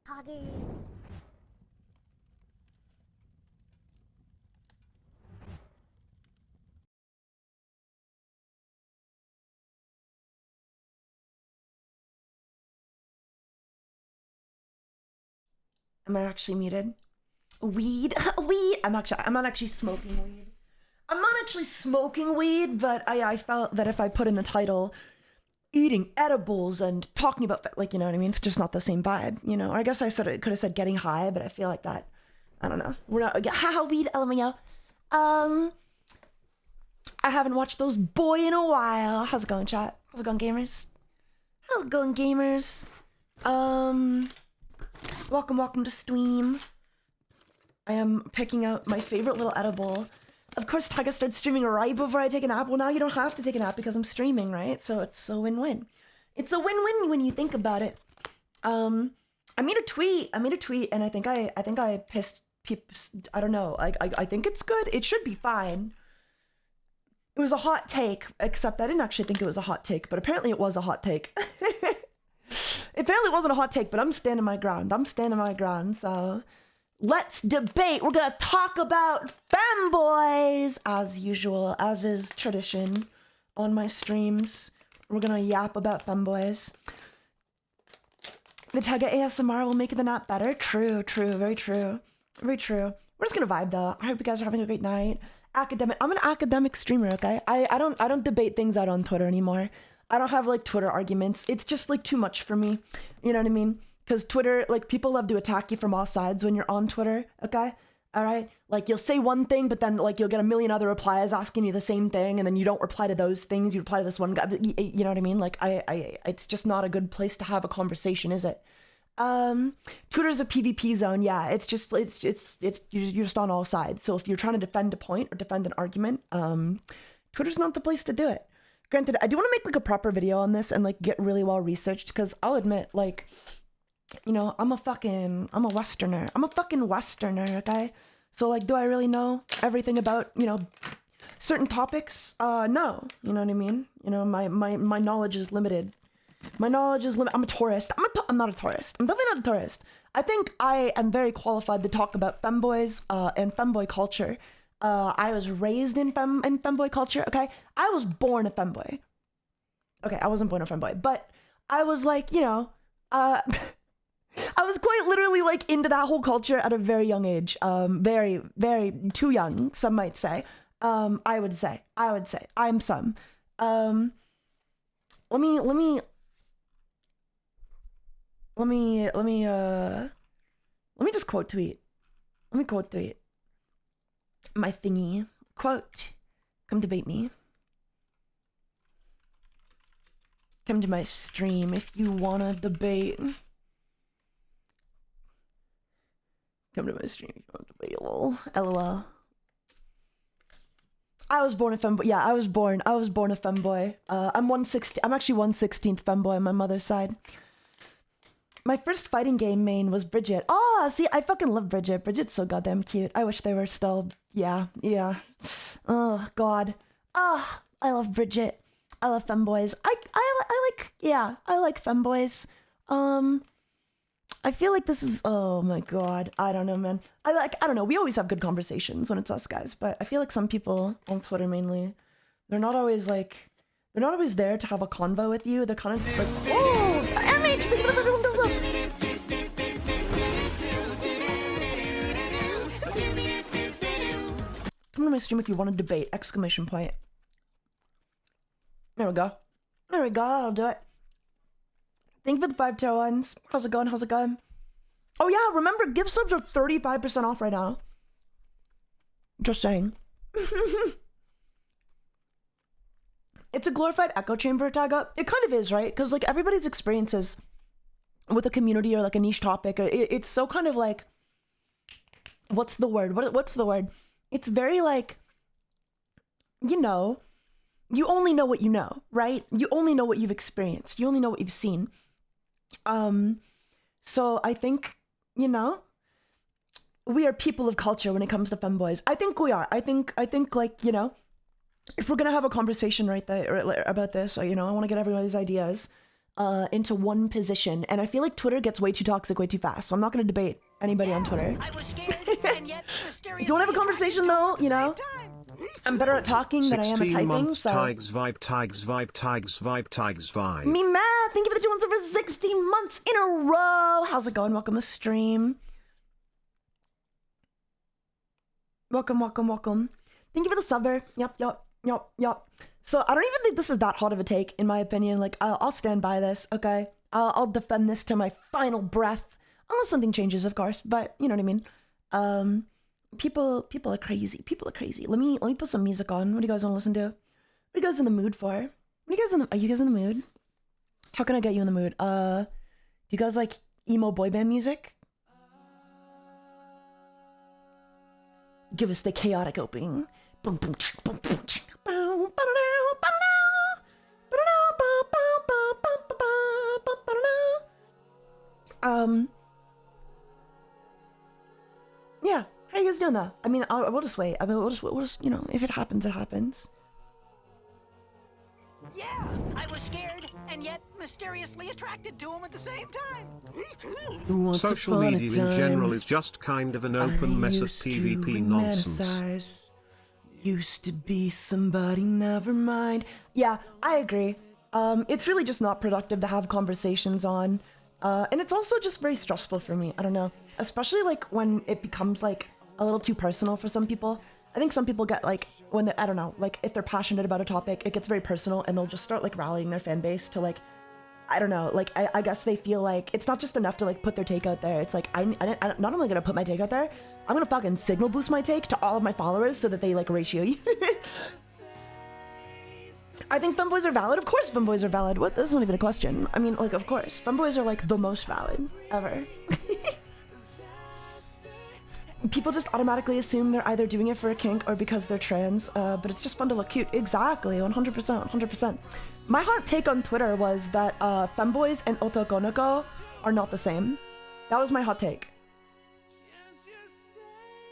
Poggers. Am I actually muted? Weed? Weed? I'm not actually smoking weed. I'm not actually smoking weed, but I felt that if I put in the title eating edibles and talking about, like, you know what I mean? It's just not the same vibe, you know? Or I guess I sort of could have said getting high, but I feel like that, I don't know. We're not, haha, weed, LMAO. I haven't watched those boy in a while. How's it going, chat? How's it going, gamers? How's it going, gamers? Welcome to stream. I am picking out my favorite little edible. Of course, Taiga started streaming right before I take a nap. Well, now you don't have to take a nap because I'm streaming, right? So it's a win-win. It's a win-win when you think about it. I made a tweet, and I think I pissed people. I don't know. I think it's good. It should be fine. It was a hot take, except I didn't actually think it was a hot take, but apparently it was a hot take. Apparently it wasn't a hot take, but I'm standing my ground. So let's debate. We're gonna talk about femboys as usual, as is tradition on my streams. We're gonna yap about femboys. The Taiga ASMR will make the nap better. True, very true. We're just gonna vibe though. I hope you guys are having a great night. Academic. I'm an academic streamer, okay? I don't debate things out on Twitter anymore. I don't have like Twitter arguments. It's just like too much for me. You know what I mean? Because Twitter, like, people love to attack you from all sides when you're on Twitter, okay? All right? Like, you'll say one thing, but then, like, you'll get a million other replies asking you the same thing, and then you don't reply to those things. You reply to this one guy. You know what I mean? Like, it's just not a good place to have a conversation, is it? Twitter's a PvP zone. Yeah, it's you're just on all sides. So if you're trying to defend a point or defend an argument, Twitter's not the place to do it. Granted, I do want to make like a proper video on this and like get really well researched, because I'll admit, like, you know, I'm a Westerner. I'm a fucking Westerner, okay? So like, do I really know everything about, you know, certain topics? No, you know what I mean? You know, my knowledge is limited. I'm a tourist. I'm not a tourist. I'm definitely not a tourist. I think I am very qualified to talk about femboys and femboy culture. I was raised in femboy culture, okay? I was born a femboy. Okay, I wasn't born a femboy, but I was like, you know, I was quite literally like into that whole culture at a very young age. Very, very too young, some might say. I would say. I'm some. Let me just quote tweet. Let me quote tweet. My thingy. Quote. Come debate me. Come to my stream if you wanna debate. Come to my stream if you wanna debate, lol. LOL. I was born a femboy. Yeah, I was born a femboy. I'm actually 1/16th femboy on my mother's side. My first fighting game main was Bridget. Oh, see, I fucking love Bridget. Bridget's so goddamn cute. I wish they were still, yeah. Oh, God. Ah, I love Bridget. I love femboys. I like femboys. I feel like this is, oh my God. I don't know, man. I don't know. We always have good conversations when it's us guys, but I feel like some people on Twitter mainly, they're not always there to have a convo with you. They're kind of like, oh, MH, think of everyone does up. Come to my stream if you want to debate, exclamation point. There we go, I'll do it. Thank you for the 5 tier ones. How's it going? Oh yeah, remember, gift subs are 35% off right now. Just saying. It's a glorified echo chamber, Taiga. It kind of is, right? Because like everybody's experiences with a community or like a niche topic, it's so kind of like, what's the word? It's very like, you know, you only know what you know, right? You only know what you've experienced. You only know what you've seen. So I think, you know, we are people of culture when it comes to femboys. I think we are. I think like, you know, if we're gonna have a conversation right there about this, or, you know, I want to get everybody's ideas. into one position, and I feel like Twitter gets way too toxic way too fast, so I'm not going to debate anybody on Twitter. I was scared, and yet If you want to have a conversation though, you know, I'm better at talking than I am at typing, so... Taigs vibe. Me mad! Thank you for the 2 months over 16 months in a row! How's it going? Welcome to stream. Welcome. Thank you for the subber. Yup. So I don't even think this is that hot of a take, in my opinion. Like, I'll stand by this, okay? I'll defend this to my final breath. Unless something changes, of course, but you know what I mean. People are crazy. Let me put some music on. What do you guys want to listen to? What are you guys in the mood for? Are you guys in the mood? How can I get you in the mood? Do you guys like emo boy band music? Give us the chaotic opening. Boom boom boom boom. Yeah. How are you guys doing that? I mean, we'll just wait. I mean, we'll just, you know, if it happens, it happens. Yeah, I was scared, and yet mysteriously attracted to him at the same time. Social media in general is just kind of an open mess of PvP nonsense. Used to be somebody, never mind. Yeah, I agree. It's really just not productive to have conversations on. And it's also just very stressful for me. I don't know. Especially like when it becomes like a little too personal for some people. I think some people get like, when they, I don't know, like if they're passionate about a topic, it gets very personal and they'll just start like rallying their fan base to like, I don't know, like I guess they feel like it's not just enough to like put their take out there. It's like, I'm not only gonna put my take out there, I'm gonna fucking signal boost my take to all of my followers so that they like ratio you. I think femboys are valid. Of course femboys are valid. What? That's not even a question. I mean, like, of course. Femboys are like the most valid ever. People just automatically assume they're either doing it for a kink or because they're trans, but it's just fun to look cute. Exactly, 100%, 100%. My hot take on Twitter was that femboys and Otokonoko are not the same. That was my hot take.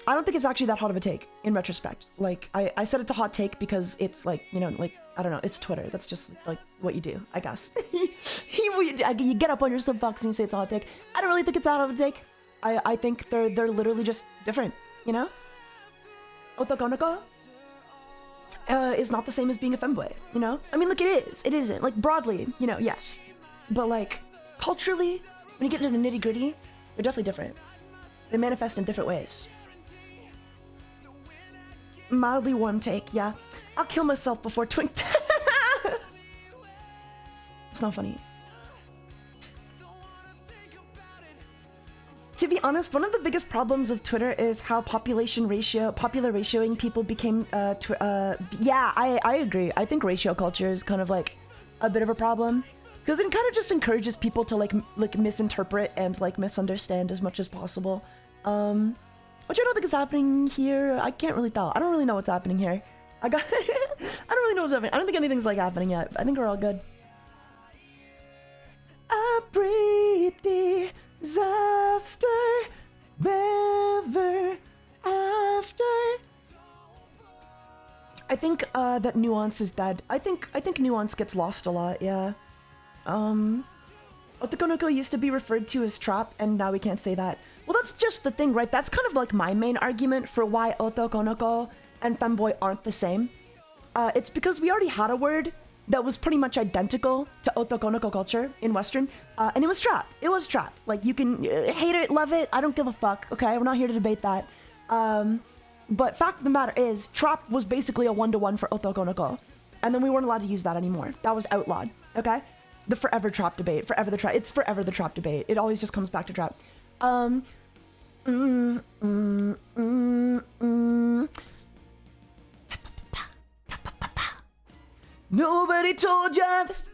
I don't think it's actually that hot of a take, in retrospect. Like, I said it's a hot take because it's like, you know, like, I don't know, it's Twitter. That's just like what you do, I guess. You get up on your soapbox and you say it's a hot take. I don't really think it's that hot of a take. I think they're literally just different, you know? Otokonoko is not the same as being a femboy, you know? I mean, look, it is. It isn't. Like, broadly, you know, yes. But, like, culturally, when you get into the nitty-gritty, they're definitely different. They manifest in different ways. Mildly warm take, yeah. I'll kill myself before twink. It's not funny. To be honest, one of the biggest problems of Twitter is how popular ratioing people became, yeah, I agree. I think ratio culture is kind of like a bit of a problem because it kind of just encourages people to like misinterpret and like misunderstand as much as possible. Which I don't think is happening here. I can't really tell. I don't really know what's happening here. I don't really know what's happening. I don't think anything's like happening yet. I think we're all good. I breathe disaster, ever after. I think that nuance is dead. I think nuance gets lost a lot. Yeah. Otokonoko used to be referred to as trap, and now we can't say that. Well, that's just the thing, right? That's kind of like my main argument for why Otokonoko and femboy aren't the same. It's because we already had a word that was pretty much identical to Otokonoko culture in Western, and it was trap. It was trap. Like, you can hate it, love it, I don't give a fuck, okay? We're not here to debate that. But fact of the matter is, trap was basically a one-to-one for Otokonoko, and then we weren't allowed to use that anymore. That was outlawed, okay? The forever trap debate, it's forever the trap debate. It always just comes back to trap. Nobody told ya this.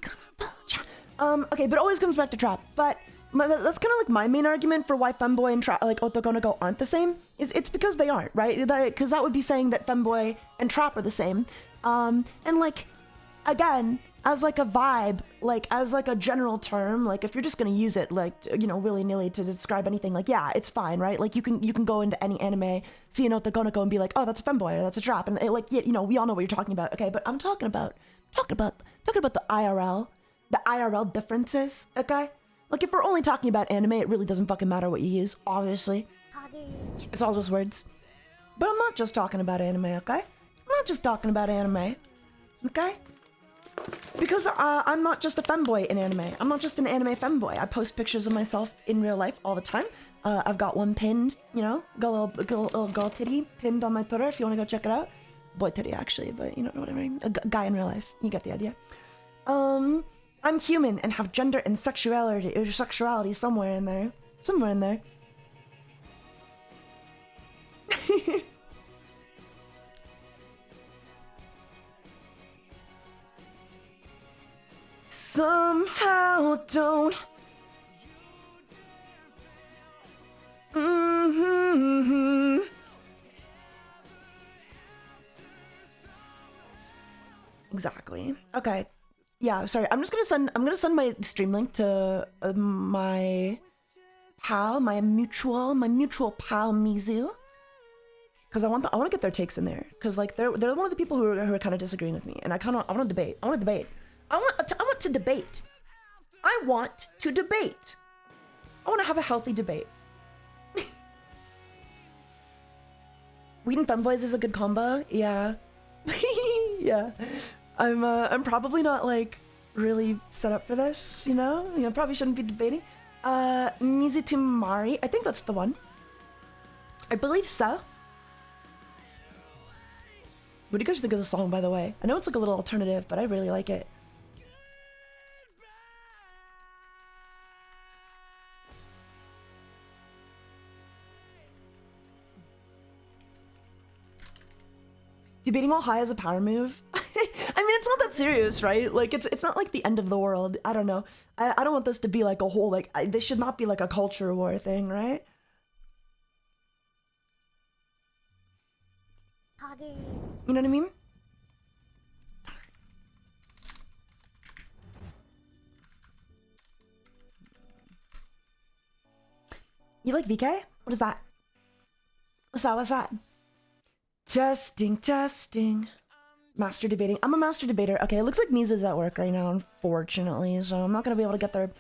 Okay, but it always comes back to trap. But that's kind of like my main argument for why femboy and like Otokonoko aren't the same. It's because they aren't, right? Because that would be saying that femboy and trap are the same. And like, again, as like a vibe, like as like a general term, like if you're just gonna use it like, you know, willy-nilly to describe anything, like, yeah, it's fine, right? Like you can go into any anime, see an Otokonoko and be like, oh, that's a femboy or that's a trap, and it, like, yeah, you know, we all know what you're talking about, okay? But I'm talking about the IRL, the IRL differences, okay? Like, if we're only talking about anime, it really doesn't fucking matter what you use, obviously. It's all just words. But I'm not just talking about anime, okay? I'm not just talking about anime, okay? Because I'm not just a femboy in anime. I'm not just an anime femboy. I post pictures of myself in real life all the time. I've got one pinned, you know, got a little girl titty pinned on my Twitter if you want to go check it out. Boy titty, actually, but you know what I mean. A guy in real life. You get the idea. I'm human and have gender and sexuality somewhere in there. Somewhere in there. Somehow don't. Exactly. Okay. Yeah, sorry. I'm gonna send my stream link to my mutual pal Mizu. Cause I want to get their takes in there. Cause like they're one of the people who are kind of disagreeing with me, and I want to debate. I want to debate. I want to debate. I want to debate. I want to have a healthy debate. Weed and femboys is a good combo. Yeah. Yeah. I'm probably not like really set up for this, you know? Probably shouldn't be debating. Mizutumari, I think that's the one. I believe so. What do you guys think of the song, by the way? I know it's like a little alternative, but I really like it. Debating while high is a power move. I mean, it's not that serious, right? Like, it's not like the end of the world. I don't know. I don't want this to be like a whole, like, this should not be like a culture war thing, right? You know what I mean? You like VK? What is that? What's that? Testing. Master debating. I'm a master debater. Okay, it looks like Misa's at work right now, unfortunately, so I'm not gonna be able to get their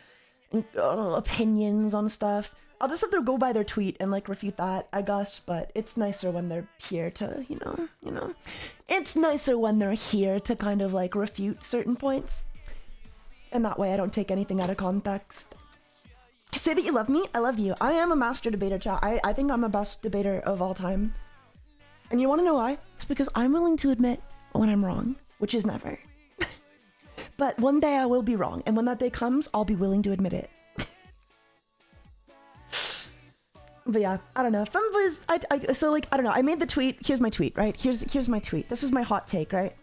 opinions on stuff. I'll just have to go by their tweet and like refute that, I guess, but it's nicer when they're here to, you know. It's nicer when they're here to kind of like refute certain points. And that way I don't take anything out of context. Say that you love me, I love you. I am a master debater, chat. I think I'm the best debater of all time. And you want to know why? It's because I'm willing to admit when I'm wrong, which is never. But one day I will be wrong, and when that day comes, I'll be willing to admit it. But yeah, I don't know. Femboys, so like, I don't know. I made the tweet. Here's my tweet, right? Here's my tweet. This is my hot take, right?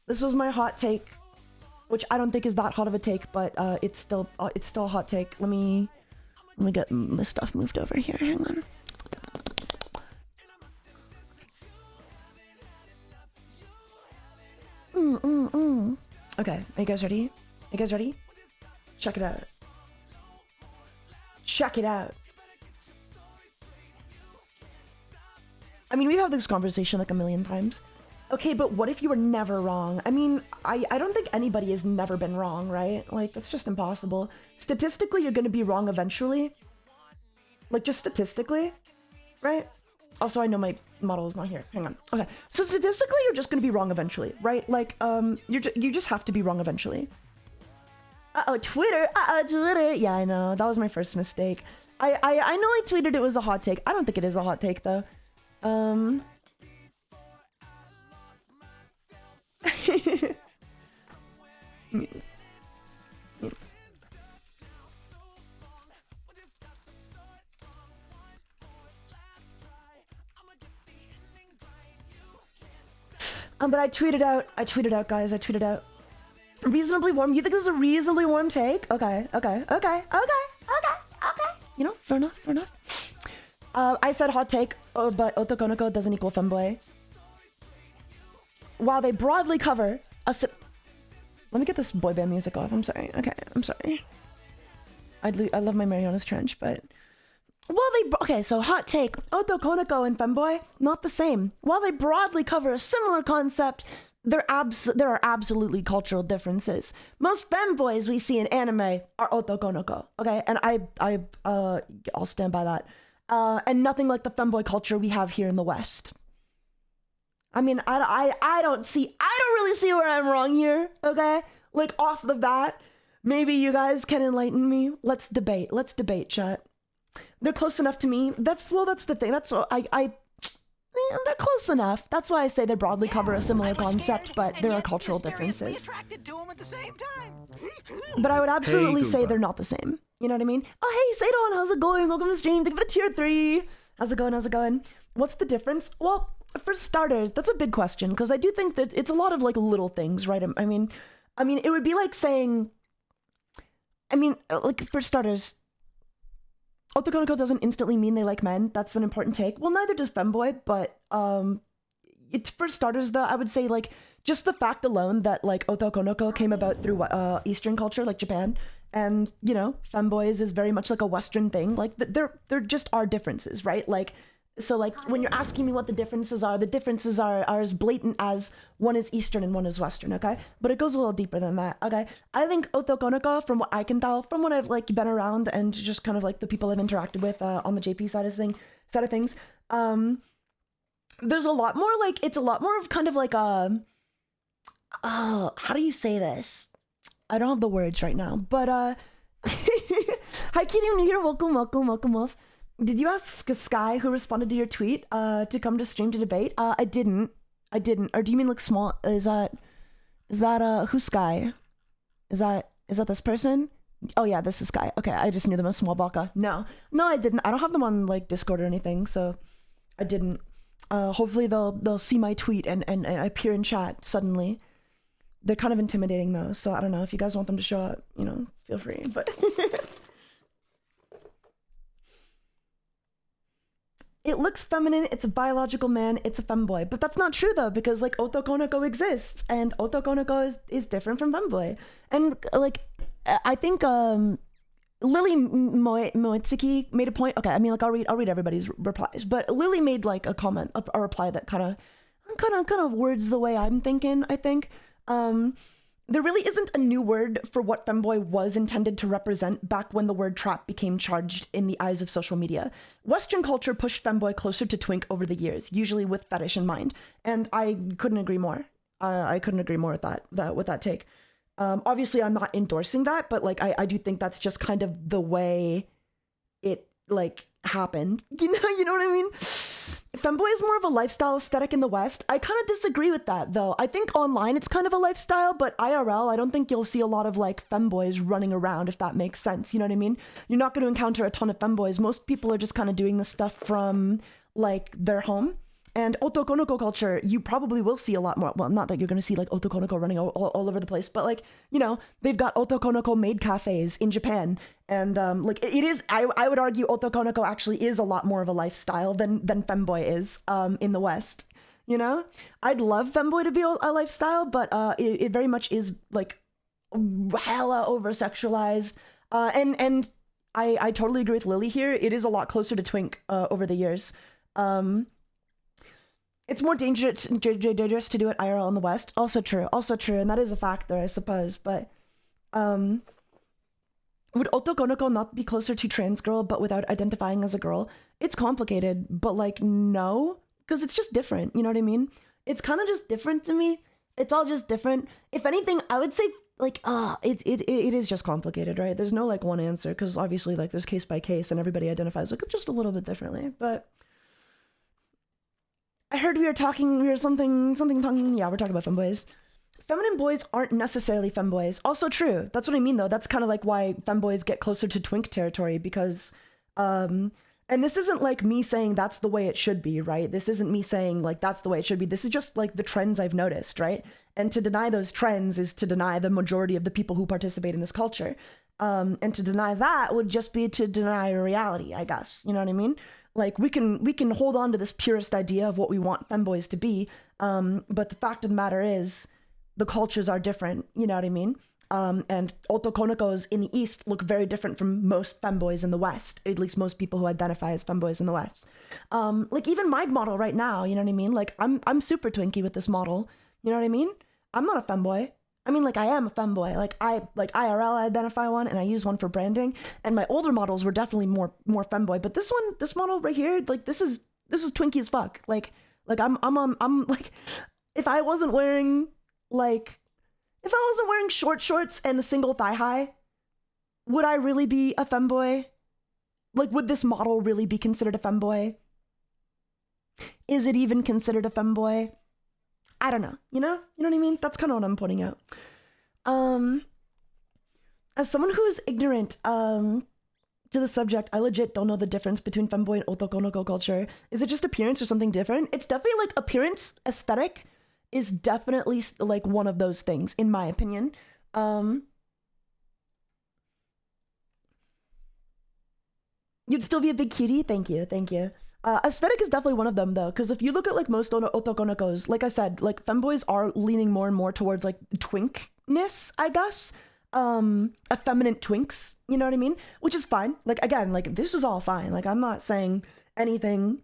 This was my hot take, which I don't think is that hot of a take, but it's still a hot take. Let me get my stuff moved over here. Hang on. Okay, are you guys ready? Check it out. I mean, we've had this conversation like a million times. Okay, but what if you were never wrong? I mean, I don't think anybody has never been wrong, right? Like, that's just impossible. Statistically, you're gonna be wrong eventually. Like, just statistically, right? Also, I know my model is not here. Hang on. Okay, so statistically, you're just gonna be wrong eventually, right? Like, you just have to be wrong eventually. Twitter. Yeah, I know. That was my first mistake. I know I tweeted it was a hot take. I don't think it is a hot take though. But I tweeted out, guys. Reasonably warm. You think this is a reasonably warm take? Okay. You know, fair enough. I said hot take, but Otokonoko doesn't equal femboy. While they broadly cover a Let me get this boy band music off. I'm sorry. Okay, I'm sorry. I love my Mariana's Trench, but... Okay, so hot take. Otokonoko and femboy, not the same. While they broadly cover a similar concept, there are absolutely cultural differences. Most femboys we see in anime are otokonoko, okay? And I'll stand by that. And nothing like the femboy culture we have here in the West. I mean, I don't really see where I'm wrong here, okay? Like, off the bat, maybe you guys can enlighten me. Let's debate, chat. They're close enough to me. That's the thing. That's they're close enough. That's why I say they broadly cover a similar concept, but there are cultural differences. But I would absolutely say they're not the same. You know what I mean? Oh, hey, Sadon, how's it going? Welcome to the stream. Thank you for the tier 3. How's it going? What's the difference? Well, for starters, that's a big question, because I do think that it's a lot of like little things, right? I mean, it would be like saying, like, for starters, Otokonoko doesn't instantly mean they like men. That's an important take. Well, neither does femboy, but it's, for starters, though, I would say, like, just the fact alone that, like, Otokonoko came about through Eastern culture, like Japan, and, you know, femboys is very much like a Western thing. Like, there just are differences, right? Like, so, like, when you're asking me what the differences are as blatant as one is Eastern and one is Western, okay? But it goes a little deeper than that, okay? I think Otokonoko, from what I can tell, from what I've, like, been around and just kind of, like, the people I've interacted with on the JP side of things, there's a lot more, like, it's a lot more of kind of like a, how do you say this? I don't have the words right now, but, hi, Kitty, I'm new here. Welcome, off. Did you ask Sky, who responded to your tweet, to come to stream to debate? I didn't. Or do you mean like small? Is that who's Sky? Is that this person? Oh yeah, this is Sky. Okay, I just knew them as Small Baka. No, I didn't. I don't have them on like Discord or anything, so I didn't. Hopefully they'll see my tweet and appear in chat suddenly. They're kind of intimidating though, so I don't know if you guys want them to show up. You know, feel free, but. It looks feminine, it's a biological man, it's a femboy. But that's not true though, because like Otokonoko exists, and Otokonoko is different from femboy. And like, I think Lily Moetsuki made a point. Okay, I mean, like, I'll read everybody's replies, but Lily made like a comment, a reply that kind of words the way I'm thinking, I think. There really isn't a new word for what femboy was intended to represent back when the word trap became charged in the eyes of social media. Western culture pushed femboy closer to twink over the years, usually with fetish in mind. And I couldn't agree more. I couldn't agree more with that take. Obviously, I'm not endorsing that, but like I do think that's just kind of the way it like happened. You know what I mean? Femboy is more of a lifestyle aesthetic in the West. I kind of disagree with that, though. I think online it's kind of a lifestyle, but IRL, I don't think you'll see a lot of, like, femboys running around, if that makes sense. You know what I mean? You're not going to encounter a ton of femboys. Most people are just kind of doing this stuff from, like, their home. And Otokonoko culture, you probably will see a lot more. Well, not that you're going to see, like, Otokonoko running all over the place, but, like, you know, they've got Otokonoko maid cafes in Japan. And, like, it is, I would argue Otokonoko actually is a lot more of a lifestyle than femboy is in the West, you know? I'd love femboy to be a lifestyle, but it very much is, like, hella over-sexualized. And I totally agree with Lily here. It is a lot closer to twink over the years. It's more dangerous to do it IRL in the West. Also true, and that is a factor, I suppose. But would Otokonoko not be closer to trans girl, but without identifying as a girl? It's complicated, but like no, because it's just different. You know what I mean? It's kind of just different to me. It's all just different. If anything, I would say like it is just complicated, right? There's no like one answer, because obviously like there's case by case, and everybody identifies like just a little bit differently, but. I heard we were talking about femboys. Feminine boys aren't necessarily femboys. Also true. That's what I mean, though. That's kind of like why femboys get closer to twink territory, because, and this isn't like me saying that's the way it should be, right? This isn't me saying like that's the way it should be. This is just like the trends I've noticed, right? And to deny those trends is to deny the majority of the people who participate in this culture. And to deny that would just be to deny reality, I guess. You know what I mean? Like we can hold on to this purest idea of what we want femboys to be, but the fact of the matter is the cultures are different, you know what I mean? And Otokonokos in the East look very different from most femboys in the West, at least most people who identify as femboys in the West. Like even my model right now, you know what I mean? Like I'm super twinky with this model, You know what I mean? I'm not a femboy. I mean, like, I am a femboy. Like IRL, I identify one, and I use one for branding. And my older models were definitely more femboy. But this model right here, like, this is twinky as fuck. Like I'm like, if I wasn't wearing short shorts and a single thigh high, would I really be a femboy? Like, would this model really be considered a femboy? Is it even considered a femboy? I don't know, you know what I mean? That's kind of what I'm pointing out. As someone who is ignorant to the subject, I legit don't know the difference between femboy and Otokonoko culture. Is it just appearance or something different? It's definitely like appearance, aesthetic is definitely like one of those things, in my opinion. You'd still be a big cutie? Thank you. Aesthetic is definitely one of them, though, because if you look at like most Otokonokos, like I said, like femboys are leaning more and more towards like twinkness, I guess. Effeminate twinks, you know what I mean? Which is fine. Like, again, like, this is all fine. Like, I'm not saying anything.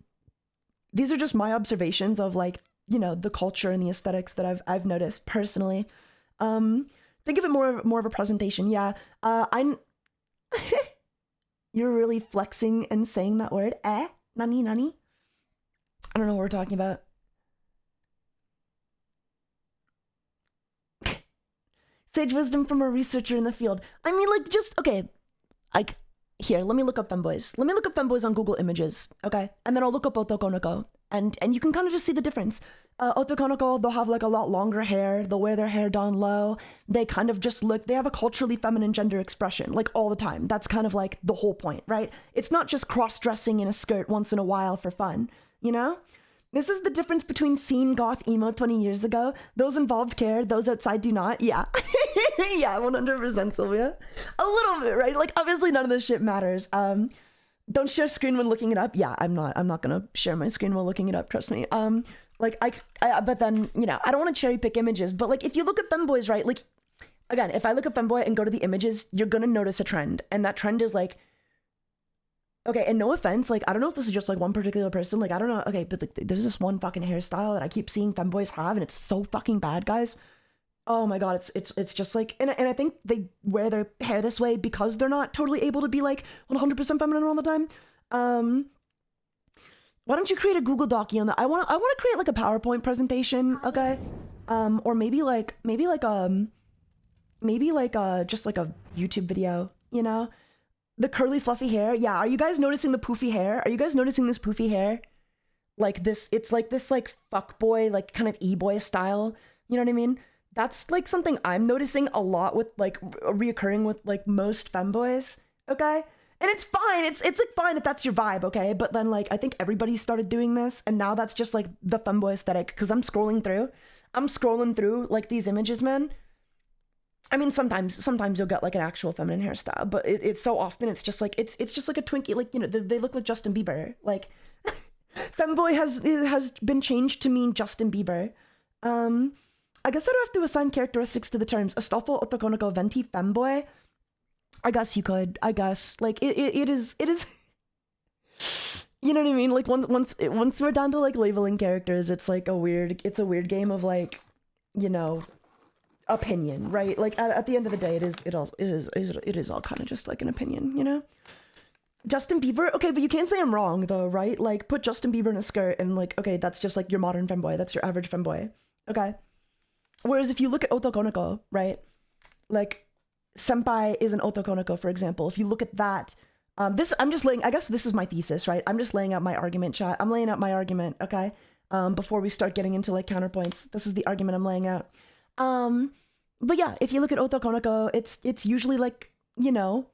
These are just my observations of, like, you know, the culture and the aesthetics that I've noticed personally. Think of it more of a presentation. Yeah. I'm You're really flexing and saying that word. Nani? I don't know what we're talking about. Sage wisdom from a researcher in the field. I mean, like, just, okay. Like, here, let me look up femboys. Let me look up femboys on Google Images, okay? And then I'll look up Otokonoko. And you can kind of just see the difference. Otokonoko, they'll have like a lot longer hair. They'll wear their hair down low. They kind of just look, they have a culturally feminine gender expression, like all the time. That's kind of like the whole point, right? It's not just cross-dressing in a skirt once in a while for fun, you know? This is the difference between scene goth emo 20 years ago. Those involved care, those outside do not. Yeah. Yeah, 100% Sylvia. A little bit, right? Like, obviously none of this shit matters. Don't share screen when looking it up. Yeah, I'm not gonna share my screen while looking it up, trust me. Like, I but then, you know, I don't want to cherry pick images, but like, if you look at femboys, right? Like, again, if I look at femboy and go to the images, you're gonna notice a trend. And that trend is like, okay, and no offense, like, I don't know if this is just like one particular person, like, I don't know, okay, but like, there's this one fucking hairstyle that I keep seeing femboys have, and it's so fucking bad, guys. Oh my god, it's just like, and I think they wear their hair this way because they're not totally able to be like 100% feminine all the time. Why don't you create a Google Docu on that? I want to create like a PowerPoint presentation, okay? Or maybe just like a YouTube video, you know? The curly fluffy hair. Yeah, are you guys noticing the poofy hair? Are you guys noticing this poofy hair? Like this, it's like this like fuckboy, like kind of e-boy style. You know what I mean? That's like something I'm noticing a lot with like reoccurring with like most femboys, okay? And it's fine, it's like fine if that's your vibe, okay? But then like, I think everybody started doing this, and now that's just like the femboy aesthetic, because I'm scrolling through like these images, man. I mean, sometimes you'll get like an actual feminine hairstyle, but it's so often it's just like, it's just like a Twinkie, like, you know, they look like Justin Bieber. Like, femboy has been changed to mean Justin Bieber. I guess I don't have to assign characteristics to the terms. Astolfo, Otokonoko, Venti, femboy. I guess you could. I guess like it is. You know what I mean? Like once we're down to like labeling characters, it's like a weird game of like, you know, opinion, right? Like at the end of the day, it is all kind of just like an opinion, you know. Justin Bieber, okay, but you can't say I'm wrong though, right? Like put Justin Bieber in a skirt and like, okay, that's just like your modern femboy. That's your average femboy, okay. Whereas if you look at Otokonoko, right, like Senpai is an Otokonoko, for example. If you look at that, I guess this is my thesis, right? I'm just laying out my argument, chat. I'm laying out my argument, okay? Before we start getting into like counterpoints, this is the argument I'm laying out. But yeah, if you look at Otokonoko, it's usually like, you know,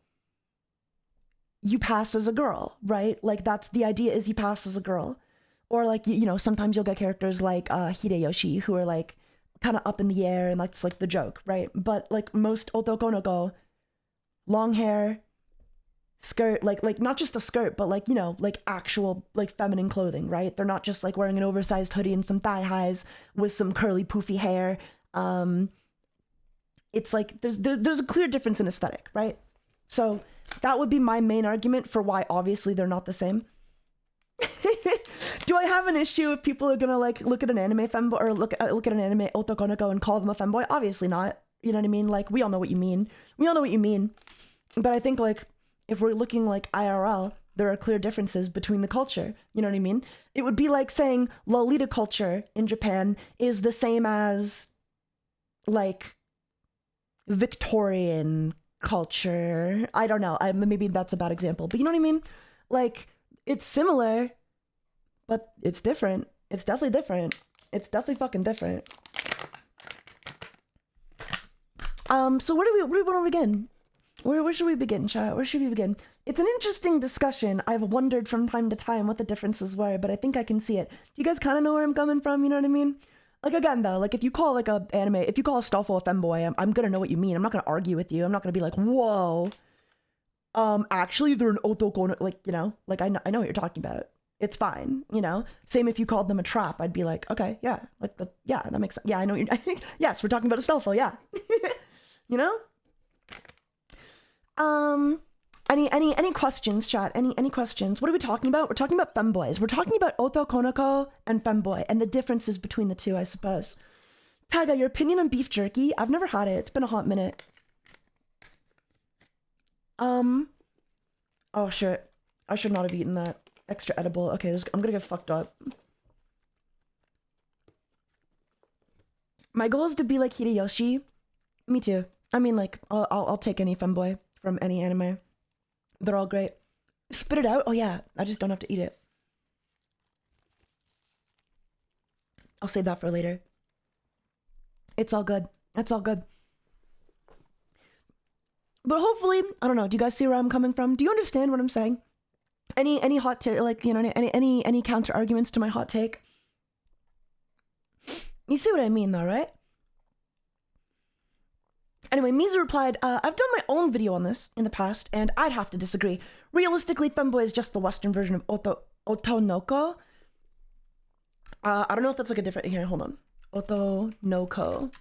you pass as a girl, right? Like that's the idea, is you pass as a girl. Or like, you know, sometimes you'll get characters like Hideyoshi who are like kind of up in the air, and that's like the joke, right? But like most Otokonoko, long hair, skirt, like not just a skirt, but like, you know, like actual like feminine clothing, right? They're not just like wearing an oversized hoodie and some thigh highs with some curly poofy hair. It's like there's a clear difference in aesthetic, right? So that would be my main argument for why obviously they're not the same. Do I have an issue if people are gonna like look at an anime femboy or look at an anime Otokonoko and call them a femboy? Obviously not. You know what I mean? Like, we all know what you mean. We all know what you mean. But I think, like, if we're looking like IRL, there are clear differences between the culture. You know what I mean? It would be like saying Lolita culture in Japan is the same as, like, Victorian culture. I don't know. Maybe that's a bad example. But you know what I mean? Like, it's similar, but it's different. It's definitely different. It's definitely fucking different. So where do we want to begin? Where should we begin, chat? Where should we begin? It's an interesting discussion. I've wondered from time to time what the differences were, but I think I can see it. Do you guys kind of know where I'm coming from? You know what I mean? Like, again, though, like, if you call, like, a anime, if you call a Stoffel a femboy, I'm gonna know what you mean. I'm not gonna argue with you. I'm not gonna be like, whoa. Actually, they're an Otokonoko, like, you know? Like, I know what you're talking about. It's fine, you know? Same if you called them a trap, I'd be like, okay, yeah. Like, yeah, that makes sense. Yeah, I know what you're... Yes, we're talking about a Stoffel, yeah. You know? Any questions, chat? Any questions? What are we talking about? We're talking about femboys. We're talking about Otokonoko and femboy and the differences between the two, I suppose. Taiga, your opinion on beef jerky? I've never had it. It's been a hot minute. Oh shit. I should not have eaten that extra edible. Okay, I'm gonna get fucked up. My goal is to be like Hideyoshi. Me too. I mean, like, I'll take any femboy from any anime. They're all great. Spit it out? Oh yeah, I just don't have to eat it. I'll save that for later. It's all good. It's all good. But hopefully, I don't know, do you guys see where I'm coming from? Do you understand what I'm saying? Any hot take, like, you know, any counter arguments to my hot take? You see what I mean though, right? Anyway, Mizu replied, I've done my own video on this in the past, and I'd have to disagree. Realistically, femboy is just the Western version of Otonoko. I don't know if that's like a different... Here, hold on. Otonoko.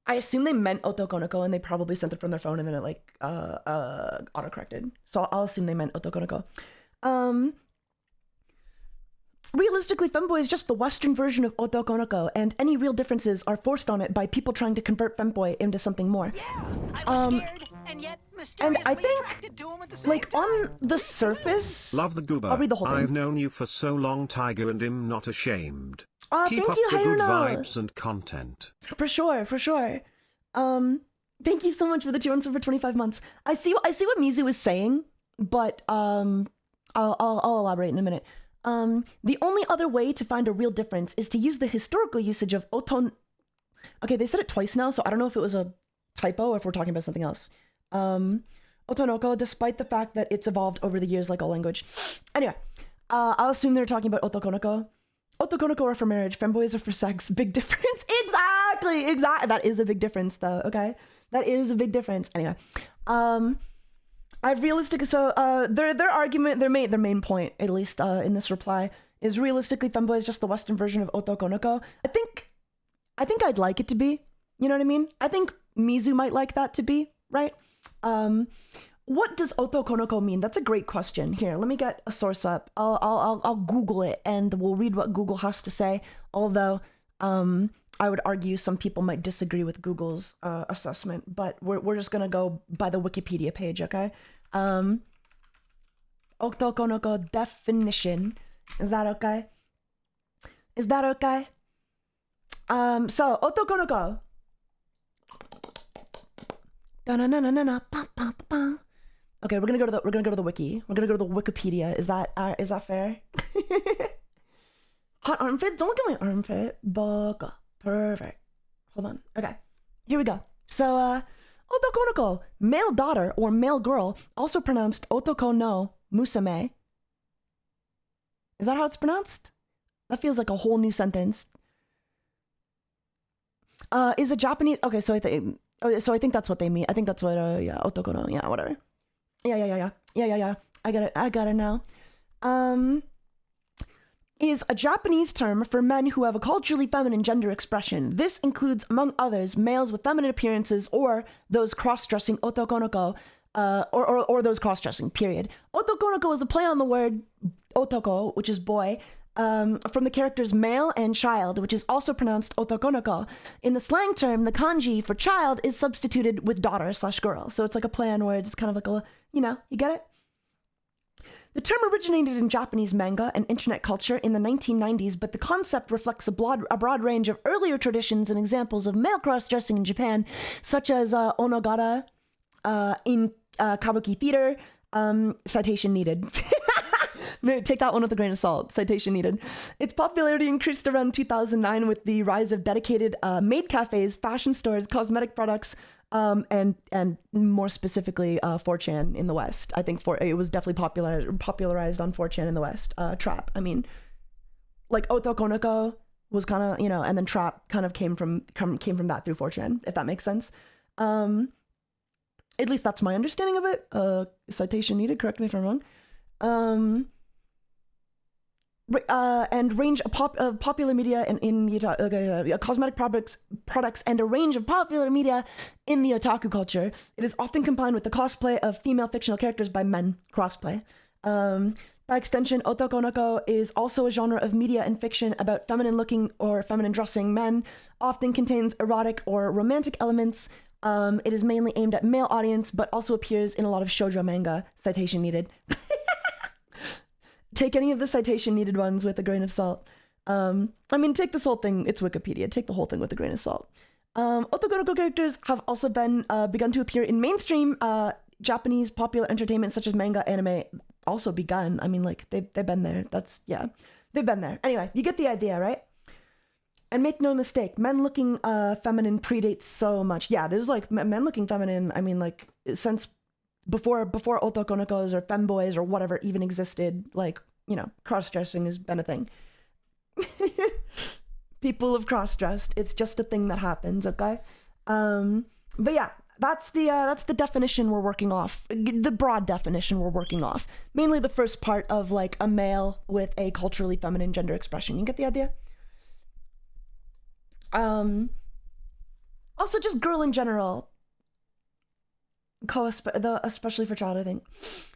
I assume they meant Otokonoko, and they probably sent it from their phone, and then it, like, autocorrected. So I'll assume they meant Otokonoko. Realistically, femboy is just the Western version of Otokonoko, and any real differences are forced on it by people trying to convert femboy into something more. Yeah, I was scared, and yet mysteriously I think, attracted to him at the same like, time. on the surface... Love the goober. I'll read the whole thing. I've known you for so long, Tiger, and I'm not ashamed. Keep thank up you, the good Hayano. vibes and content. For sure, for sure. Thank you so much for the 2 months for 25 months. I see what Mizu is saying, but I'll elaborate in a minute. The only other way to find a real difference is to use the historical usage of oton... Okay, they said it twice now, so I don't know if it was a typo or if we're talking about something else. Otonoko, despite the fact that it's evolved over the years like all language. Anyway, I'll assume they're talking about Otokonoko. Otokonoko are for marriage, femboys are for sex. Big difference. Exactly. That is a big difference, though, okay? That is a big difference. Anyway, I've their argument, their main point, at least in this reply, is realistically femboy is just the Western version of Otokonoko. I think I'd like it to be. You know what I mean? I think Mizu might like that to be, right? What does Otokonoko mean? That's a great question. Here, let me get a source up. I'll Google it and we'll read what Google has to say. Although, I would argue some people might disagree with Google's assessment, but we're just gonna go by the Wikipedia page, okay? Otokonoko definition. Is that okay? Is that okay? So Otokonoko. Okay, we're gonna go to the wiki. We're gonna go to the Wikipedia. Is that fair? Hot armpit? Don't look at my armpit. Bugger. Perfect. Hold on. Okay. Here we go. So, Otokonoko, male daughter or male girl, also pronounced Otokono Musame. Is that how it's pronounced? That feels like a whole new sentence. Is a Japanese... Okay, so I think that's what they mean. I think that's what, yeah, Otokono, yeah, whatever. Yeah. I got it now. Is a Japanese term for men who have a culturally feminine gender expression. This includes, among others, males with feminine appearances or those cross-dressing Otokonoko, or those cross-dressing, period. Otokonoko is a play on the word otoko, which is boy, from the characters male and child, which is also pronounced otokonoko. In the slang term, the kanji for child is substituted with daughter/girl. So it's like a play on words. It's kind of like a, you get it? The term originated in Japanese manga and internet culture in the 1990s, but the concept reflects a broad range of earlier traditions and examples of male cross-dressing in Japan, such as onogara in kabuki theater. Citation needed. Take that one with a grain of salt. Citation needed. Its popularity increased around 2009 with the rise of dedicated maid cafes, fashion stores, cosmetic products, and more specifically 4chan in the West. I think it was definitely popularized on 4chan in the West. Trap. I mean, like Otokonoko was kind of, and then trap kind of came from that through 4chan, if that makes sense. At least that's my understanding of it. Citation needed. Correct me if I'm wrong. And range of popular media in the cosmetic products and a range of popular media in the otaku culture. It is often combined with the cosplay of female fictional characters by men. Crossplay. By extension, Otokonoko is also a genre of media and fiction about feminine-looking or feminine-dressing men. Often contains erotic or romantic elements. It is mainly aimed at male audience, but also appears in a lot of shoujo manga. Citation needed. Take any of the citation needed ones with a grain of salt. Take this whole thing. It's Wikipedia. Take the whole thing with a grain of salt. Otokonoko characters have also begun to appear in mainstream Japanese popular entertainment such as manga, anime. Also begun. They've been there. They've been there. Anyway, you get the idea, right? And make no mistake, men looking feminine predates so much. Yeah, there's like men looking feminine. Since before otokonokos or femboys or whatever even existed, cross-dressing has been a thing. People have cross-dressed. It's just a thing that happens, okay? But yeah, that's the definition we're working off. The broad definition we're working off. Mainly the first part of like a male with a culturally feminine gender expression. You get the idea? Also just girl in general. Especially for child, I think.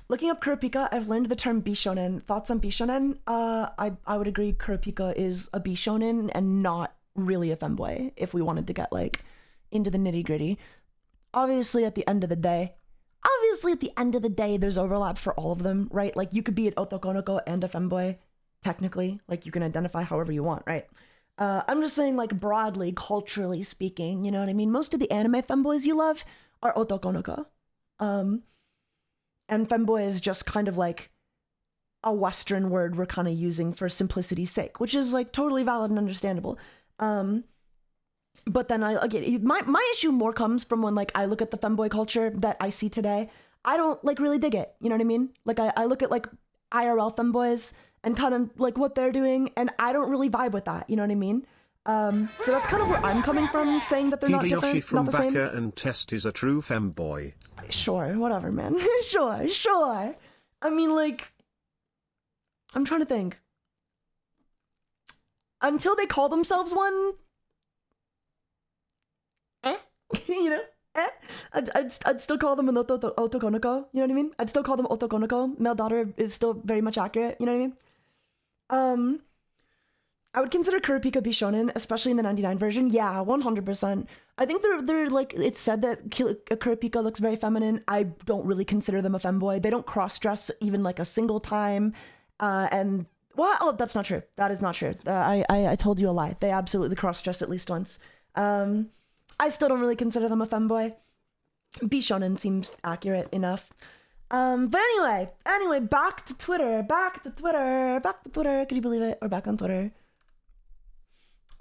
Looking up Kurapika, I've learned the term bishonen. Thoughts on bishonen? I would agree Kurapika is a bishonen and not really a femboy if we wanted to get like into the nitty gritty. Obviously at the end of the day, there's overlap for all of them, right? Like you could be an otokonoko and a femboy, technically. Like you can identify however you want, right? I'm just saying like broadly, culturally speaking, you know what I mean? Most of the anime femboys you love are otokonoko. And femboy is just kind of like a Western word we're kind of using for simplicity's sake, which is like totally valid and understandable. But then my issue more comes from when like I look at the femboy culture that I see today. I don't like really dig it. You know what I mean? Like I look at like IRL femboys and kind of like what they're doing, and I don't really vibe with that. You know what I mean? So that's kind of where I'm coming from, saying that they're not different, Hideyoshi from not the same. Baka and Test is a true femboy. Sure, whatever, man. Sure. I mean, like, I'm trying to think. Until they call themselves one, I'd still call them an otokonoko, you know what I mean? I'd still call them otokonoko. Male daughter is still very much accurate, you know what I mean? I would consider Kurapika bishonen, especially in the 99 version. Yeah, 100%. I think they're like, it's said that Kurapika looks very feminine. I don't really consider them a femboy. They don't cross-dress even like a single time. That's not true. That is not true. I told you a lie. They absolutely cross-dress at least once. I still don't really consider them a femboy. Bishonen seems accurate enough. But anyway, back to Twitter. Could you believe it? We're back on Twitter.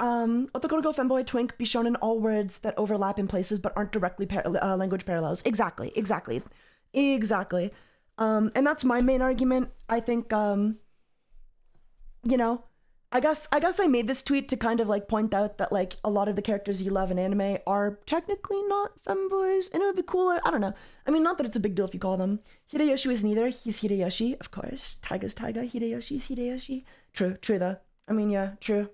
Otokonoko, femboy, twink, bishonen, all words that overlap in places but aren't directly language parallels. Exactly. And that's my main argument. I think, I guess I made this tweet to kind of like point out that like a lot of the characters you love in anime are technically not femboys, and it would be cooler. I don't know. I mean, not that it's a big deal if you call them. Hideyoshi is neither. He's Hideyoshi, of course. Taiga's Taiga. Hideyoshi is Hideyoshi. True though. I mean, yeah, true.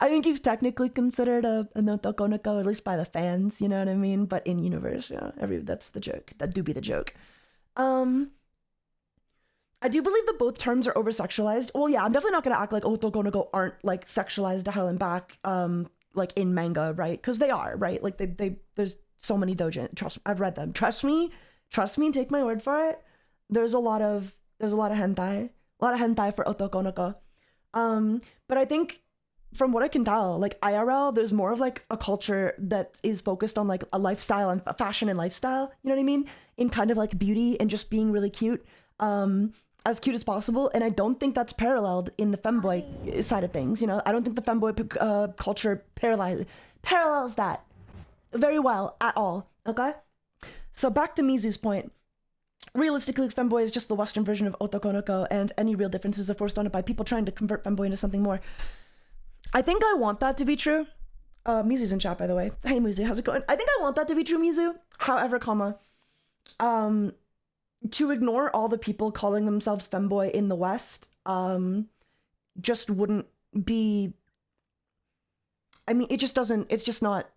I think he's technically considered an otokonoko, at least by the fans, you know what I mean? But in universe, that's the joke. That do be the joke. I do believe that both terms are over sexualized. Well, yeah, I'm definitely not gonna act like Otokonoko aren't like sexualized to hell and back, like in manga, right? Because they are, right? Like they there's so many doujin. Trust me, I've read them. Trust me, take my word for it. There's a lot of hentai, for Otokonoko. But I think from what I can tell, like IRL, there's more of like a culture that is focused on like a lifestyle and fashion and lifestyle. You know what I mean? In kind of like beauty and just being really cute. As cute as possible, and I don't think that's paralleled in the femboy side of things. You know, I don't think the femboy culture parallels that very well at all. Okay, so back to Mizu's point. Realistically, femboy is just the Western version of Otokonoko, and any real differences are forced on it by people trying to convert femboy into something more. I think I want that to be true. Mizu's in chat, by the way. Hey Mizu, how's it going? I think I want that to be true, Mizu. However, to ignore all the people calling themselves femboy in the West, just wouldn't be. I mean, it just doesn't. It's just not.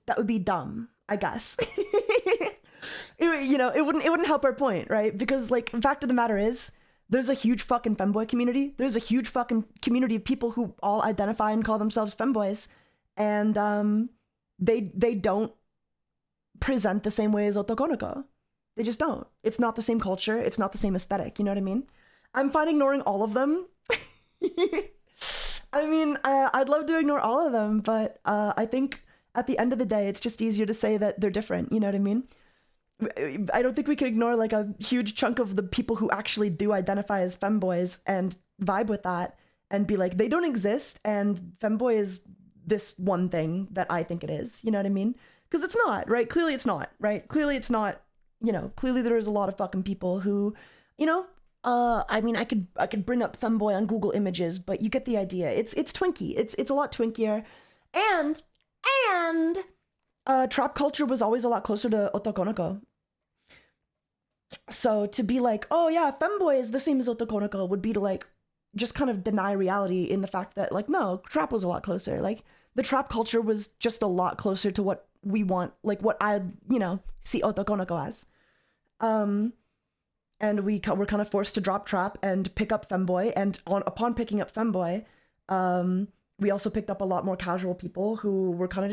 That would be dumb, I guess. It wouldn't help our point, right? Because like, fact of the matter is, there's a huge fucking femboy community. There's a huge fucking community of people who all identify and call themselves femboys, and they don't present the same way as Otokonoko. They just don't. It's not the same culture. It's not the same aesthetic. You know what I mean? I'm fine ignoring all of them. I mean, I'd love to ignore all of them, but I think at the end of the day, it's just easier to say that they're different. You know what I mean? I don't think we can ignore like a huge chunk of the people who actually do identify as femboys and vibe with that and be like, they don't exist, and femboy is this one thing that I think it is. You know what I mean? Because it's not, right? Clearly it's not, right? Clearly it's not, clearly there's a lot of fucking people who, I mean, I could bring up femboy on Google Images, but you get the idea. It's twinky. It's a lot twinkier. And trap culture was always a lot closer to Otokonoko. So to be like, oh yeah, femboy is the same as Otokonoko would be to like, just kind of deny reality in the fact that like, no, trap was a lot closer. Like the trap culture was just a lot closer to what we want, like what I, see Otokonoko as. And we're kind of forced to drop trap and pick up femboy. And upon picking up femboy, we also picked up a lot more casual people who were kind of,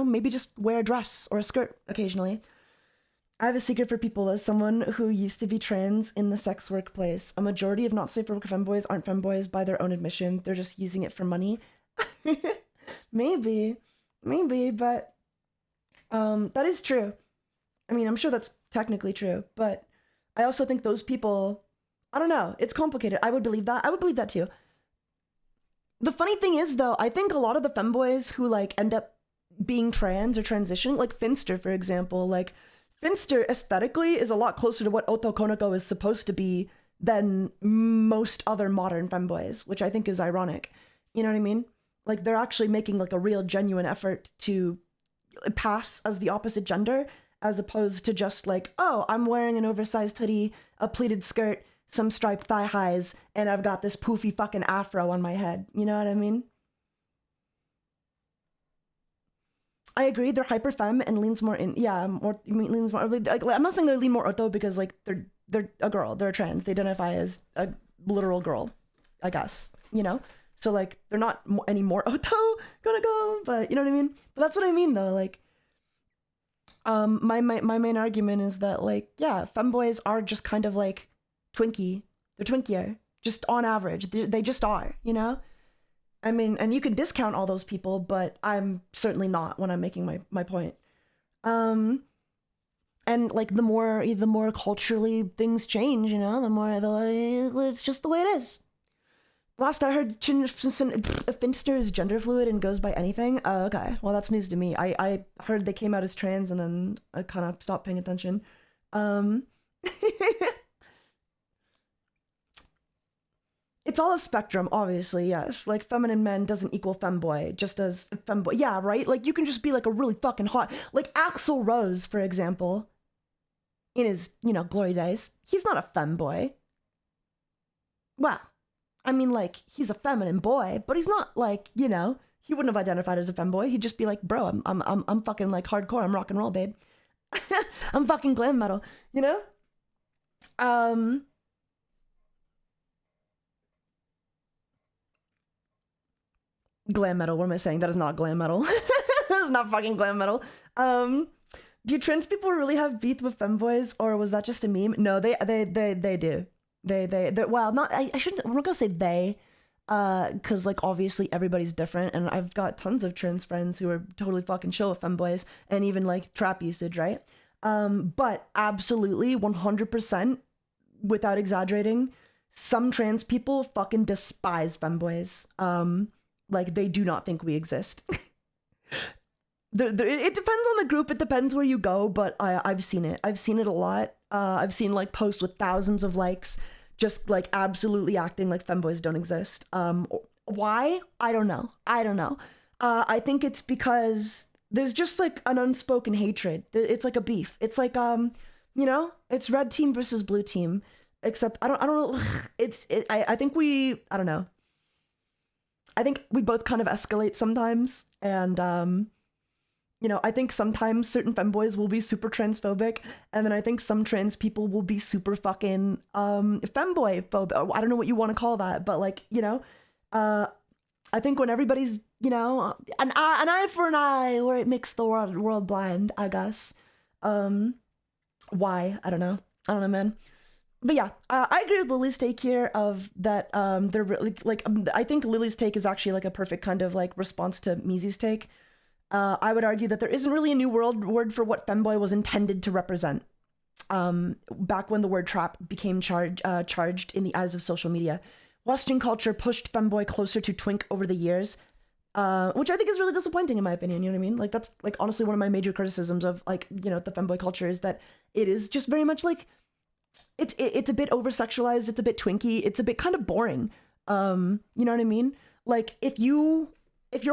maybe just wear a dress or a skirt occasionally. I have a secret for people. As someone who used to be trans in the sex workplace, a majority of not safe for work femboys aren't femboys by their own admission. They're just using it for money. Maybe, but that is true. I mean, I'm sure that's technically true, but I also think those people, I don't know, it's complicated. I would believe that too. The funny thing is though, I think a lot of the femboys who like end up being trans or transitioning, like Finster, for example, like Finster aesthetically is a lot closer to what Otokonoko is supposed to be than most other modern femboys, which I think is ironic. You know what I mean? Like they're actually making like a real genuine effort to pass as the opposite gender, as opposed to just like, oh, I'm wearing an oversized hoodie, a pleated skirt, some striped thigh highs, and I've got this poofy fucking afro on my head. You know what I mean? I agree. They're hyper femme and leans more in. Yeah, leans more. Like, I'm not saying they lean more Oto because like they're a girl. They're trans. They identify as a literal girl, I guess. So like they're not any more Oto gonna go, but you know what I mean. But that's what I mean though. Like, my main argument is that like, yeah, femboys are just kind of like twinky. They're twinkier, just on average. They just are. I mean, and you can discount all those people, but I'm certainly not when I'm making my point. And like the more culturally things change, the more it's just the way it is. Last I heard, Finster is gender fluid and goes by anything. Okay, well that's news to me. I heard they came out as trans and then I kind of stopped paying attention. It's all a spectrum, obviously, yes. Like, feminine men doesn't equal femboy, just as femboy. Yeah, right? Like, you can just be, like, a really fucking hot... Like, Axl Rose, for example, in his, glory days, he's not a femboy. Well, I mean, like, he's a feminine boy, but he's not, like, he wouldn't have identified as a femboy. He'd just be like, bro, I'm fucking, like, hardcore. I'm rock and roll, babe. I'm fucking glam metal, Glam metal, what am I saying? That is not glam metal. That is not fucking glam metal. Do trans people really have beef with femboys, or was that just a meme? No, they do. They well, not I shouldn't. I'm not gonna say they, because like obviously everybody's different, and I've got tons of trans friends who are totally fucking chill with femboys and even like trap usage, right? But absolutely 100%, without exaggerating, some trans people fucking despise femboys. Like they do not think we exist. It depends on the group. It depends where you go, but I've seen it. I've seen it a lot. I've seen like posts with thousands of likes, just like absolutely acting like femboys don't exist. Why? I don't know. I think it's because there's just like an unspoken hatred. It's like a beef. It's like it's red team versus blue team. Except I don't know. I think I don't know. I think we both kind of escalate sometimes, and I think sometimes certain femboys will be super transphobic, and then I think some trans people will be super fucking femboy phobic. I don't know what you want to call that, but like I think when everybody's an eye for an eye, where it makes the world blind, I guess. Why? I don't know, man. But yeah, I agree with Lily's take here of that. They're really like I think Lily's take is actually like a perfect kind of like response to Mizi's take. I would argue that there isn't really a new word for what femboy was intended to represent. Back when the word trap became charged in the eyes of social media, Western culture pushed femboy closer to twink over the years, which I think is really disappointing in my opinion. You know what I mean? Like that's like honestly one of my major criticisms of like the femboy culture is that it is just very much like. It's a bit over sexualized. It's a bit twinky. It's a bit kind of boring. You know what I mean? Like if your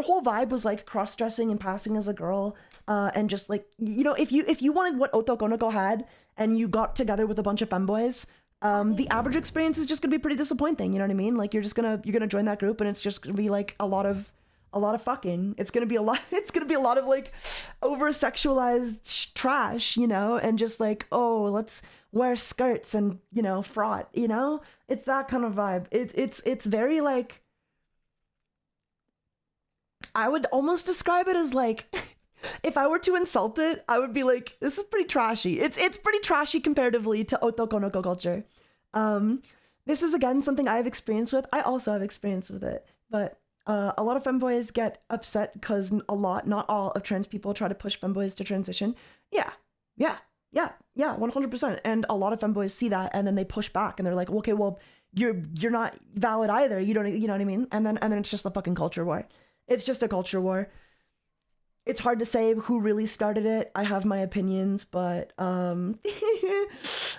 whole vibe was like cross dressing and passing as a girl, and just like if you wanted what Otokonoko had and you got together with a bunch of femboys, the average experience is just gonna be pretty disappointing. You know what I mean? Like you're gonna join that group and it's just gonna be like a lot of fucking. It's gonna be a lot. It's gonna be a lot of like over sexualized trash, and just like let's wear skirts and fraught. It's that kind of vibe. It's very like. I would almost describe it as like, if I were to insult it, I would be like, this is pretty trashy. It's pretty trashy comparatively to Otokonoko culture. This is again something I have experience with. I also have experience with it, but a lot of femboys get upset because not all of trans people try to push femboys to transition. Yeah, 100%. And a lot of femboys see that and then they push back and they're like, okay, well, you're not valid either. You don't, you know what I mean? And then it's just a fucking culture war. It's just a culture war. It's hard to say who really started it. I have my opinions, but I don't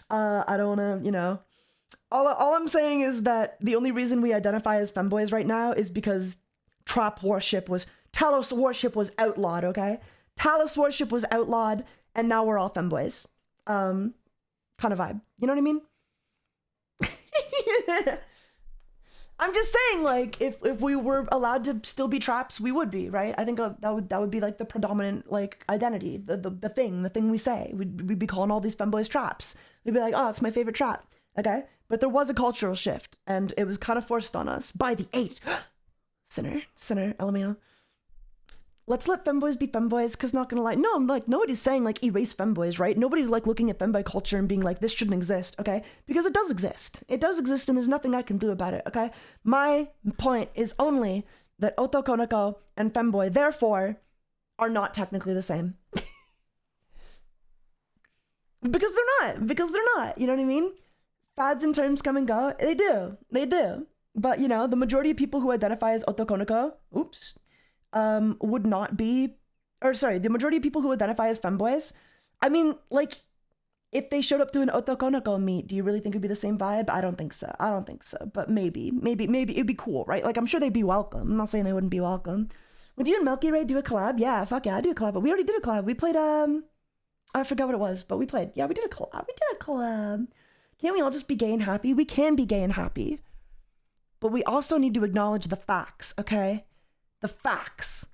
want to, all I'm saying is that the only reason we identify as femboys right now is because Talos worship was outlawed, okay? Talos worship was outlawed, and now we're all femboys. Kind of vibe. You know what I mean? I'm just saying, like, if we were allowed to still be traps, we would be, right? I think that would be like the predominant like identity, the thing we say. We'd be calling all these femboys traps. We'd be like, oh, it's my favorite trap, okay? But there was a cultural shift, and it was kind of forced on us by the 8. Sinner, LMAO. Let's let femboys be femboys, because not gonna lie, no, like, nobody's saying, like, erase femboys, right? Nobody's, like, looking at femboy culture and being like, this shouldn't exist, okay? Because it does exist. It does exist, and there's nothing I can do about it, okay? My point is only that Otokonoko and femboy, therefore, are not technically the same. Because they're not, you know what I mean? Fads and terms come and go. They do. But, the majority of people who identify as Otokonoko, would not be, the majority of people who identify as femboys, I mean, like, if they showed up to an Otokonoko meet, do you really think it'd be the same vibe? I don't think so. But maybe it'd be cool, right? Like, I'm sure they'd be welcome. I'm not saying they wouldn't be welcome. Would you and Milky Ray do a collab? Yeah, fuck yeah, I'd do a collab. But we already did a collab. We played, I forgot what it was, but we played. Yeah, we did a collab. Can't we all just be gay and happy? We can be gay and happy. But we also need to acknowledge the facts, okay? The facts.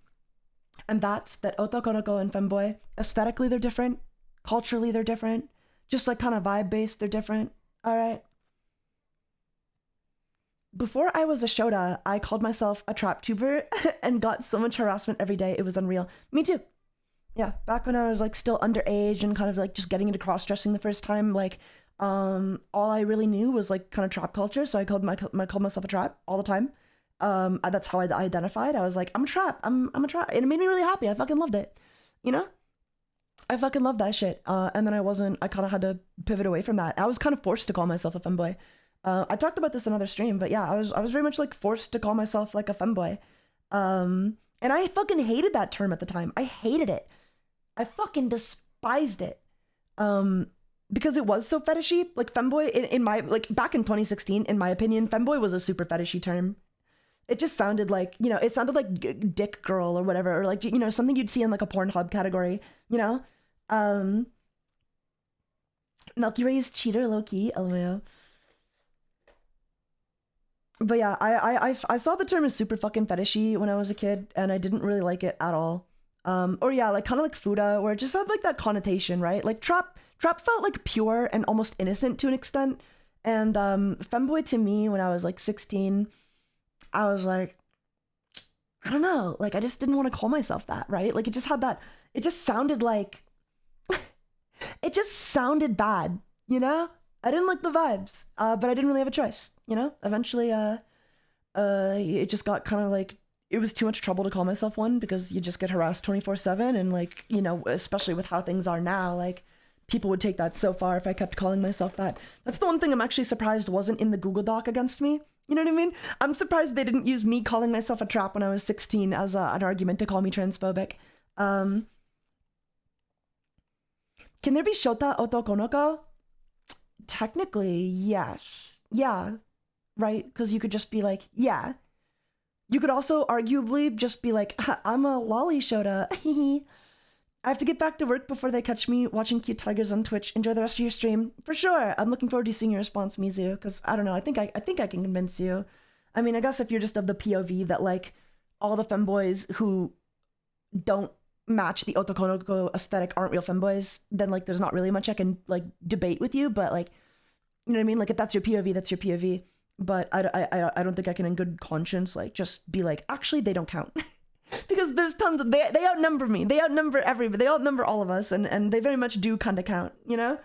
And that's that Otokonoko and femboy, aesthetically they're different, culturally they're different, just like kind of vibe based they're different. All right. Before I was a Shota, I called myself a trap tuber and got so much harassment every day. It was unreal. Me too. Yeah, back when I was like still underage and kind of like just getting into cross-dressing the first time, like all I really knew was like kind of trap culture. So I called myself a trap all the time. That's how I identified. I was like, I'm a trap. I'm a trap. And it made me really happy. I fucking loved it. You know? I fucking loved that shit. And then I kind of had to pivot away from that. I was kind of forced to call myself a femboy. I talked about this in another stream, but yeah, I was very much like forced to call myself like a femboy. And I fucking hated that term at the time. I hated it. I fucking despised it. Because it was so fetishy. Like femboy in my, like back in 2016, in my opinion, femboy was a super fetishy term. It just sounded like, you know, it sounded like dick girl or whatever, or like, you know, something you'd see in like a Pornhub category, you know? Milky Ray's cheater, low key, LMAO. But yeah, I saw the term as super fucking fetishy when I was a kid, and I didn't really like it at all. Or yeah, like kind of like Fuda, where it just had like that connotation, right? Like trap felt like pure and almost innocent to an extent. And femboy to me, when I was like 16, I was like, I don't know, like I just didn't want to call myself that, right? Like it just had that, it just sounded like, it just sounded bad, you know? I didn't like the vibes, but I didn't really have a choice, you know? Eventually, it just got kind of like, it was too much trouble to call myself one because you just get harassed 24/7, and like, you know, especially with how things are now, like people would take that so far if I kept calling myself that. That's the one thing I'm actually surprised wasn't in the Google Doc against me. You know what I mean? I'm surprised they didn't use me calling myself a trap when I was 16 as an argument to call me transphobic. Can there be Shota Otokonoko? Technically, yes. Yeah, right? Because you could just be like, yeah. You could also arguably just be like, I'm a lolly Shota. I have to get back to work before they catch me watching cute tigers on Twitch. Enjoy the rest of your stream. For sure. I'm looking forward to seeing your response, Mizu, because I don't know. I think I can convince you. I mean, I guess if you're just of the POV that like all the femboys who don't match the Otokonoko aesthetic aren't real femboys, then like there's not really much I can like debate with you. But like, you know what I mean? Like if that's your POV, that's your POV. But I don't think I can in good conscience like just be like, actually they don't count. Because there's tons of, they outnumber me. They outnumber everybody. They outnumber all of us, and they very much do kind of count, you know?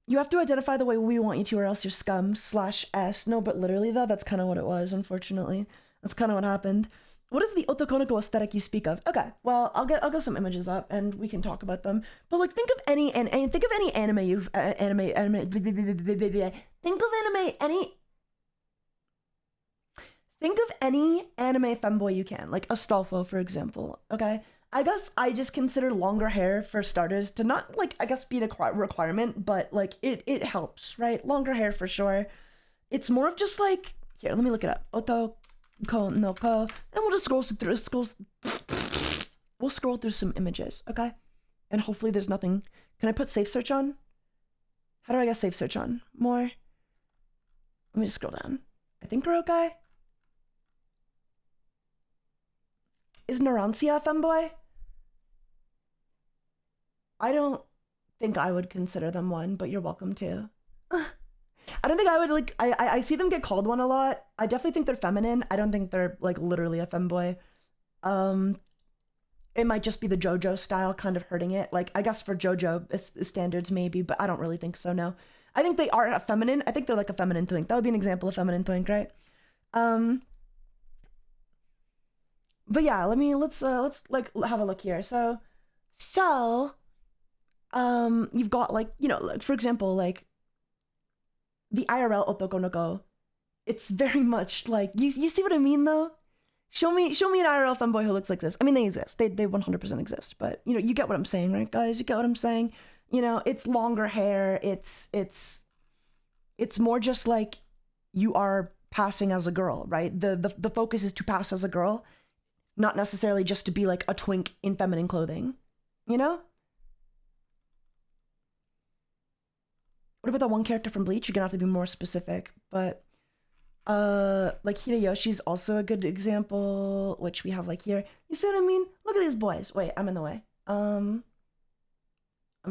You have to identify the way we want you to, or else you're scum/S. No, but literally though, that's kind of what it was, unfortunately. That's kind of what happened. What is the Otokonoko aesthetic you speak of? Okay, well, I'll get some images up and we can talk about them. But like, think of any anime you've Think of any anime femboy you can, like Astolfo, for example, okay? I guess I just consider longer hair, for starters, to not, like, I guess be a requirement, but, like, it helps, right? Longer hair, for sure. It's more of just, like, here, let me look it up. Otokonoko, and we'll just we'll scroll through some images, okay? And hopefully there's nothing. Can I put safe search on? How do I get safe search on? More? Let me just scroll down. I think we're okay. Is Narantia a femboy? I don't think I would consider them one, but you're welcome to. I don't think I would, like, I see them get called one a lot. I definitely think they're feminine. I don't think they're, like, literally a femboy. It might just be the JoJo style kind of hurting it. Like, I guess for JoJo standards maybe, but I don't really think so, no. I think they are a feminine. I think they're like a feminine twink. That would be an example of feminine twink, right? But yeah, let's like have a look here. So you've got, like, you know, like, for example, like the IRL Otokonoko. It's very much like, you see what I mean though? Show me an IRL femboy who looks like this. I mean, they exist. They 100% exist. But you know, you get what I'm saying, right, guys? You get what I'm saying? You know, it's longer hair. It's more just like you are passing as a girl, right? The focus is to pass as a girl, not necessarily just to be like a twink in feminine clothing, you know? What about that one character from Bleach? You're gonna have to be more specific, but like Hideyoshi's also a good example, which we have like here. You see what I mean? Look at these boys. Wait, I'm in the way. I'm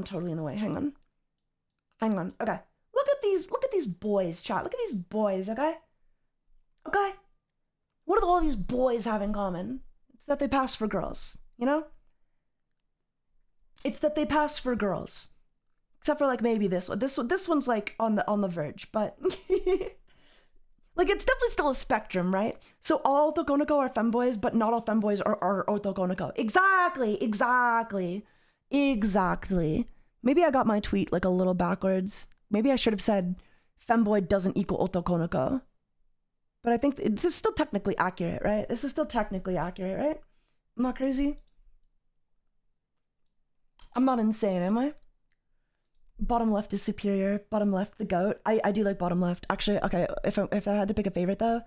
totally in the way. Hang on. Hang on. Okay. Look at these boys, chat. Look at these boys, okay? Okay? What do all these boys have in common? It's that they pass for girls, you know? It's that they pass for girls. Except for like maybe this one. This one's like on the verge, but like it's definitely still a spectrum, right? So all Otokonoko are femboys, but not all femboys are Otokonoko. Exactly. Maybe I got my tweet like a little backwards. Maybe I should have said femboy doesn't equal Otokonoko. But I think this is still technically accurate, right? I'm not crazy. I'm not insane, am I? Bottom left is superior. Bottom left, the goat. I do like bottom left. Actually, okay, if I had to pick a favorite though,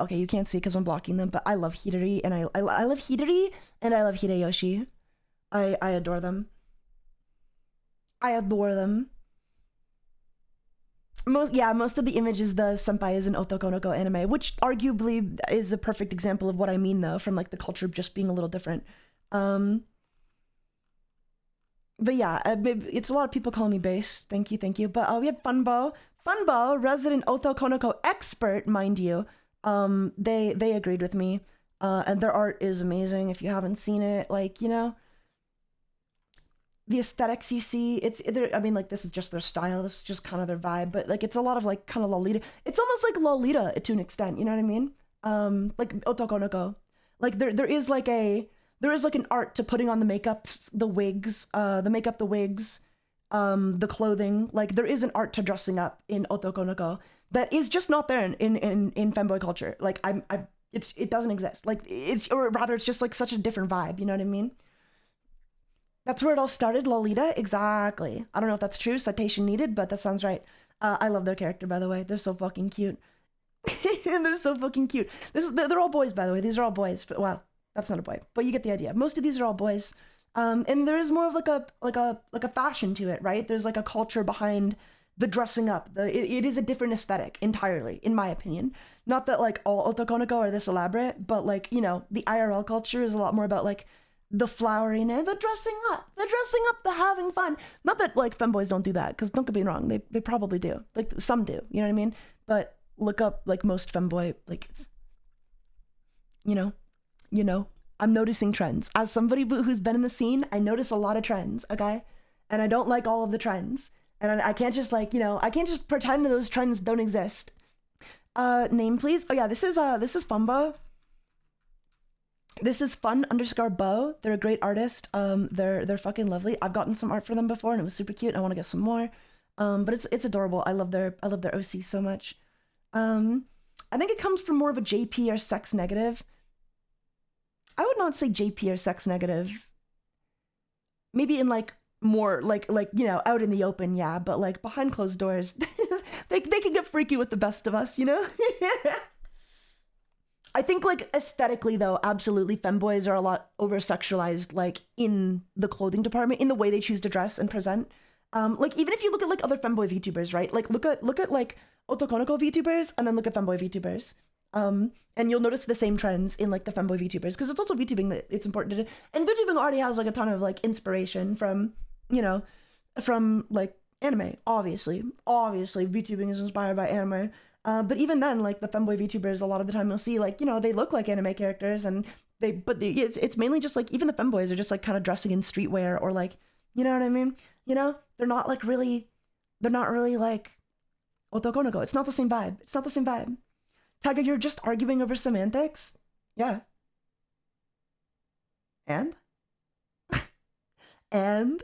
okay, you can't see because I'm blocking them, but I love Hidari and I love Hidari and I love Hideyoshi. I adore them. Most of the images the senpai is an Otokonoko anime, which arguably is a perfect example of what I mean though, from like the culture just being a little different. But yeah, it's a lot of people calling me base. Thank you. But we have Funbo, resident Otokonoko expert, mind you. They agreed with me. And their art is amazing. If you haven't seen it, like, you know, the aesthetics you see, I mean, like, this is just their style. This is just kind of their vibe. But like, it's a lot of like kind of Lolita. It's almost like Lolita to an extent. You know what I mean? Like Otokonoko. Like there is like an art to putting on the makeup, the wigs, the clothing. Like there is an art to dressing up in Otokonoko that is just not there in femboy culture. Like it doesn't exist. Like it's just like such a different vibe. You know what I mean? That's where it all started, Lolita. Exactly. I don't know if that's true. Citation needed, but that sounds right. I love their character, by the way. They're so fucking cute. They're so fucking cute. They're all boys, by the way. These are all boys. Wow. That's not a boy, but you get the idea. Most of these are all boys. And there is more of like a fashion to it, right? There's like a culture behind the dressing up. It is a different aesthetic entirely, in my opinion. Not that like all Otokonoko are this elaborate, but like, you know, the IRL culture is a lot more about like the flowering and the dressing up, the having fun. Not that like femboys don't do that, because don't get me wrong, they probably do. Like some do, you know what I mean? But look up like most femboy, like, you know, I'm noticing trends. As somebody who's been in the scene, I notice a lot of trends, okay? And I don't like all of the trends. And I can't just like, you know, I can't just pretend those trends don't exist. Name please. Oh yeah, this is Funbo. This is fun_bo. They're a great artist. They're fucking lovely. I've gotten some art for them before and it was super cute. I want to get some more. But it's adorable. I love their OC so much. I think it comes from more of a JP or sex negative. I would not say JP or sex negative. Maybe in like more like you know, out in the open, yeah, but like behind closed doors, they can get freaky with the best of us, you know? I think like aesthetically though, absolutely femboys are a lot over sexualized, like in the clothing department, in the way they choose to dress and present. Like even if you look at like other femboy VTubers, right? Like look at like Otokonoko VTubers and then look at femboy VTubers. And you'll notice the same trends in like the femboy VTubers, because it's also VTubing that it's important to do. And VTubing already has like a ton of like inspiration from, you know, from like anime, obviously VTubing is inspired by anime. But even then, like the femboy VTubers, a lot of the time you'll see like, you know, they look like anime characters and it's mainly just like, even the femboys are just like kind of dressing in streetwear or like, you know what I mean? You know, they're not really like Otokonoko. It's not the same vibe. Taiga, you're just arguing over semantics? Yeah. And? And?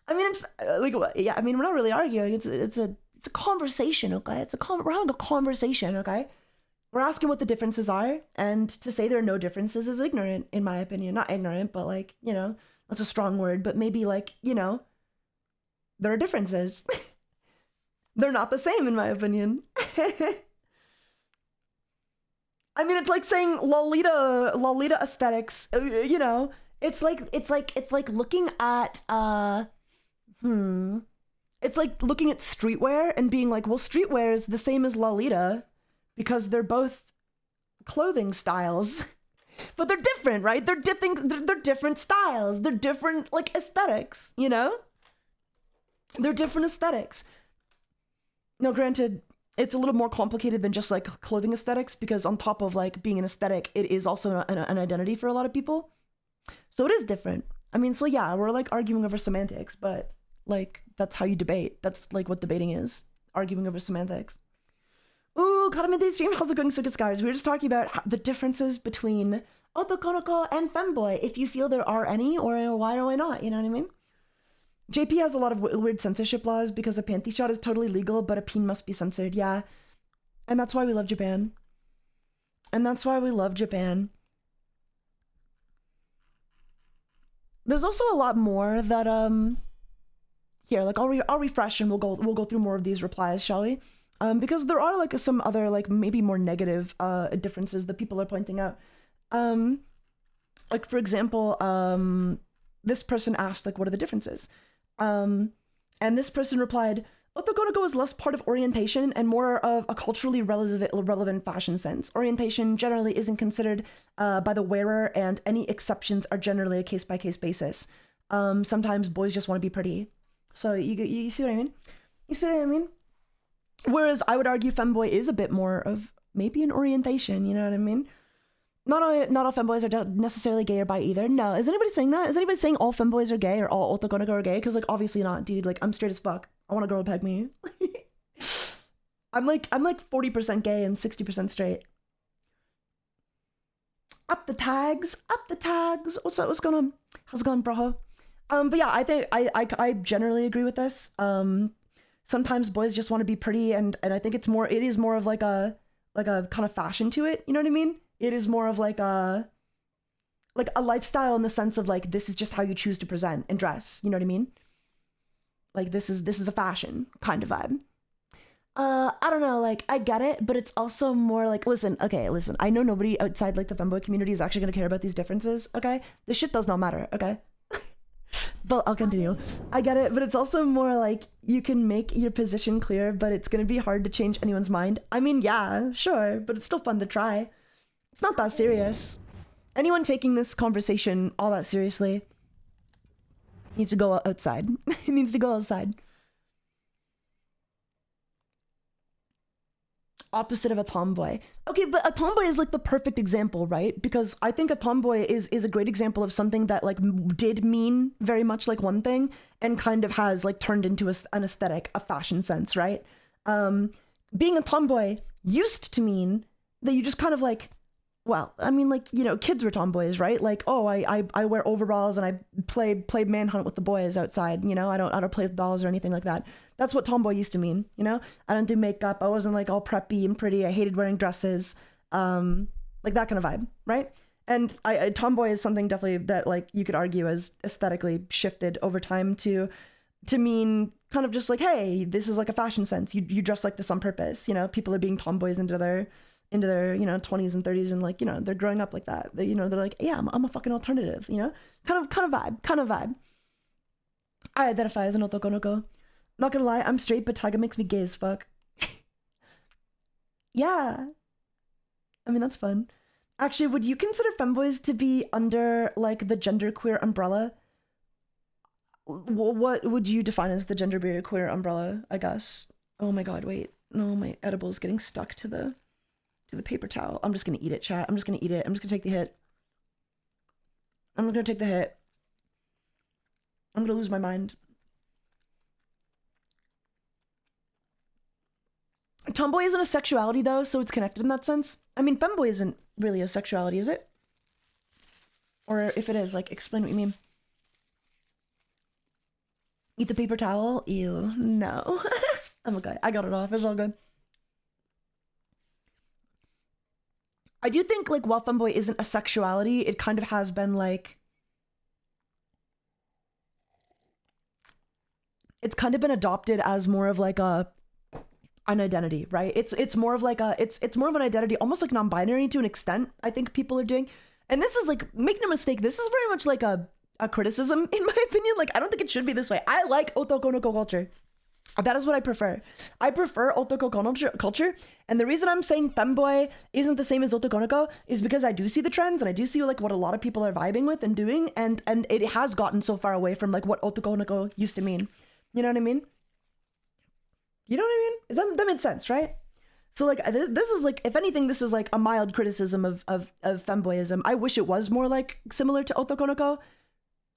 I mean, it's like, yeah, I mean, we're not really arguing. It's a conversation, okay? We're having a conversation, okay? We're asking what the differences are, and to say there are no differences is ignorant, in my opinion. Not ignorant, but like, you know, that's a strong word, but maybe like, you know, there are differences. They're not the same, in my opinion. I mean, it's like saying Lolita aesthetics, you know, it's like looking at, it's like looking at streetwear and being like, well, streetwear is the same as Lolita because they're both clothing styles, but they're different, right? They're different styles. They're different like aesthetics, you know? They're different aesthetics. Now, granted, it's a little more complicated than just like clothing aesthetics, because on top of like being an aesthetic, it is also an identity for a lot of people. So it is different. I mean, so yeah, we're like arguing over semantics, but like that's how you debate. That's like what debating is, arguing over semantics. Ooh, Karamete stream, how's it going, Circus guys? We were just talking about the differences between Otokonoko and Femboy, if you feel there are any, or why or why not, you know what I mean? JP has a lot of weird censorship laws because a panty shot is totally legal, but a peen must be censored, yeah. And that's why we love Japan. And that's why we love Japan. There's also a lot more that, here, like I'll refresh and we'll go through more of these replies, shall we? Because there are like some other like maybe more negative differences that people are pointing out. Like for example, this person asked like, what are the differences? And this person replied, Otokonoko is less part of orientation and more of a culturally relevant fashion sense. Orientation generally isn't considered by the wearer, and any exceptions are generally a case-by-case basis. Sometimes boys just want to be pretty. So you see what I mean? You see what I mean? Whereas I would argue Femboy is a bit more of maybe an orientation, you know what I mean? Not all femboys are necessarily gay or bi either. No, is anybody saying that? Is anybody saying all femboys are gay or all Otokonoko are gay? Because like obviously not, dude. Like I'm straight as fuck. I want a girl to peg me. I'm like 40% gay and 60% straight. Up the tags. What's up? What's going on? How's it going, bro? But yeah, I think I generally agree with this. Sometimes boys just want to be pretty, and I think it is more of like a kind of fashion to it. You know what I mean? It is more of like a lifestyle in the sense of like, this is just how you choose to present and dress. You know what I mean? Like this is a fashion kind of vibe. I don't know, like I get it, but it's also more like, listen, I know nobody outside like the femboy community is actually gonna care about these differences, okay? This shit does not matter, okay? But I'll continue. I get it, but it's also more like you can make your position clear, but it's gonna be hard to change anyone's mind. I mean, yeah, sure, but it's still fun to try. It's not that serious. Anyone taking this conversation all that seriously needs to go outside. Needs to go outside. Opposite of a tomboy. Okay, but a tomboy is like the perfect example, right? Because I think a tomboy is a great example of something that like did mean very much like one thing and kind of has like turned into an aesthetic, a fashion sense, right? Being a tomboy used to mean that you just kind of like, well, I mean, like, you know, kids were tomboys, right? Like, oh, I wear overalls and I play manhunt with the boys outside, you know? I don't play with dolls or anything like that. That's what tomboy used to mean, you know? I don't do makeup. I wasn't like all preppy and pretty. I hated wearing dresses, like that kind of vibe, right? And tomboy is something definitely that like you could argue has aesthetically shifted over time to mean kind of just like, hey, this is like a fashion sense. You dress like this on purpose, you know? People are being tomboys into their you know 20s and 30s, and like, you know, they're growing up like that. They, you know, they're like, yeah, I'm a fucking alternative, you know, kind of vibe. I identify as an Otokonoko. Not gonna lie, I'm straight, but Taiga makes me gay as fuck. Yeah, I mean that's fun. Actually, would you consider femboys to be under like the genderqueer umbrella? What would you define as the genderqueer umbrella? I guess. Oh my god, wait, no, my edible is getting stuck to the paper towel. I'm just gonna eat it, chat. I'm just gonna eat it. I'm just gonna take the hit. I'm gonna take the hit. I'm gonna lose my mind. Tomboy isn't a sexuality though, so it's connected in that sense. I mean, femboy isn't really a sexuality, is it? Or if it is, like, explain what you mean. Eat the paper towel? Ew, no. I'm okay. I got it off. It's all good. I do think, like, while femboy isn't a sexuality, it kind of has been, like... It's kind of been adopted as more of, like, an identity, right? It's more of, like, it's more of an identity, almost, like, non-binary to an extent, I think people are doing. And this is, like, make no mistake, this is very much, like, a criticism, in my opinion. Like, I don't think it should be this way. I like Otokonoko culture. That is what I prefer. I prefer Otokonoko culture, and the reason I'm saying femboy isn't the same as Otokonoko is because I do see the trends, and I do see, like, what a lot of people are vibing with and doing, and it has gotten so far away from, like, what Otokonoko used to mean. You know what I mean? You know what I mean? That made sense, right? So like this is like, if anything, this is like a mild criticism of femboyism. I wish it was more like similar to Otokonoko.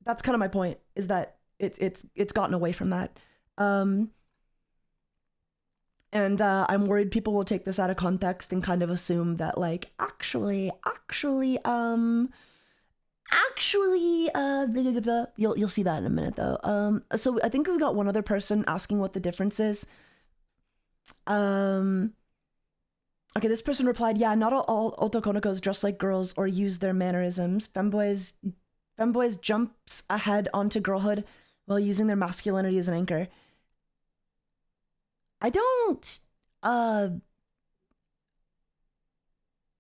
That's kind of my point, is that it's gotten away from that. And I'm worried people will take this out of context and kind of assume that like actually you'll see that in a minute though. So I think we got one other person asking what the difference is. Okay, this person replied, yeah, not all Otokonokos dress like girls or use their mannerisms. Femboys jumps ahead onto girlhood while using their masculinity as an anchor. I don't,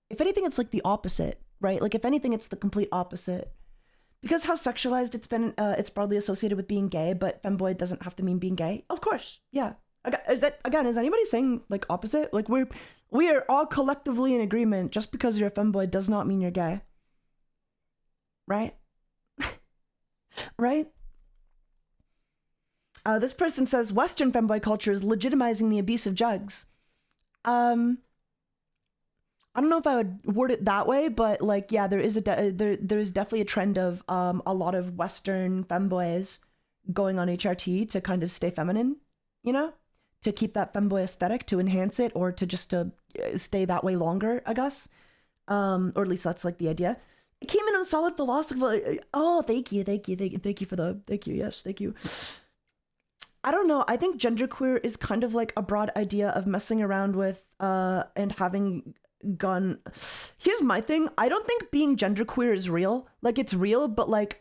if anything, it's like the opposite, right? Like if anything, it's the complete opposite. Because how sexualized it's been, it's broadly associated with being gay, but femboy doesn't have to mean being gay. Of course, yeah. Is anybody saying like opposite? Like we are all collectively in agreement. Just because you're a femboy does not mean you're gay. Right? Right? This person says Western femboy culture is legitimizing the abuse of jugs. I don't know if I would word it that way, but like, yeah, there is there is definitely a trend of a lot of Western femboys going on HRT to kind of stay feminine, you know, to keep that femboy aesthetic, to enhance it, or to just to stay that way longer, I guess. Or at least that's like the idea. It came in on solid philosophy. Oh, thank you. Yes, thank you. I don't know. I think genderqueer is kind of like a broad idea of messing around with and having gone. Here's my thing. I don't think being genderqueer is real. Like it's real, but like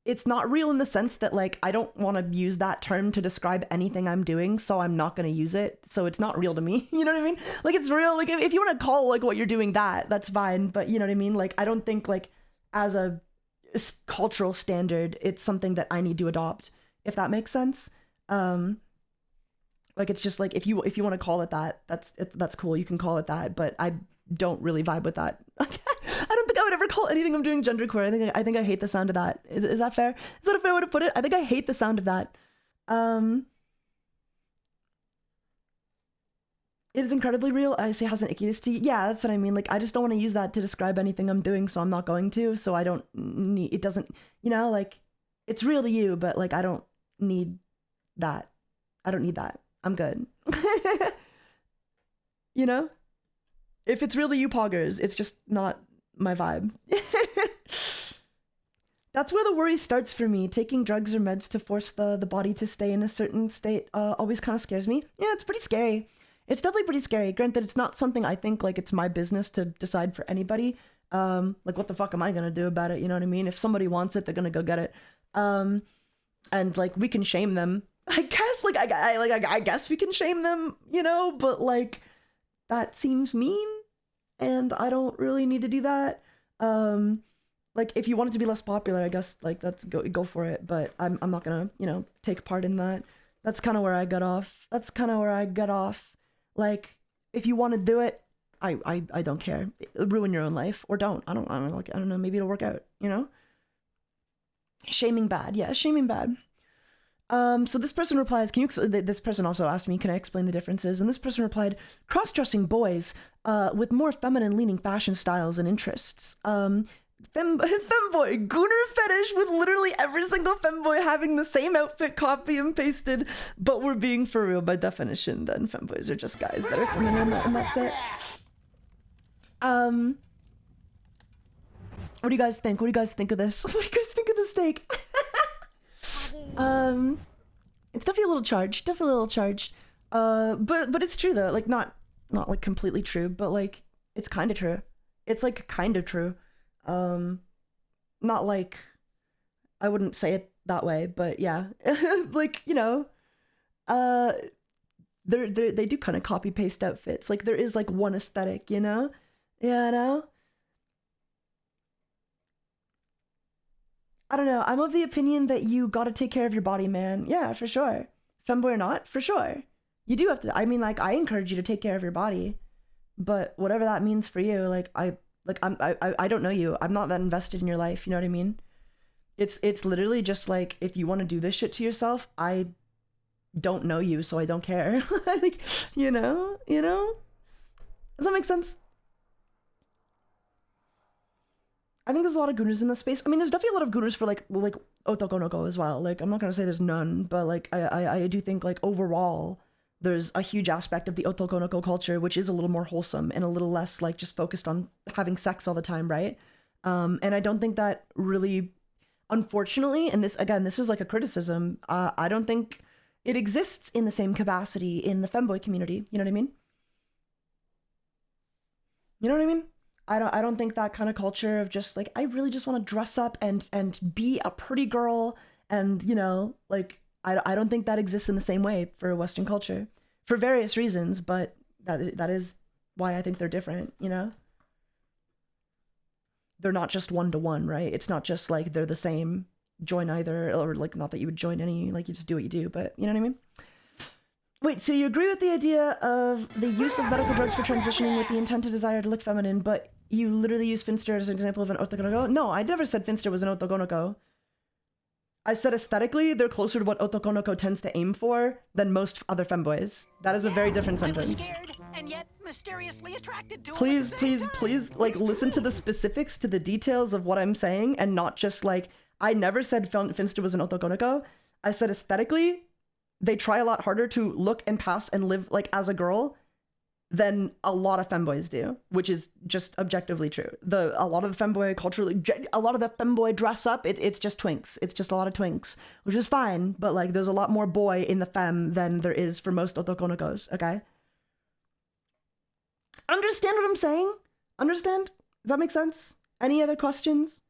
it's not real in the sense that like I don't want to use that term to describe anything I'm doing, so I'm not going to use it. So it's not real to me. You know what I mean? Like it's real. Like if you want to call like what you're doing that's fine. But you know what I mean? Like I don't think like as a cultural standard, it's something that I need to adopt, if that makes sense. Like it's just like if you want to call it that, that's cool. You can call it that, but I don't really vibe with that. I don't think I would ever call anything I'm doing genderqueer. I think I hate the sound of that. Is that fair? Is that a fair way to put it? I think I hate the sound of that. It is incredibly real. I say has an ickiness to you. Yeah, that's what I mean. Like I just don't want to use that to describe anything I'm doing, so I'm not going to. So I don't need. It doesn't. You know, like it's real to you, but like I don't need that. I don't need that. I'm good. You know? If it's really you poggers, it's just not my vibe. That's where the worry starts for me. Taking drugs or meds to force the body to stay in a certain state always kind of scares me. Yeah, it's pretty scary. It's definitely pretty scary. Granted, it's not something I think like it's my business to decide for anybody. Like what the fuck am I gonna do about it? You know what I mean? If somebody wants it, they're gonna go get it. And like we can shame them. I guess like I guess we can shame them, you know, but like that seems mean and I don't really need to do that. Like if you want it to be less popular, I guess like that's go for it, but I'm not gonna, you know, take part in that. That's kind of where I got off. Like if you want to do it, I don't care. Ruin your own life or don't. I don't know, maybe it'll work out, you know? Shaming bad. Yeah, shaming bad. So this person replies, this person also asked me, can I explain the differences? And this person replied, cross-dressing boys with more feminine leaning fashion styles and interests. Femboy, gooner fetish with literally every single femboy having the same outfit copy and pasted, but we're being for real by definition, then femboys are just guys that are feminine and that's it. What do you guys think? What do you guys think of this? What do you guys think of this take? It's definitely a little charged, but it's true though, like not like completely true, but like it's kind of true. It's like kind of true. Not like I wouldn't say it that way, but yeah. Like, you know, they do kind of copy paste outfits. Like there is like one aesthetic, you know? Yeah, no. I don't know. I'm of the opinion that you gotta take care of your body, man. Yeah, for sure. Femboy or not, for sure. You do have to. I mean, like, I encourage you to take care of your body, but whatever that means for you, like, I don't know you. I'm not that invested in your life. You know what I mean? It's literally just like, if you want to do this shit to yourself, I don't know you, so I don't care. Like, you know? Does that make sense? I think there's a lot of gurus in this space. I mean, there's definitely a lot of gurus for like Otokonoko as well. Like, I'm not gonna say there's none, but like I do think like overall there's a huge aspect of the Otokonoko culture which is a little more wholesome and a little less like just focused on having sex all the time, right? And I don't think that really, unfortunately, and this is like a criticism, I don't think it exists in the same capacity in the femboy community. You know what I mean? You know what I mean? I don't think that kind of culture of just like, I really just want to dress up and be a pretty girl, and you know, like I don't think that exists in the same way for Western culture for various reasons, but that is why I think they're different, you know? They're not just one-to-one, right? It's not just like they're the same, join either, or like, not that you would join any, like you just do what you do, but you know what I mean? Wait, so you agree with the idea of the use of medical drugs for transitioning with the intent to desire to look feminine, but you literally use Finster as an example of an Otokonoko? No, I never said Finster was an Otokonoko. I said aesthetically, they're closer to what Otokonoko tends to aim for than most other femboys. That is a very different sentence. Scared and yet mysteriously attracted to Please, like listen to the specifics, to the details of what I'm saying, and not just like, I never said Finster was an Otokonoko. I said aesthetically, they try a lot harder to look and pass and live like as a girl than a lot of femboys do, which is just objectively true. A lot of the femboy culture, a lot of the femboy dress up, it's just twinks. It's just a lot of twinks, which is fine, but like there's a lot more boy in the femme than there is for most Otokonokos, okay? Understand what I'm saying? Understand? Does that make sense? Any other questions?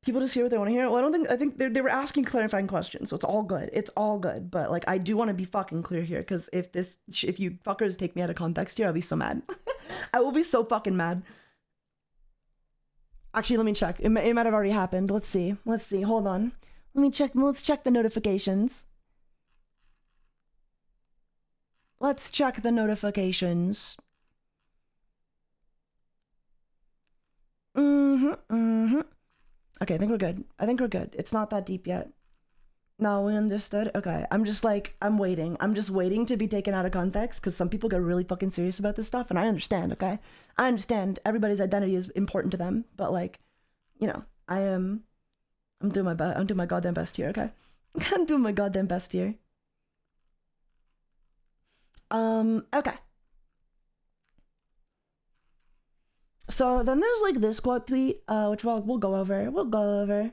People just hear what they want to hear. Well, I think they were asking clarifying questions, so it's all good. It's all good. But like, I do want to be fucking clear here, because if you fuckers take me out of context here, I'll be so mad. I will be so fucking mad. Actually, let me check. It might have already happened. Let's see. Hold on. Let me check. Let's check the notifications. Let's check the notifications. Okay, I think we're good. It's not that deep yet. No, we understood. Okay, I'm waiting. I'm just waiting to be taken out of context, because some people get really fucking serious about this stuff, and I understand, okay? I understand everybody's identity is important to them, but like, you know, I'm doing my best. I'm doing my goddamn best here, okay? I'm doing my goddamn best here. Okay. So then there's like this quote tweet, which we'll go over.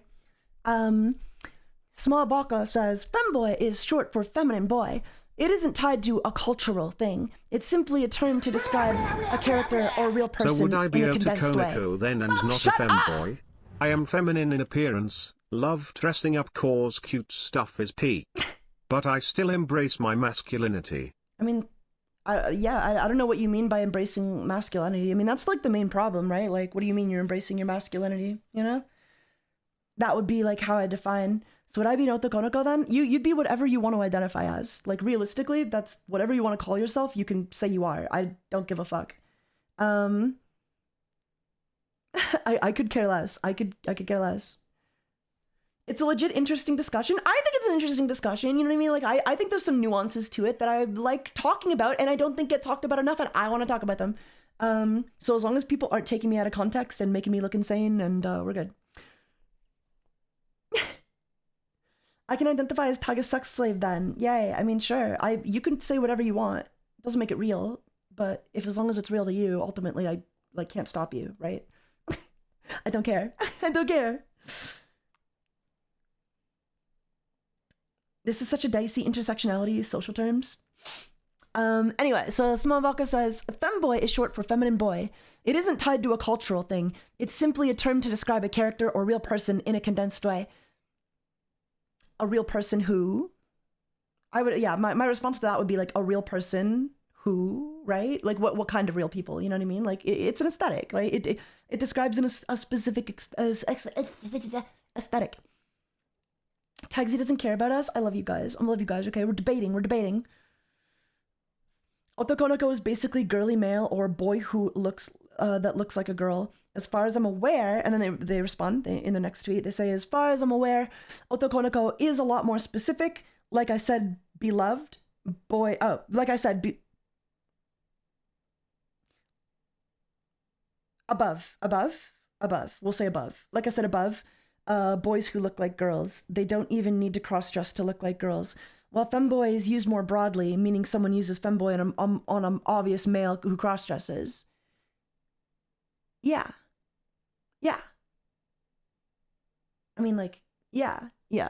Small Baka says, "Femboy is short for feminine boy. It isn't tied to a cultural thing. It's simply a term to describe a character or real person so would I be in a condensed way." Otokonoko then and not a femboy? I am feminine in appearance, love dressing up cause cute stuff is peak. But I still embrace my masculinity. I mean, I don't know what you mean by embracing masculinity. I mean, that's like the main problem, right? Like, what do you mean you're embracing your masculinity, you know? That would be like how I define. So would I be an Otokonoko then? You'd be whatever you want to identify as. Like, realistically, that's whatever you want to call yourself, you can say you are. I don't give a fuck. I could care less. I could care less. It's a legit interesting discussion. I think it's an interesting discussion, you know what I mean? Like, I think there's some nuances to it that I like talking about, and I don't think get talked about enough, and I want to talk about them. So as long as people aren't taking me out of context and making me look insane, and we're good. I can identify as Taiga's sex slave then. Yay, I mean, sure. You can say whatever you want. It doesn't make it real, but as long as it's real to you, ultimately, I like can't stop you, right? I don't care. I don't care. This is such a dicey intersectionality, social terms. Anyway, so Small Vodka says, "Femboy is short for feminine boy. It isn't tied to a cultural thing. It's simply a term to describe a character or real person in a condensed way." A real person who? My response to that would be like a real person who, right? Like what kind of real people, you know what I mean? Like it's an aesthetic, right? It describes a specific aesthetic. Tagsy doesn't care about us. I love you guys. I love you guys, okay? We're debating. Otokonoko is basically girly male or boy who looks like a girl. As far as I'm aware, and then they respond in the next tweet, they say, as far as I'm aware, Otokonoko is a lot more specific. Like I said, beloved, boy, oh, like I said, above, we'll say above. Like I said, above, boys who look like girls. They don't even need to cross-dress to look like girls. While femboy is used more broadly, meaning someone uses femboy on an obvious male who cross-dresses. Yeah. Yeah. I mean, like, yeah. Yeah.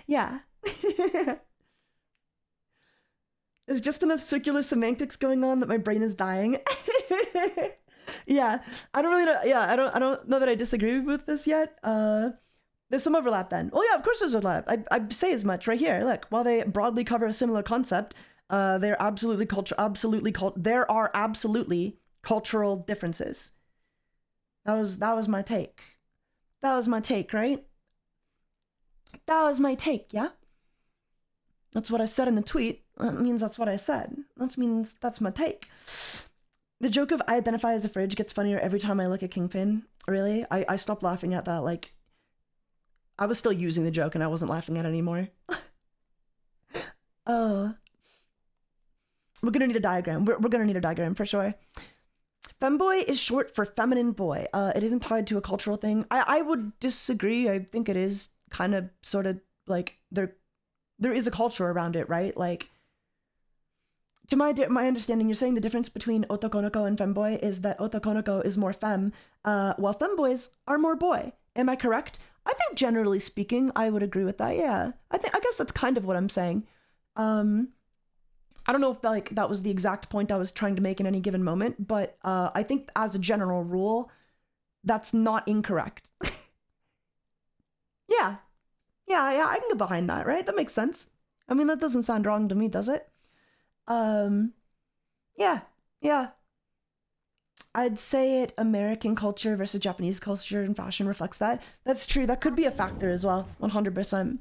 Yeah. There's just enough circular semantics going on that my brain is dying. Yeah. I don't really know. Yeah, I don't know that I disagree with this yet. There's some overlap then. Oh yeah, of course there's overlap. I say as much right here. Look, while they broadly cover a similar concept, there are absolutely cultural differences. That was my take. That was my take, right? That was my take, yeah? That's what I said in the tweet. That means that's what I said. That means that's my take. The joke of I identify as a fridge gets funnier every time I look at Kingpin. Really? I stopped laughing at that, like... I was still using the joke and I wasn't laughing at it anymore. Oh. We're gonna need a diagram. We're gonna need a diagram for sure. Femboy is short for feminine boy. It isn't tied to a cultural thing. I would disagree. I think it is kind of sort of like there is a culture around it, right? Like, to my understanding, you're saying the difference between Otokonoko and femboy is that Otokonoko is more femme, while femboys are more boy. Am I correct? I think generally speaking, I would agree with that. Yeah, I guess that's kind of what I'm saying. I don't know if that was the exact point I was trying to make in any given moment, but I think as a general rule, that's not incorrect. Yeah, I can get behind that, right? That makes sense. I mean, that doesn't sound wrong to me, does it? Yeah. I'd say American culture versus Japanese culture and fashion reflects that. That's true. That could be a factor as well, 100%.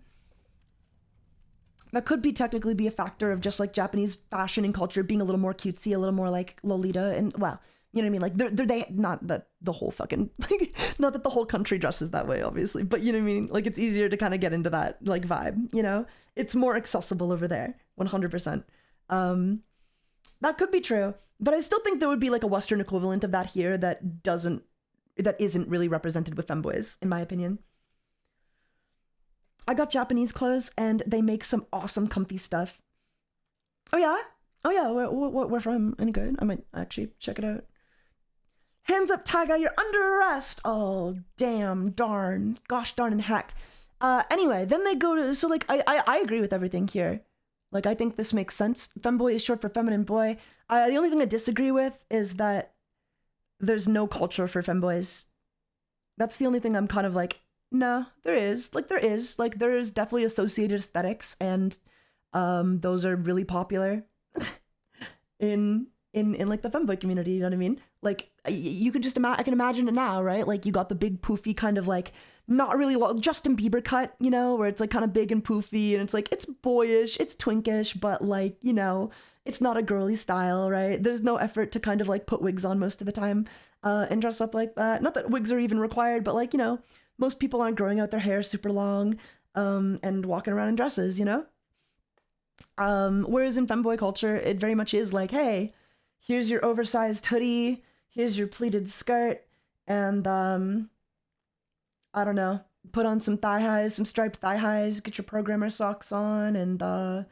That could technically be a factor of just like Japanese fashion and culture being a little more cutesy, a little more like Lolita, and well, you know what I mean? Like they not that the whole fucking like, not that the whole country dresses that way, obviously, but you know what I mean? Like it's easier to kind of get into that like vibe, you know? It's more accessible over there, 100%. That could be true, but I still think there would be like a Western equivalent of that here that isn't really represented with femboys, in my opinion. I got Japanese clothes and they make some awesome comfy stuff. Oh yeah? Where from? Any good? I might actually check it out. Hands up, Taiga, you're under arrest. Oh, damn, darn, gosh darn and heck. Anyway, then they go to, so like, I agree with everything here. Like, I think this makes sense. Femboy is short for feminine boy. The only thing I disagree with is that there's no culture for femboys. That's the only thing I'm kind of like, no, there is. There is definitely associated aesthetics, and those are really popular in like the femboy community, you know what I mean? Like, you can just I can imagine it now, right? Like, you got the big poofy kind of like, not really Justin Bieber cut, you know, where it's like kind of big and poofy, and it's like, it's boyish, it's twinkish, but like, you know, it's not a girly style, right? There's no effort to kind of like put wigs on most of the time and dress up like that. Not that wigs are even required, but like, you know, most people aren't growing out their hair super long and walking around in dresses, you know? Whereas in femboy culture, it very much is like, hey, here's your oversized hoodie, here's your pleated skirt, and I don't know, put on some thigh highs, some striped thigh highs, get your programmer socks on, and oh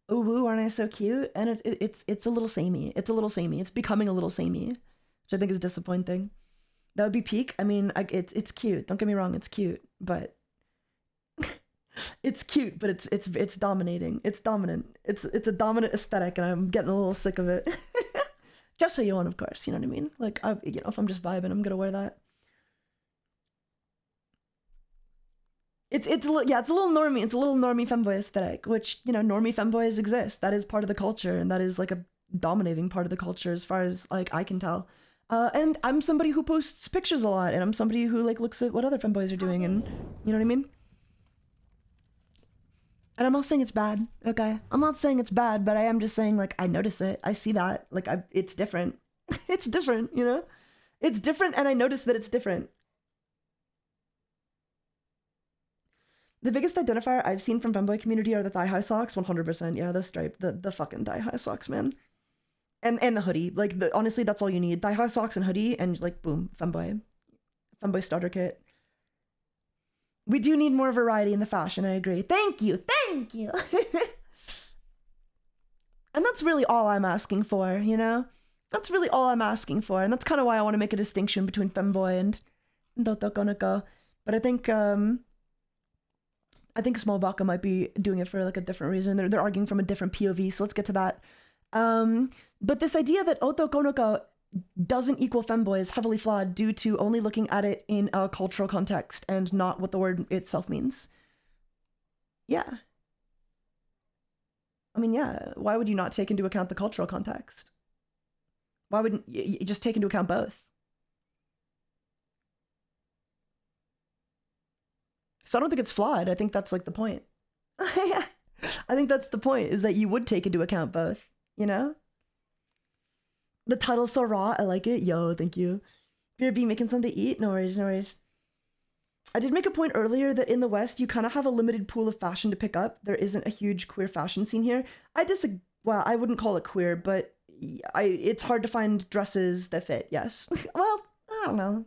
woo, aren't I so cute? And it's a little samey. It's a little samey. It's becoming a little samey, which I think is disappointing. That would be peak. I mean, it's cute. Don't get me wrong, it's cute, but it's cute, but it's dominating. It's dominant. It's a dominant aesthetic, and I'm getting a little sick of it. Just so you want, of course. You know what I mean? Like, you know, if I'm just vibing, I'm gonna wear that. It's a little normie. It's a little normie femboy aesthetic, which, you know, normie femboys exist. That is part of the culture, and that is like a dominating part of the culture as far as like I can tell. And I'm somebody who posts pictures a lot, and I'm somebody who like looks at what other femboys are doing, and you know what I mean? And I'm not saying it's bad, okay? I'm not saying it's bad, but I am just saying, like, I notice it. I see that. Like, it's different. It's different, you know? It's different, and I noticed that it's different. The biggest identifier I've seen from femboy community are the thigh-high socks, 100%. Yeah, the stripe, the fucking thigh-high socks, man. And the hoodie. Like, honestly, that's all you need. Thigh-high socks and hoodie, and like, boom, femboy. Femboy starter kit. We do need more variety in the fashion, I agree. Thank you, thank you! And that's really all I'm asking for, you know? That's really all I'm asking for, and that's kind of why I want to make a distinction between femboy and Otokonoko. But I think Small Baka might be doing it for like a different reason. They're arguing from a different POV, so let's get to that. But this idea that Otokonoko doesn't equal femboy is heavily flawed due to only looking at it in a cultural context and not what the word itself means. Yeah. I mean, yeah, why would you not take into account the cultural context? Why wouldn't you just take into account both? So I don't think it's flawed. I think that's like the point. I think that's the point, is that you would take into account both, you know? The title's so raw. I like it. Yo, thank you. BRB making something to eat? No worries, no worries. I did make a point earlier that in the West, you kind of have a limited pool of fashion to pick up. There isn't a huge queer fashion scene here. I disagree. Well, I wouldn't call it queer, but it's hard to find dresses that fit, yes. Well, I don't know.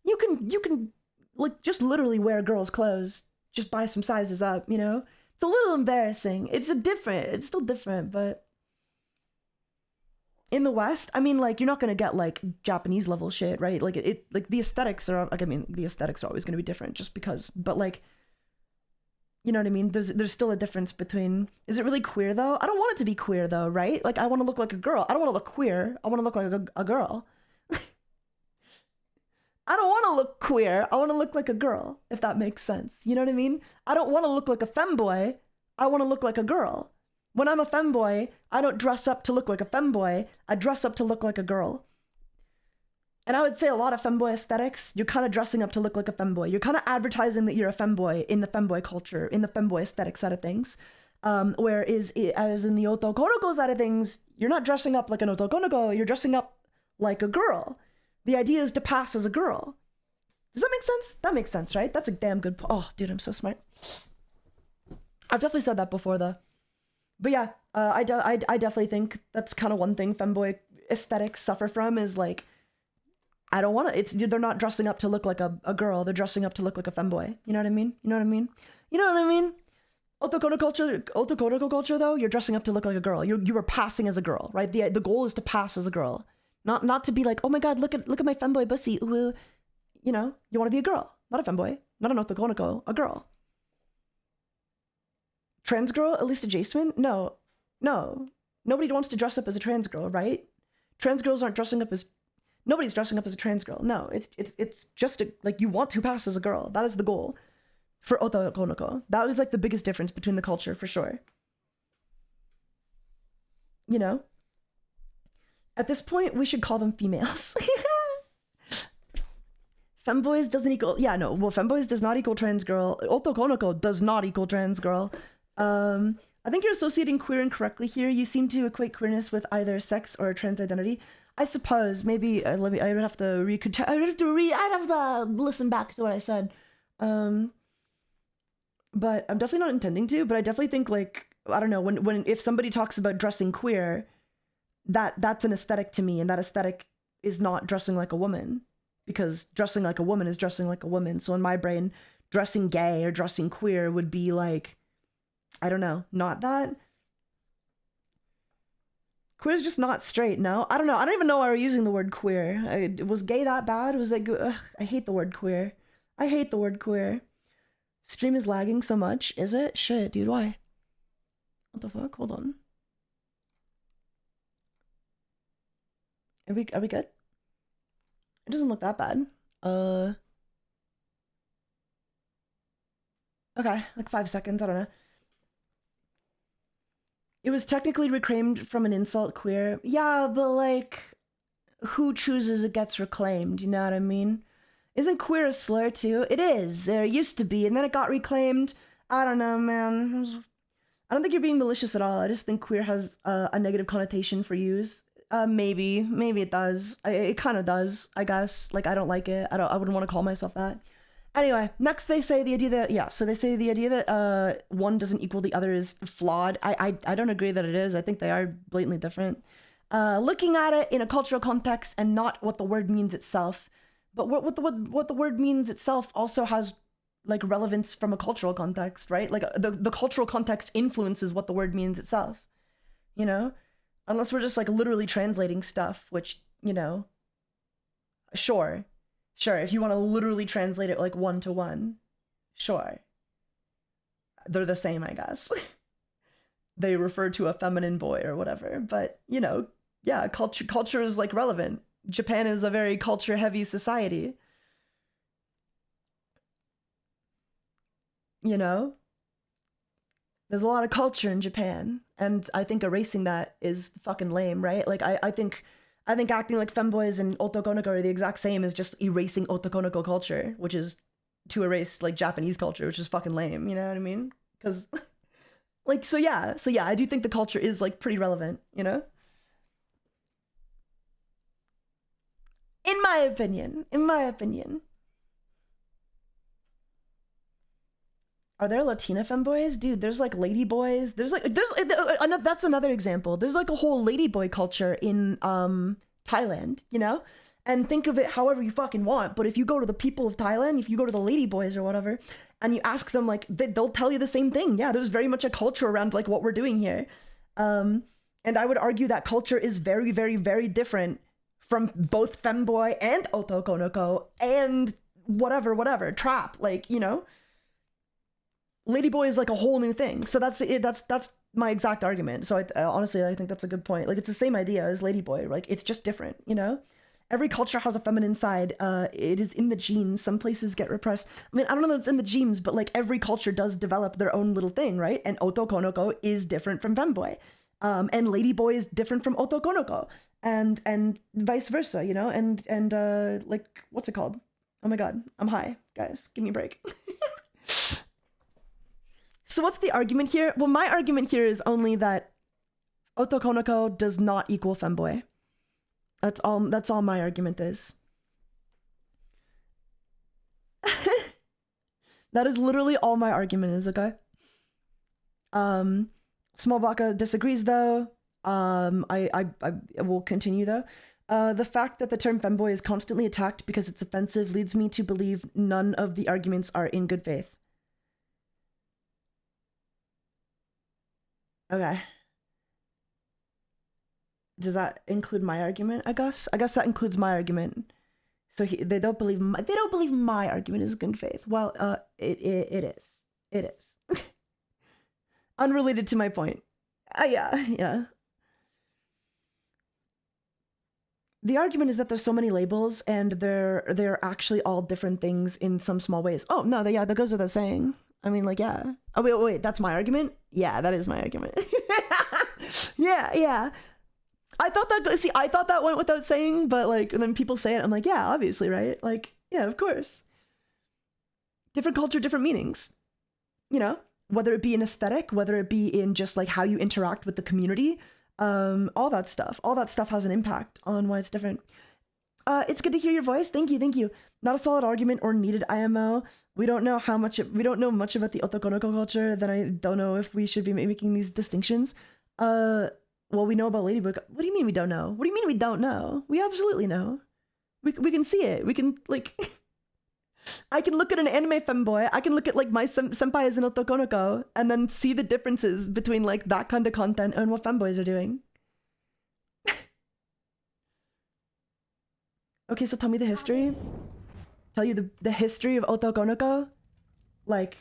You can like just literally wear girls' clothes. Just buy some sizes up, you know? It's a little embarrassing. It's still different, but in the West, I mean, like, you're not gonna get like Japanese level shit, right? Like like the aesthetics are, like, I mean, the aesthetics are always gonna be different just because, but like, you know what I mean? There's still a difference between, is it really queer though? I don't want it to be queer though, right? Like, I want to look like a girl. I don't want to look queer. I want to look like a girl. I don't want to look queer. I want to look like a girl, if that makes sense. You know what I mean? I don't want to look like a femboy. I want to look like a girl. When I'm a femboy, I don't dress up to look like a femboy. I dress up to look like a girl. And I would say a lot of femboy aesthetics, you're kind of dressing up to look like a femboy. You're kind of advertising that you're a femboy in the femboy culture, in the femboy aesthetic side of things. Whereas as in the Otokonoko side of things, you're not dressing up like an Otokonoko, you're dressing up like a girl. The idea is to pass as a girl. Does that make sense? That makes sense, right? That's a damn good oh, dude, I'm so smart. I've definitely said that before, though. But yeah, I definitely think that's kind of one thing femboy aesthetics suffer from, is like, I don't want to, they're not dressing up to look like a girl, they're dressing up to look like a femboy. You know what I mean? You know what I mean? You know what I mean? Otokonoko culture, though, you're dressing up to look like a girl. You are passing as a girl, right? The goal is to pass as a girl. Not to be like, oh my god, look at my femboy bussy. Ooh. You know, you want to be a girl, not a femboy, not an Otokonoko, a girl. Trans girl, at least adjacent? No. Nobody wants to dress up as a trans girl, right? Trans girls aren't dressing up as, nobody's dressing up as a trans girl. No, it's just like, you want to pass as a girl. That is the goal for Otokonoko. That is like the biggest difference between the culture, for sure. You know? At this point, we should call them females. Femboys doesn't equal, yeah, no, well, femboys does not equal trans girl. Otokonoko does not equal trans girl. I think you're associating queer incorrectly here. You seem to equate queerness with either sex or trans identity. I suppose maybe I would have to listen back to what I said. But I'm definitely not intending to. But I definitely think, like, I don't know, if somebody talks about dressing queer, that's an aesthetic to me, and that aesthetic is not dressing like a woman, because dressing like a woman is dressing like a woman. So in my brain, dressing gay or dressing queer would be like, I don't know, not that. Queer is just not straight, no? I don't know. I don't even know why we're using the word queer. Was gay that bad? Was like, ugh, I hate the word queer. I hate the word queer. Stream is lagging so much. Is it? Shit, dude, why? What the fuck? Hold on. Are we good? It doesn't look that bad. Okay, like 5 seconds, I don't know. It was technically reclaimed from an insult, queer. Yeah, but like, who chooses it gets reclaimed, you know what I mean? Isn't queer a slur too? It is, it used to be, and then it got reclaimed. I don't know, man. I don't think you're being malicious at all. I just think queer has a negative connotation for use, Maybe it does. It kind of does, I guess. Like, I don't like it. I wouldn't want to call myself that. Anyway, next they say the idea that, yeah, so they say the idea that one doesn't equal the other is flawed. I don't agree that it is. I think they are blatantly different. Looking at it in a cultural context and not what the word means itself. But what the word means itself also has like relevance from a cultural context, right? Like the cultural context influences what the word means itself, you know? Unless we're just like literally translating stuff, which, you know, sure, if you want to literally translate it like one to one, sure. They're the same, I guess. They refer to a feminine boy or whatever, but you know, yeah, culture is like relevant. Japan is a very culture heavy society. You know? There's a lot of culture in Japan, and I think erasing that is fucking lame, right? Like I think acting like femboys and Otokonoko are the exact same as just erasing Otokonoko culture, which is to erase like Japanese culture, which is fucking lame, you know what I mean? Cuz like so yeah, I do think the culture is like pretty relevant, you know? In my opinion. Are there Latina femboys? Dude, there's like lady boys. There's that's another example. There's like a whole ladyboy culture in Thailand, you know? And think of it however you fucking want. But if you go to the people of Thailand, if you go to the ladyboys or whatever, and you ask them, like, they'll tell you the same thing. Yeah, there's very much a culture around like what we're doing here. And I would argue that culture is very, very, very different from both femboy and Otokonoko and whatever, trap, like, you know? Ladyboy is like a whole new thing. So that's my exact argument. So honestly, I think that's a good point. Like, it's the same idea as ladyboy. Like, it's just different, you know? Every culture has a feminine side. It is in the genes. Some places get repressed. I mean, I don't know that it's in the genes, but like every culture does develop their own little thing, right? And Otokonoko is different from femboy. And ladyboy is different from Otokonoko. And vice versa, you know? And like, what's it called? Oh my God, I'm high, guys. Give me a break. So what's the argument here? Well, my argument here is only that Otokonoko does not equal femboy. That's all my argument is. That is literally all my argument is, okay? Small Baka disagrees though. I will continue though. The fact that the term femboy is constantly attacked because it's offensive leads me to believe none of the arguments are in good faith. Okay. Does that include my argument? I guess that includes my argument. So they don't believe my argument is good faith. Well, it is. It is. Unrelated to my point. Yeah. The argument is that there's so many labels and they're actually all different things in some small ways. Oh no, that goes without saying. I mean, like, yeah. Oh, wait, that's my argument? Yeah, that is my argument. Yeah. I thought that went without saying, but like, and then people say it, I'm like, yeah, obviously, right? Like, yeah, of course. Different culture, different meanings. You know, whether it be in aesthetic, whether it be in just like how you interact with the community, all that stuff has an impact on why it's different. It's good to hear your voice. Thank you. Not a solid argument or needed IMO. We don't know much about the Otokonoko culture. Then I don't know if we should be making these distinctions. Well, we know about Ladybug. What do you mean we don't know? What do you mean we don't know? We absolutely know. We can see it. We can, like... I can look at an anime femboy. I can look at, like, my senpai as an Otokonoko and then see the differences between, like, that kind of content and what femboys are doing. Okay, so tell me the history. Tell you the history of Otokonoko. Like,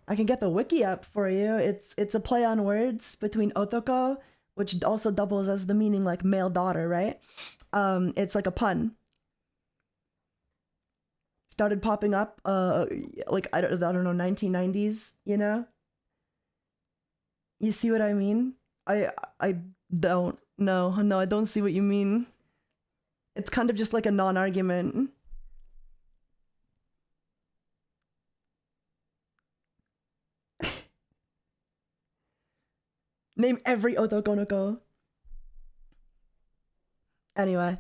I can get the wiki up for you. It's a play on words between Otoko, which also doubles as the meaning like male daughter, right? It's like a pun. Started popping up like I don't know, 1990s, you know? You see what I mean? I don't know. No, I don't see what you mean. It's kind of just like a non-argument. Name every Otokonoko. Anyway.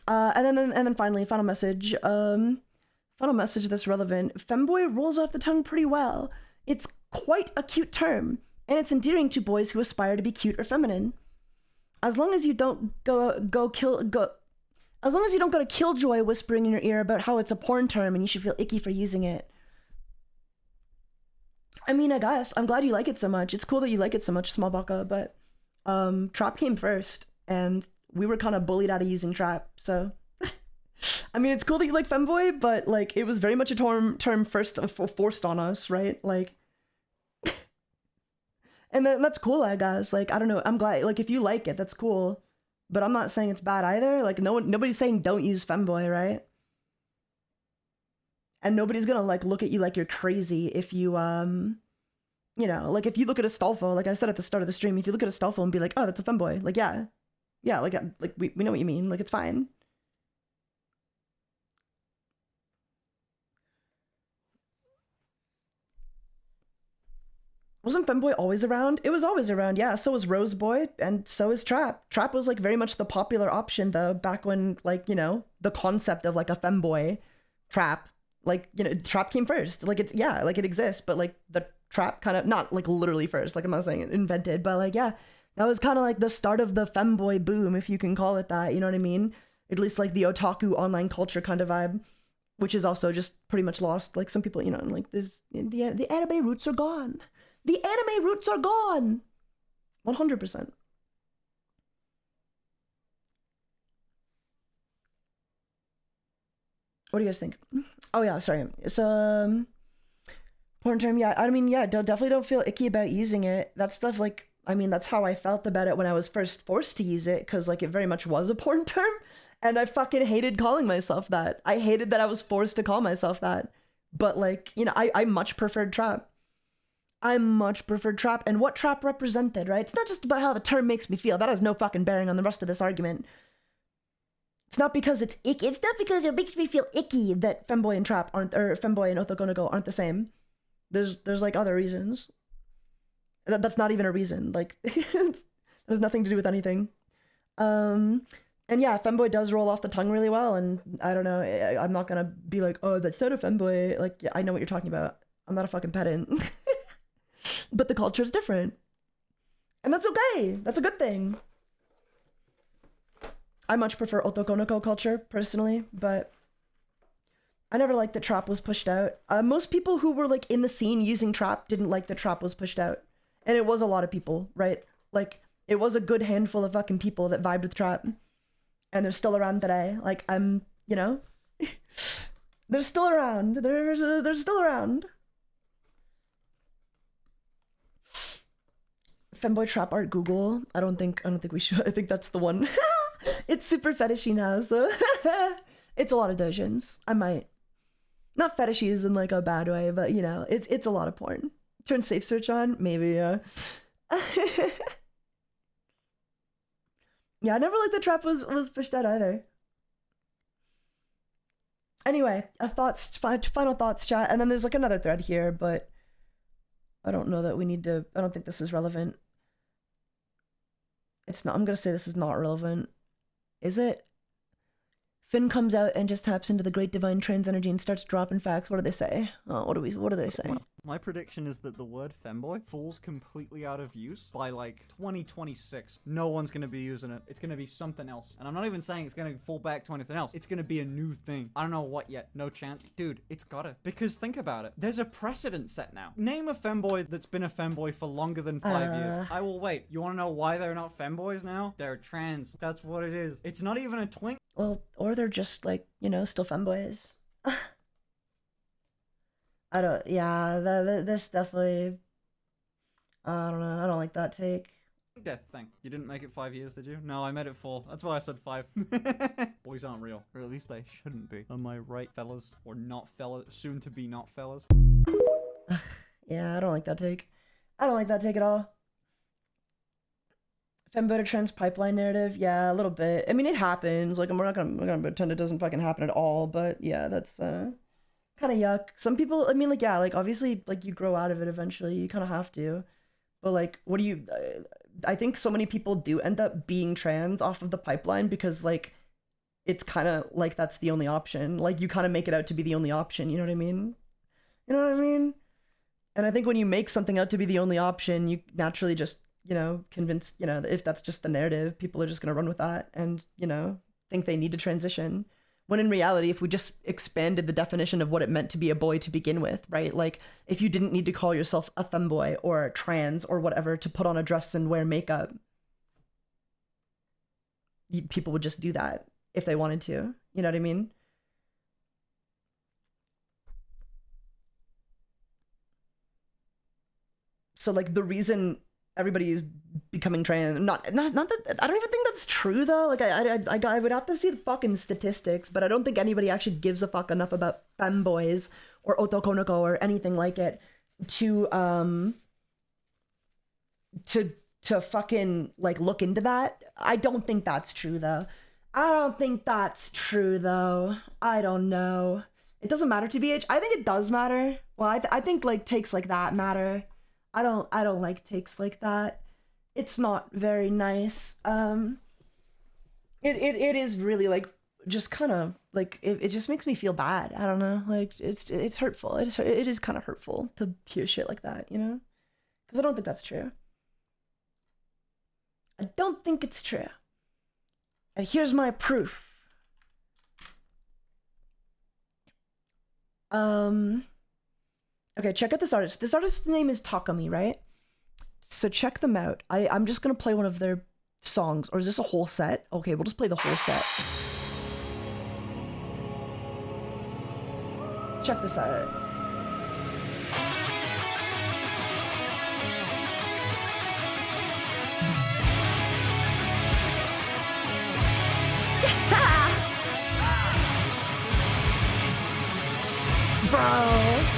And then finally, final message. Final message that's relevant. Femboy rolls off the tongue pretty well. It's quite a cute term, and it's endearing to boys who aspire to be cute or feminine. As long as you don't go to killjoy whispering in your ear about how it's a porn term and you should feel icky for using it. I mean, I guess. I'm glad you like it so much. It's cool that you like it so much, Small Baka, but trap came first, and we were kind of bullied out of using trap, so... I mean, it's cool that you like femboy, but, like, it was very much a term first forced on us, right? Like... and then that's cool, I guess. Like, I don't know. I'm glad, like, if you like it, that's cool. But I'm not saying it's bad either. Like, nobody's saying don't use femboy, right? And nobody's gonna, like, look at you like you're crazy if you, you know, like, if you look at a Stolfo, like I said at the start of the stream, if you look at a Stolfo and be like, oh, that's a femboy. Like, yeah, like we know what you mean. Like, it's fine. Wasn't femboy always around? It was always around, yeah. So was Roseboy, and so is trap. Trap was, like, very much the popular option, though, back when, like, you know, the concept of, like, a femboy trap, like, you know, trap came first. Like, it's, yeah, like, it exists, but, like, the trap kind of, not, like, literally first, like, I'm not saying it invented, but, like, yeah, that was kind of, like, the start of the femboy boom, if you can call it that, you know what I mean? At least, like, the otaku online culture kind of vibe, which is also just pretty much lost. Like, some people, you know, like, the anime roots are gone. The anime roots are gone. 100%. What do you guys think? Oh yeah, sorry. So, porn term, yeah. I mean, yeah, definitely don't feel icky about using it. That stuff, like, I mean, that's how I felt about it when I was first forced to use it, because, like, it very much was a porn term, and I fucking hated calling myself that. I hated that I was forced to call myself that. But, like, you know, I much preferred trap. I much preferred trap, and what trap represented, right? It's not just about how the term makes me feel. That has no fucking bearing on the rest of this argument. It's not because it's icky. It's not because it makes me feel icky that femboy and trap aren't, or femboy and Otokonoko aren't the same. There's like other reasons. That's not even a reason. Like, it has nothing to do with anything. And yeah, femboy does roll off the tongue really well, and I don't know, I'm not gonna be like, oh, that's not a femboy. Like, yeah, I know what you're talking about. I'm not a fucking pedant. But the culture is different. And that's okay. That's a good thing. I much prefer Otokonoko culture, personally, but I never liked that trap was pushed out. Most people who were, like, in the scene using trap didn't like that trap was pushed out. And it was a lot of people, right? Like, it was a good handful of fucking people that vibed with trap. And they're still around today. Like, I'm, you know, they're still around. They're still around. Femboy trap art Google. I don't think we should. I think that's the one. It's super fetishy now, so it's a lot of dojins. I might not fetishy as in, like, a bad way, but, you know, it's a lot of porn. Turn safe search on, maybe. Yeah, I never liked the trap was pushed out either. Anyway, final thoughts, chat, and then there's, like, another thread here, but I don't know that we need to. I don't think this is relevant. It's not. I'm gonna say this is not relevant. Is it? Finn comes out and just taps into the great divine trans energy and starts dropping facts. What do they say? Oh, what do they say? My prediction is that the word femboy falls completely out of use by, like, 2026. No one's gonna be using it. It's gonna be something else. And I'm not even saying it's gonna fall back to anything else. It's gonna be a new thing. I don't know what yet. No chance. Dude, it's gotta. Because think about it. There's a precedent set now. Name a femboy that's been a femboy for longer than 5 years. I will wait. You wanna know why they're not femboys now? They're trans. That's what it is. It's not even a twink. Well, or they're just, like, you know, still femboys. This definitely, I don't know, I don't like that take. Death thing. You didn't make it 5 years, did you? No, I made it 4. That's why I said 5. Boys aren't real. Or at least they shouldn't be. Am I right, fellas? Or not fellas? Soon to be not fellas? Yeah, I don't like that take. I don't like that take at all. Femboy to trans pipeline narrative, yeah, a little bit. I mean, it happens. Like, we're not gonna pretend it doesn't fucking happen at all. But yeah, that's kind of yuck. Some people, I mean, like, yeah, like, obviously, like, you grow out of it eventually. You kind of have to. But, like, what do you? I think so many people do end up being trans off of the pipeline because like it's kind of like that's the only option. Like you kind of make it out to be the only option, you know what I mean? You know what I mean? And I think when you make something out to be the only option, you naturally just, you know, convince, you know, if that's just the narrative, people are just going to run with that and, you know, think they need to transition. When in reality, if we just expanded the definition of what it meant to be a boy to begin with, right? Like, if you didn't need to call yourself a femboy or trans or whatever to put on a dress and wear makeup, people would just do that if they wanted to. You know what I mean? So, like, the reason everybody is becoming trans, not that, I don't even think that's true though. Like I would have to see the fucking statistics, but I don't think anybody actually gives a fuck enough about femboys or Otokonoko or anything like it to fucking like look into that. I don't think that's true though. I don't think that's true though. I don't know. It doesn't matter to BH. I think it does matter. Well, I think like takes like that matter. I don't like takes like that. It's not very nice. It is really like just kind of like it just makes me feel bad. I don't know. Like it's hurtful. It is kind of hurtful to hear shit like that, you know? Because I don't think that's true. I don't think it's true. And here's my proof. Okay, check out this artist. This artist's name is Takami, right? So check them out. I'm just gonna play one of their songs. Or is this a whole set? Okay, we'll just play the whole set. Check this out. Bro.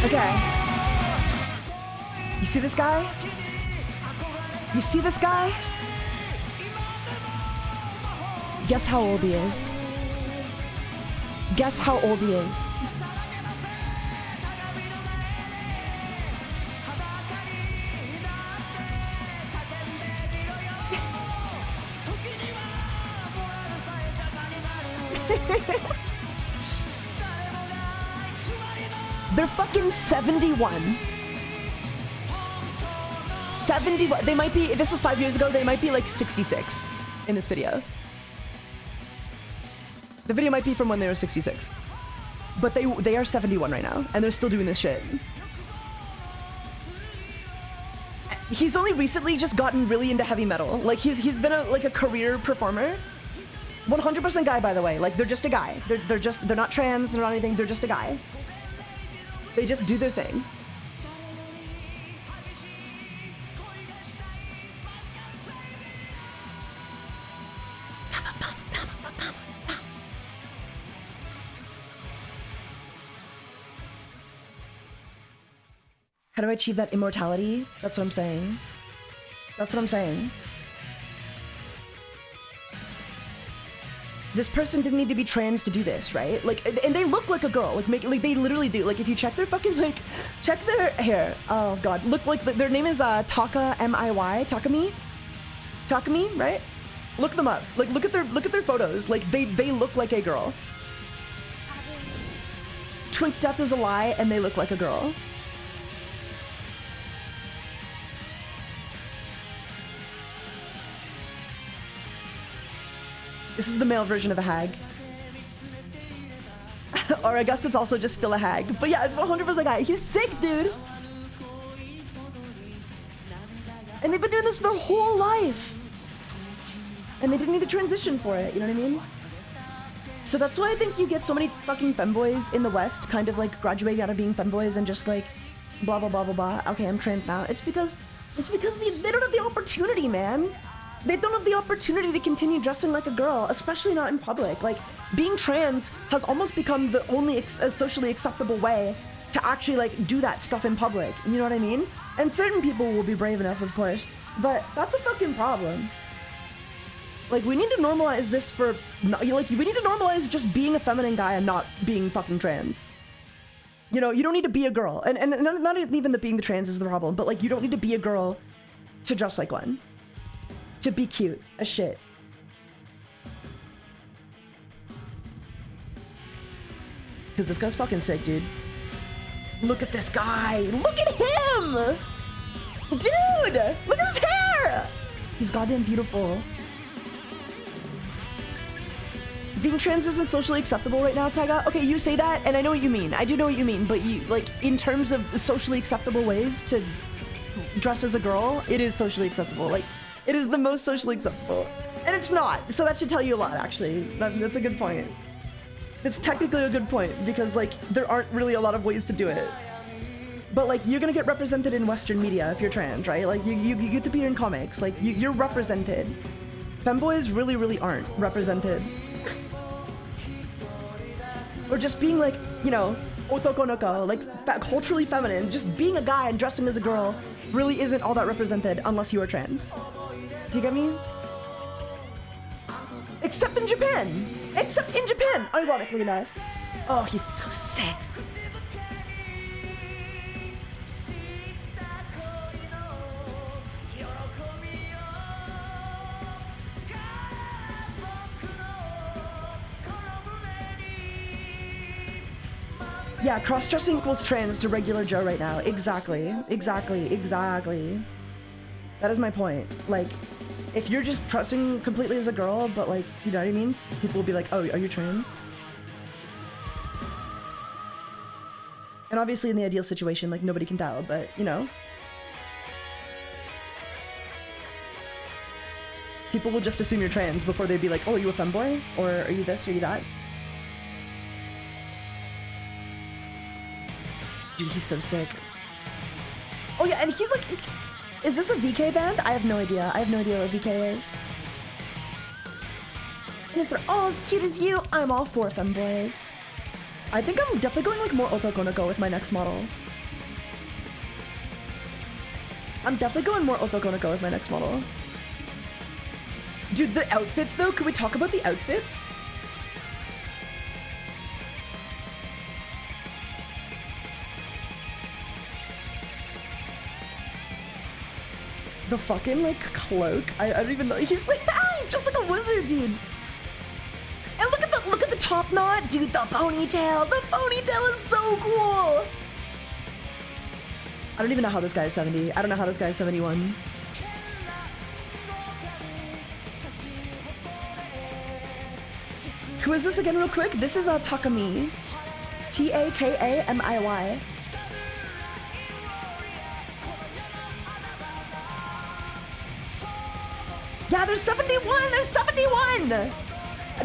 Okay. You see this guy? You see this guy? Guess how old he is. Guess how old he is. They're fucking 71. 71. They might be, this was 5 years ago, they might be like 66 in this video. The video might be from when they were 66. But they are 71 right now, and they're still doing this shit. He's only recently just gotten really into heavy metal. Like he's been a career performer. 100% guy, by the way. Like they're just a guy. They're not trans, they're not anything, they're just a guy. They just do their thing. How do I achieve that immortality? That's what I'm saying. That's what I'm saying. This person didn't need to be trans to do this, right? Like, and they look like a girl. Like, they literally do. Like, if you check their fucking, like, check their hair. Oh god, look like their name is Takami, Takami, right? Look them up. Like, look at their photos. Like, they look like a girl. Twink death is a lie, and they look like a girl. This is the male version of a hag. Or I guess it's also just still a hag. But yeah, it's 100% a guy. He's sick, dude. And they've been doing this their whole life. And they didn't need to transition for it, you know what I mean? So that's why I think you get so many fucking femboys in the West kind of like graduating out of being femboys and just like blah, blah, blah, blah, blah. Okay, I'm trans now. It's because they don't have the opportunity, man. They don't have the opportunity to continue dressing like a girl, especially not in public. Like, being trans has almost become the only socially acceptable way to actually like do that stuff in public. You know what I mean? And certain people will be brave enough, of course, but that's a fucking problem. Like, we need to normalize this for, like, we need to normalize just being a feminine guy and not being fucking trans. You know, you don't need to be a girl. And not even that being the trans is the problem, but, like, you don't need to be a girl to dress like one. To be cute as shit. Because this guy's fucking sick, dude. Look at this guy. Look at him! Dude! Look at his hair! He's goddamn beautiful. Being trans isn't socially acceptable right now, Taiga. Okay, you say that, and I know what you mean. I do know what you mean, but you, like, in terms of socially acceptable ways to dress as a girl, it is socially acceptable. Like, it is the most socially acceptable. And it's not, so that should tell you a lot, actually. That's a good point. It's technically a good point, because, like, there aren't really a lot of ways to do it. But, like, you're gonna get represented in Western media if you're trans, right? Like, you get to be in comics. Like, you're represented. Femboys really, really aren't represented. Or just being like, you know, Otokonoko, like that culturally feminine, just being a guy and dressing as a girl really isn't all that represented unless you are trans. Do you get me? Except in Japan! Except in Japan, ironically enough. Oh, he's so sick. Yeah, cross-dressing equals trans to regular Joe right now. Exactly. Exactly. Exactly. That is my point. Like, if you're just dressing completely as a girl, but like, you know what I mean? People will be like, oh, are you trans? And obviously in the ideal situation, like, nobody can tell, but, you know. People will just assume you're trans before they'd be like, oh, are you a femboy? Or are you this, or are you that? Dude, he's so sick. Oh yeah, and he's like, is this a VK band? I have no idea. I have no idea what VK is. And if they're all as cute as you, I'm all for femboys. I think I'm definitely going like more Otokonoko with my next model. I'm definitely going more Otokonoko with my next model. Dude, the outfits though, can we talk about the outfits? The fucking, like, cloak. I don't even know. He's like, he's just like a wizard, dude. And look at the top knot, dude. The ponytail. The ponytail is so cool. I don't even know how this guy is 70. I don't know how this guy is 71. Who is this again, real quick? This is Takami. Takamiy. Yeah, there's 71! There's 71!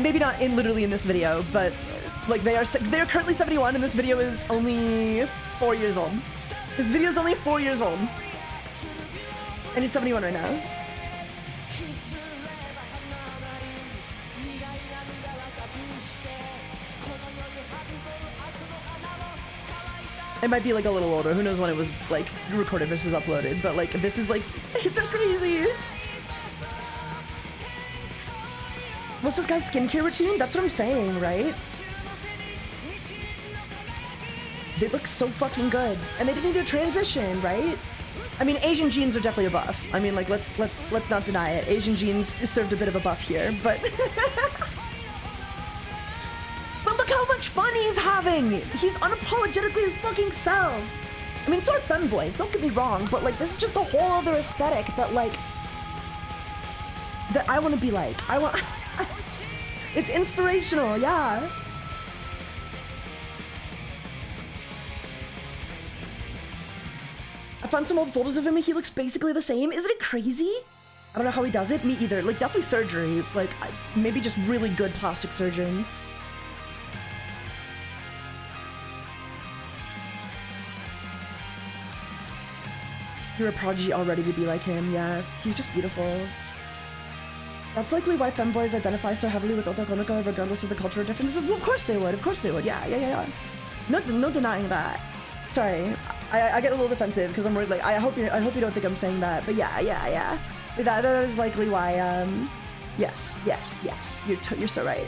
Maybe not literally in this video, but like they're currently 71 and this video is only 4 years old. This video is only 4 years old. And it's 71 right now. It might be like a little older. Who knows when it was like recorded versus uploaded, but like this is like, it's so crazy. What's this guy's skincare routine? That's what I'm saying, right? They look so fucking good. And they didn't do a transition, right? I mean, Asian genes are definitely a buff. I mean, like, let's not deny it. Asian genes served a bit of a buff here, but... But look how much fun he's having! He's unapologetically his fucking self! I mean, so are femboys, don't get me wrong, but like, this is just a whole other aesthetic that like... that I want to be like. I want... It's inspirational, yeah. I found some old photos of him and he looks basically the same. Isn't it crazy? I don't know how he does it. Me either. Like, definitely surgery. Like, maybe just really good plastic surgeons. You're a prodigy already to be like him. Yeah, he's just beautiful. That's likely why femboys identify so heavily with Otokonoko regardless of the cultural differences. Well, of course they would. Of course they would. Yeah. No denying that. Sorry, I get a little defensive because I'm worried. Like, I hope you don't think I'm saying that. But yeah. That is likely why. Yes. You're so right.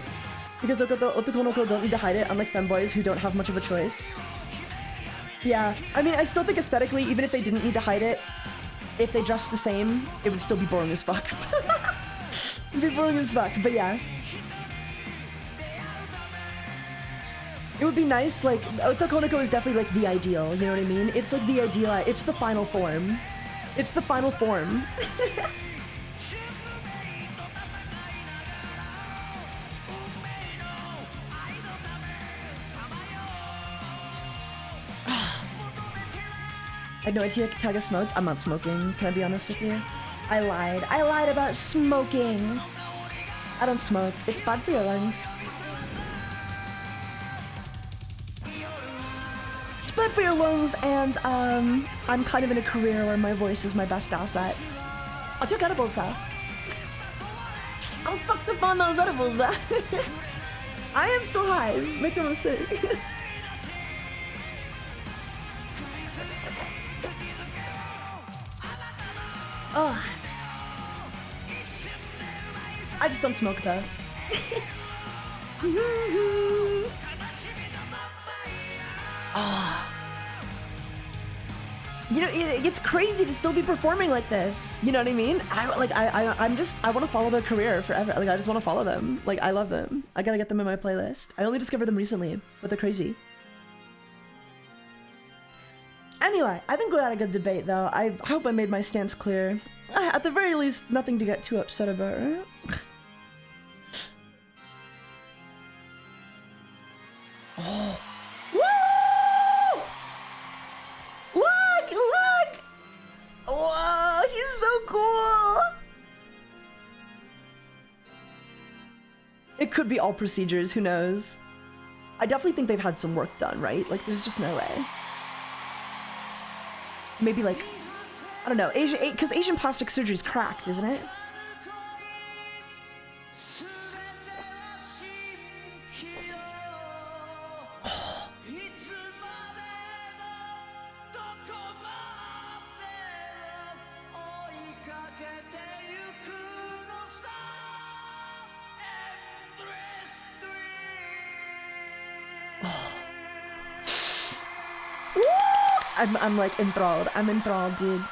Because Otokonoko don't need to hide it, unlike femboys who don't have much of a choice. Yeah, I mean, I still think aesthetically, even if they didn't need to hide it, if they dressed the same, it would still be boring as fuck. It'd be boring as fuck, but yeah. It would be nice, like, Otokonoko is definitely like the ideal, you know what I mean? It's like the ideal, it's the final form. It's the final form. I had no idea Taiga smoked. I'm not smoking. Can I be honest with you? I lied. I lied about smoking. I don't smoke. It's bad for your lungs. It's bad for your lungs, and I'm kind of in a career where my voice is my best asset. I'll take edibles though. I'm fucked up on those edibles though. I am still high. Make no mistake. Oh. I just don't smoke though. Oh. You know, it's crazy to still be performing like this. You know what I mean? I want to follow their career forever. Like, I just want to follow them. Like, I love them. I gotta get them in my playlist. I only discovered them recently, but they're crazy. Anyway, I think we had a good debate, though. I hope I made my stance clear. At the very least, nothing to get too upset about, right? Oh. Woo! Look! Whoa, he's so cool! It could be all procedures, who knows? I definitely think they've had some work done, right? Like, there's just no way. Maybe like, I don't know, because Asian plastic surgery is cracked, isn't it? Oh. I'm like enthralled. I'm enthralled, dude.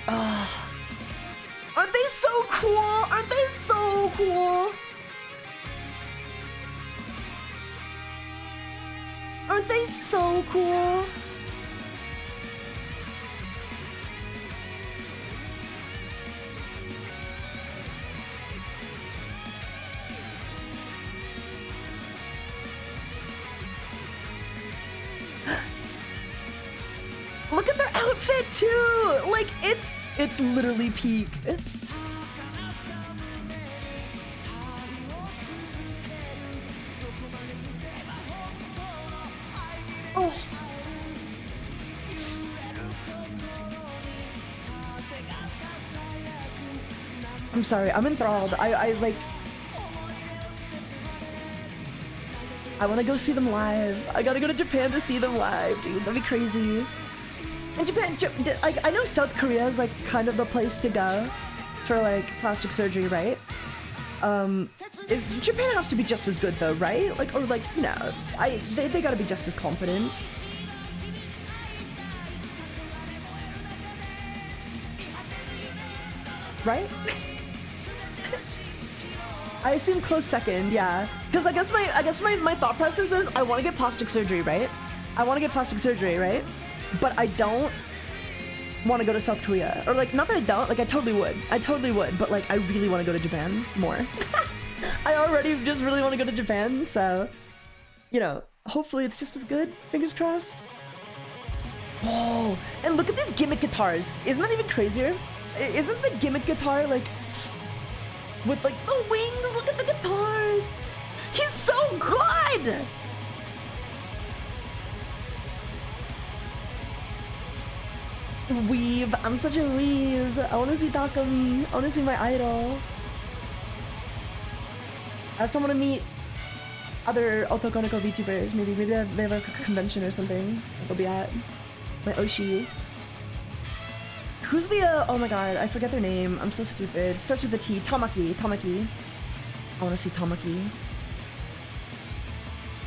Oh. Aren't they so cool? Aren't they so cool? Aren't they so cool? Look at their outfit too! Like, it's literally peak. Oh. I'm sorry, I'm enthralled. I like... I want to go see them live. I gotta go to Japan to see them live, dude. That'd be crazy. And Japan, like, I know South Korea is like kind of the place to go for like plastic surgery, right? Japan has to be just as good though, right? Like, or like, you know, they gotta be just as competent. Right? I assume close second, yeah. Because I guess my thought process is I want to get plastic surgery, right? But I don't want to go to South Korea. Or like, not that I don't, like I totally would, but like I really want to go to Japan more. I already just really want to go to Japan, so, you know, hopefully it's just as good, fingers crossed. Oh, and look at these gimmick guitars. Isn't that even crazier? Isn't the gimmick guitar like, with like the wings, look at the guitars. He's so good! Weeb. I'm such a weeb. I want to see Takami. I want to see my idol. I also want to meet other Otokonoko VTubers. Maybe they have a convention or something that they'll be at. My Oshi. Who's the oh my god, I forget their name. I'm so stupid. Starts with the T. Tamaki. I want to see Tamaki.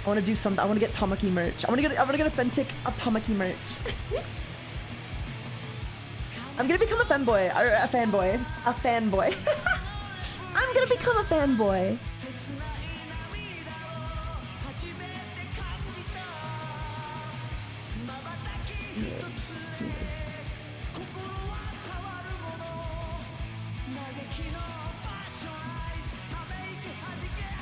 I want to do something. I want to get Tamaki merch. I want to get authentic Tamaki merch. I'm gonna become a femboy or a fanboy. A fanboy. I'm gonna become a fanboy.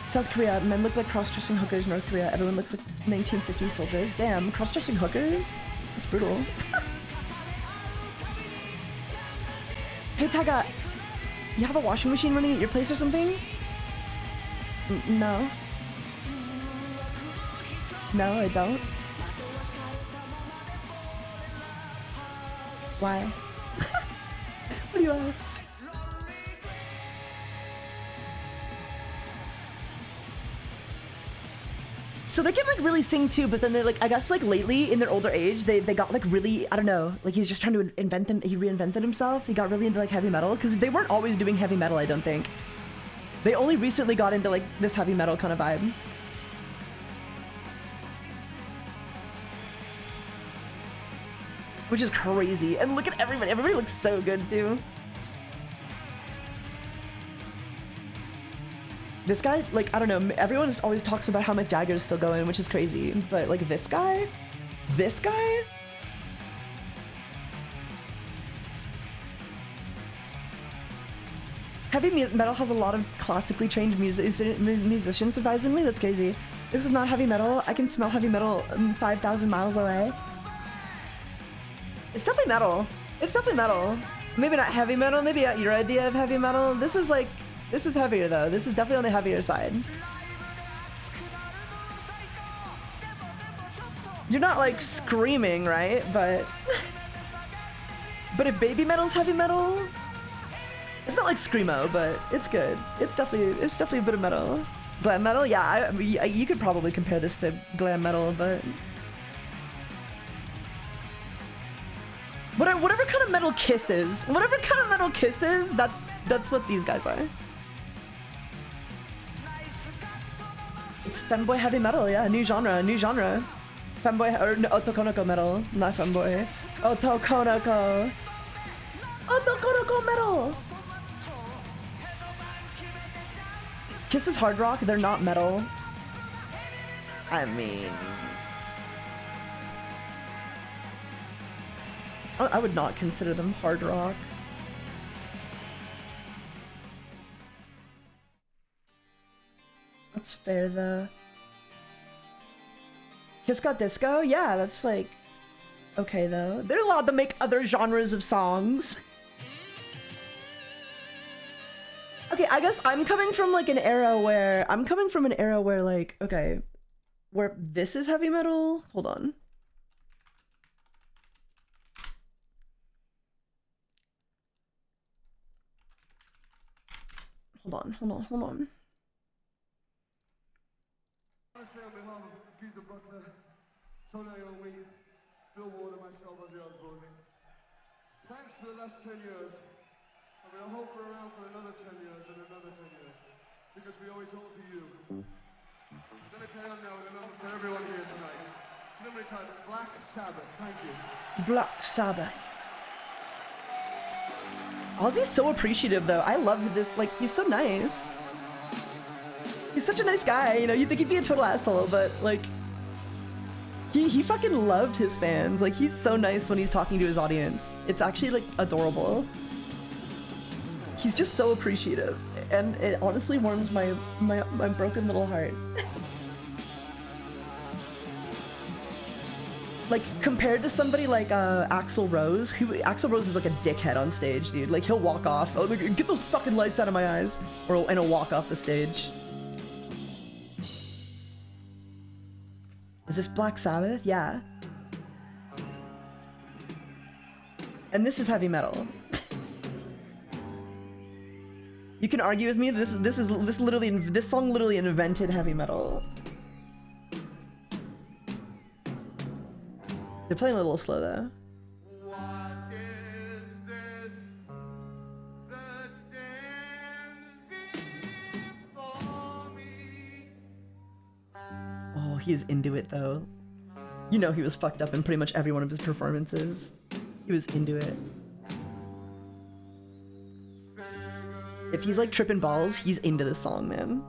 South Korea, men look like cross-dressing hookers. North Korea, everyone looks like 1950s soldiers. Damn, cross-dressing hookers? That's brutal. Hey Taiga, you have a washing machine running at your place or something? No. No, I don't. Why? What do you ask? So they can like really sing too, but then they like, I guess like lately in their older age, they got like really, I don't know, like he's just trying to invent them, he reinvented himself. He got really into like heavy metal because they weren't always doing heavy metal, I don't think. They only recently got into like this heavy metal kind of vibe. Which is crazy. And look at everybody looks so good too. This guy, like, I don't know, everyone always talks about how Mick Jagger's still going, which is crazy, but like this guy? Heavy metal has a lot of classically trained musicians, surprisingly. That's crazy. This is not heavy metal. I can smell heavy metal 5,000 miles away. It's definitely metal. It's definitely metal. Maybe not heavy metal, maybe your idea of heavy metal. This is heavier though. This is definitely on the heavier side. You're not like screaming, right? But if baby metal's heavy metal, it's not like screamo, but it's good. It's definitely a bit of metal. Glam metal, yeah. You could probably compare this to glam metal, but whatever kind of metal Kiss is, that's what these guys are. It's femboy heavy metal, yeah. New genre. Femboy or no, Otokonoko metal, not femboy. Otokonoko metal. Kiss is hard rock. They're not metal. I mean, I would not consider them hard rock. That's fair though. Kiss got disco? Yeah, that's like okay though. They're allowed to make other genres of songs. Okay, I guess I'm coming from like an era where like, okay, where this is heavy metal. Hold on. Hold on. Honestly, on behalf of Giza Butler, Tony Iommi, Bill Ward, and myself, Ozzy Osbourne, thanks for the last 10 years. I mean, I hope we're around for another 10 years and another 10 years, because we owe it all to you. I'm going to carry on now with a number for everyone here tonight. It's a number entitled Black Sabbath. Thank you. Black Sabbath. Ozzy's so appreciative though. I love this, like, he's so nice. He's such a nice guy, you know, you'd think he'd be a total asshole, but like, he fucking loved his fans. Like, he's so nice when he's talking to his audience. It's actually like adorable. He's just so appreciative, and it honestly warms my broken little heart. Like, compared to somebody like Axl Rose, Axl Rose is like a dickhead on stage, dude. Like, he'll walk off. Oh, look, get those fucking lights out of my eyes, and he'll walk off the stage. Is this Black Sabbath? Yeah. And this is heavy metal. You can argue with me. This song literally invented heavy metal. They're playing a little slow though. What is this that stands before me? Oh, he's into it though. You know he was fucked up in pretty much every one of his performances. He was into it. If he's like tripping balls, he's into this song, man.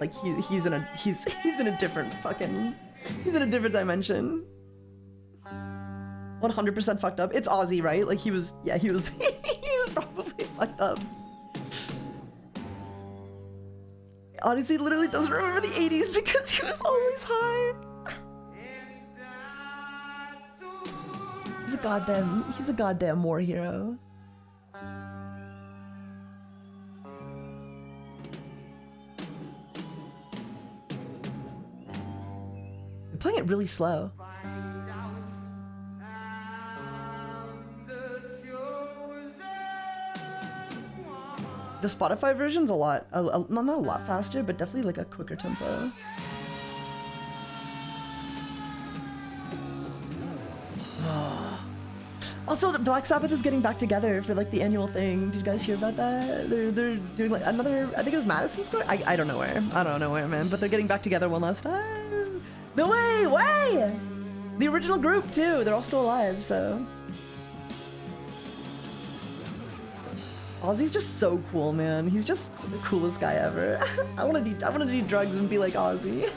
Like he's in a different fucking, he's in a different dimension. 100% fucked up. It's Ozzy, right? Like he was he was probably fucked up. Honestly, literally doesn't remember the 80s because he was always high. He's a goddamn war hero. They're playing it really slow. The Spotify version's a lot, not a lot faster, but definitely like a quicker tempo. Also, Black Sabbath is getting back together for like the annual thing. Did you guys hear about that? They're doing like another, I think it was Madison Square? I don't know where. I don't know where, man. But they're getting back together one last time. No way! The original group too. They're all still alive, so. Ozzy's just so cool, man. He's just the coolest guy ever. I wanna do drugs and be like Ozzy.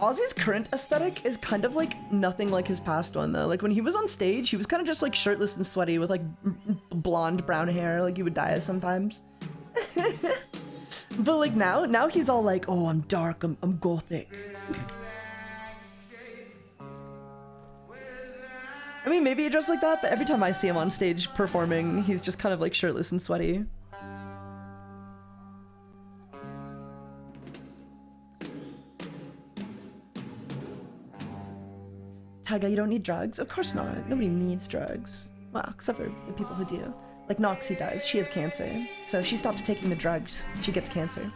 Ozzy's current aesthetic is kind of like nothing like his past one though. Like when he was on stage, he was kind of just like shirtless and sweaty with like blonde brown hair, like he would dye us sometimes. But like now he's all like, oh, I'm dark, I'm gothic. I mean, maybe he dressed like that, but every time I see him on stage performing, he's just kind of like shirtless and sweaty. Taiga, you don't need drugs? Of course not. Nobody needs drugs. Well, except for the people who do. Like Noxie does. She has cancer. So if she stops taking the drugs, she gets cancer.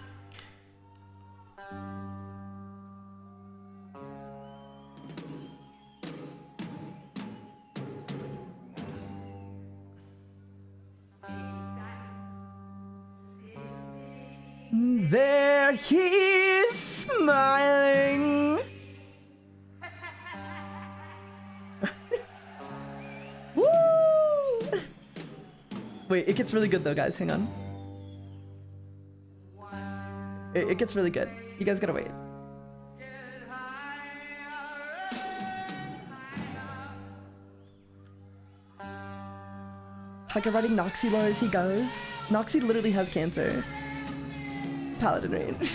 There he is smiling. Woo! Wait, it gets really good though, guys. Hang on. It gets really good. You guys gotta wait. Tucker writing Noxie lore as he goes. Noxie literally has cancer. Paladin range.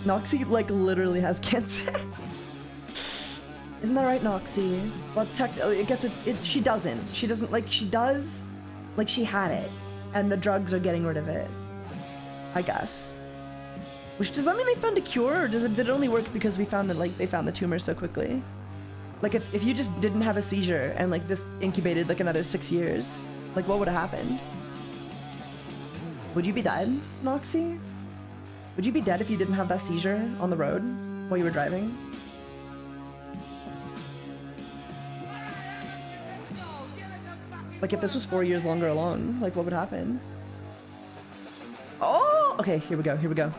Noxie like literally has cancer. Isn't that right, Noxie? Well, I guess it's she doesn't. She doesn't, like, she does, like, she had it, and the drugs are getting rid of it. I guess. Which, does that mean they found a cure, or did it only work because we found that, like, they found the tumor so quickly? Like, if you just didn't have a seizure, and, like, this incubated, like, another 6 years, like, what would have happened? Would you be dead, Noxie? Would you be dead if you didn't have that seizure on the road while you were driving? Like, if this was 4 years longer along, like, what would happen? Oh! Okay, here we go, here we go.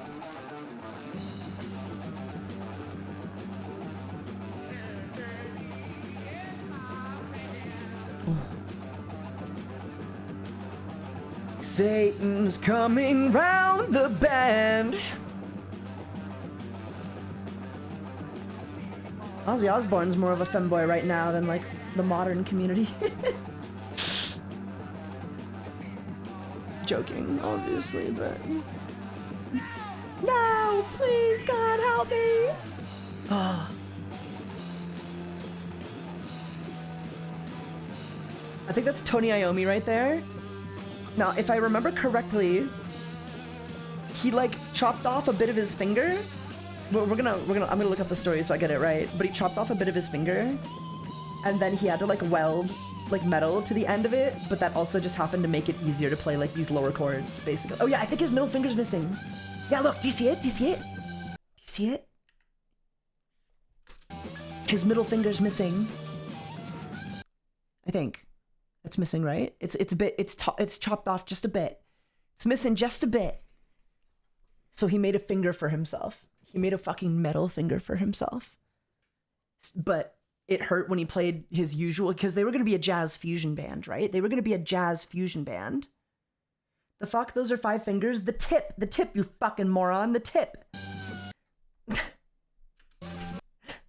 Oh. Satan's coming round the bend. Ozzy Osbourne's more of a femboy right now than, like, the modern community is. Joking, obviously, but... No! Please, God, help me! Oh. I think that's Tony Iommi right there. Now, if I remember correctly, he like chopped off a bit of his finger. I'm gonna look up the story so I get it right. But he chopped off a bit of his finger, and then he had to like weld like metal to the end of it. But that also just happened to make it easier to play like these lower chords, basically. Oh yeah, I think his middle finger's missing. Yeah, look, do you see it? Do you see it? Do you see it? His middle finger's missing. I think it's missing, right? It's a bit. It's chopped off just a bit. It's missing just a bit. So he made a finger for himself. He made a fucking metal finger for himself. But it hurt when he played his usual, because they were going to be a jazz fusion band, right? They were going to be a jazz fusion band. The fuck? Those are 5 fingers? The tip, you fucking moron, the tip.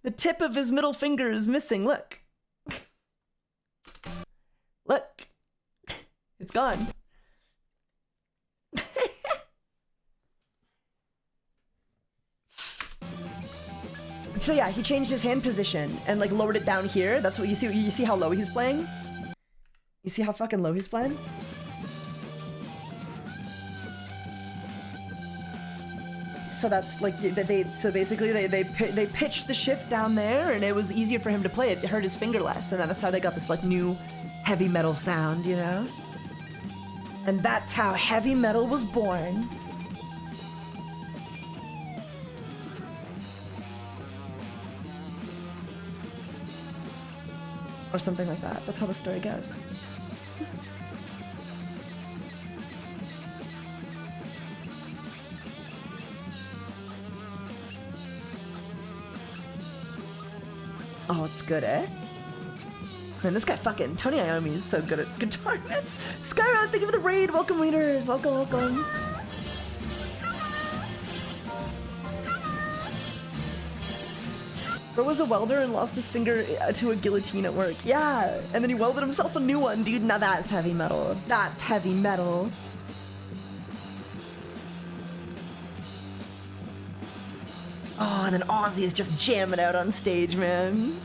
The tip of his middle finger is missing, look. Look. It's gone. So yeah, he changed his hand position and like lowered it down here. That's what you see. You see how low he's playing? You see how fucking low he's playing? So that's like so basically they pitched the shift down there, and it was easier for him to play it. It hurt his finger less, and that's how they got this like new heavy metal sound, you know? And that's how heavy metal was born. Or something like that. That's how the story goes. Oh, it's good, eh? Man, this guy fucking Tony Iommi is so good at guitar, man. Skyron, thank you for the raid. Welcome, leaders. Welcome, welcome. Bro was a welder and lost his finger to a guillotine at work. Yeah, and then he welded himself a new one, dude. Now that's heavy metal. That's heavy metal. Oh, and then Ozzy is just jamming out on stage, man.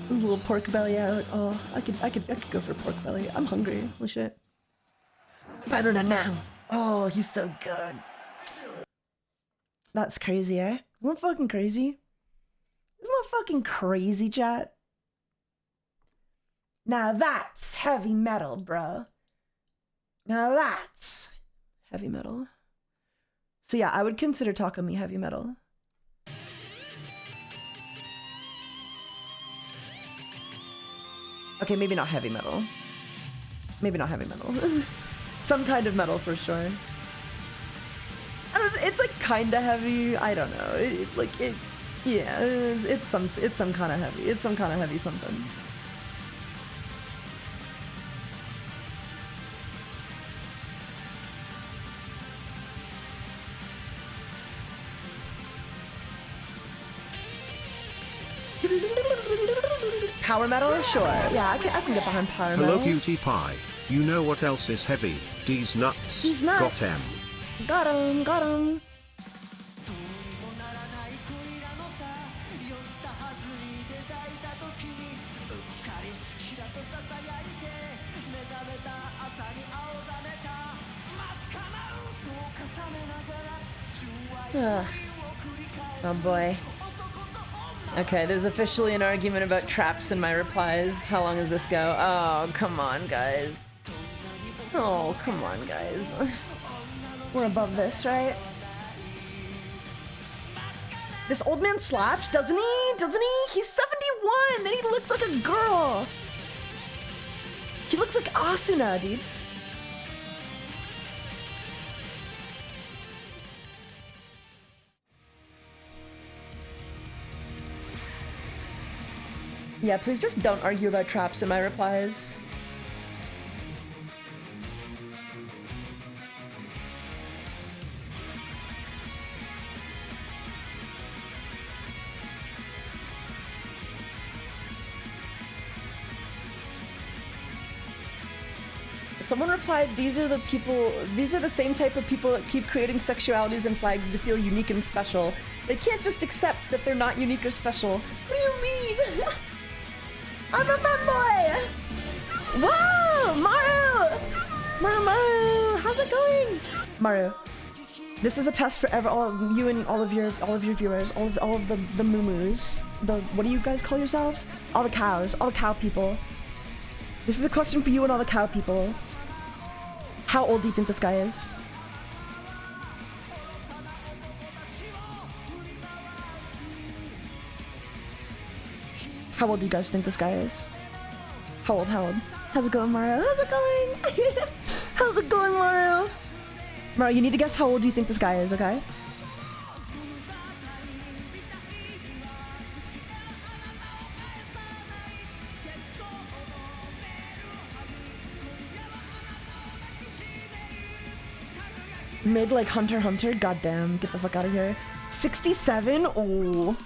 A little pork belly out. Oh, I could go for pork belly. I'm hungry. Holy shit. Better than now. Oh, he's so good. That's crazy, eh? Isn't that fucking crazy? Isn't that fucking crazy, chat? Now that's heavy metal, bro. Now that's heavy metal. So yeah, I would consider Takumi heavy metal. Okay, maybe not heavy metal. Maybe not heavy metal. Some kind of metal for sure. I don't know, it's like kinda heavy. I don't know. Yeah, it's some kind of heavy. It's some kind of heavy something. Power metal? Sure. Yeah, I can get behind power metal. Hello, cutie pie. You know what else is heavy? These nuts. These nuts. Got him. Got him. Got him. Ugh. Oh boy. Okay, there's officially an argument about traps in my replies. How long does this go? Oh, come on, guys. Oh, come on, guys. We're above this, right? This old man slaps, doesn't he? Doesn't he? He's 71 and he looks like a girl. He looks like Asuna, dude. Yeah, please just don't argue about traps in my replies. Someone replied, these are the same type of people that keep creating sexualities and flags to feel unique and special. They can't just accept that they're not unique or special. What do you mean? I'm a femboy! Whoa! Maru! Maru! How's it going? Maru. This is a test for all of you and all of your viewers, all of the moo-moos. What do you guys call yourselves? All the cows, all the cow people. This is a question for you and all the cow people. How old do you think this guy is? How old do you guys think this guy is? How old? How's it going, Mario? How's it going? How's it going, Mario? Mario, you need to guess how old you think this guy is, okay? Mid like Hunter x Hunter? Goddamn, get the fuck out of here. 67? Oh.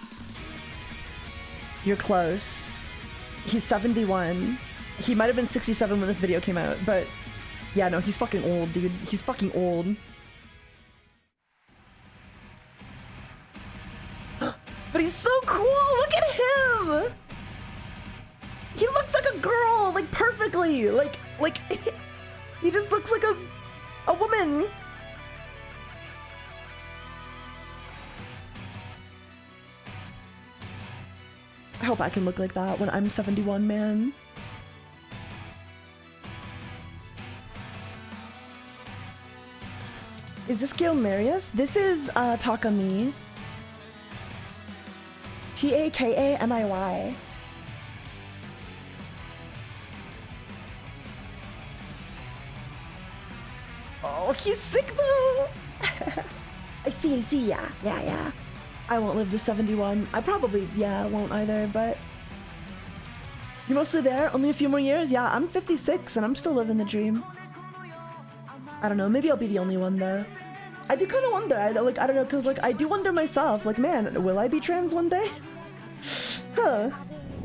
You're close. He's 71. He might have been 67 when this video came out, but yeah, no, he's fucking old, dude. He's fucking old. But he's so cool! Look at him! He looks like a girl, like perfectly. Like he just looks like a woman. I hope I can look like that when I'm 71, man. Is this Gilmarius? This is Takami. Takamiy. Oh, he's sick though. I see, yeah. I won't live to 71. I probably, yeah, won't either, but... You're mostly there? Only a few more years? Yeah, I'm 56 and I'm still living the dream. I don't know, maybe I'll be the only one though. I do kind of wonder, I don't know, because like, I do wonder myself, like, man, will I be trans one day? Huh.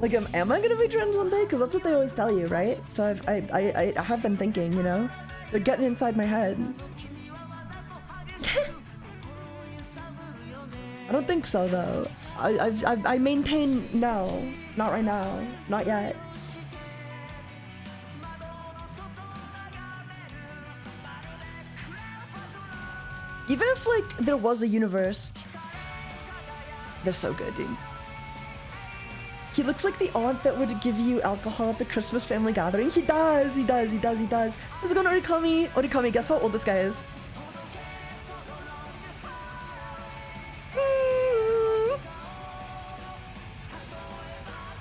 Like, am I gonna be trans one day? Because that's what they always tell you, right? So I have been thinking, you know? They're getting inside my head. I don't think so though. I maintain no, not right now, not yet. Even if like there was a universe, they're so good, dude. He looks like the aunt that would give you alcohol at the Christmas family gathering. He does. How's it going, Orikami? Orikami, guess how old this guy is?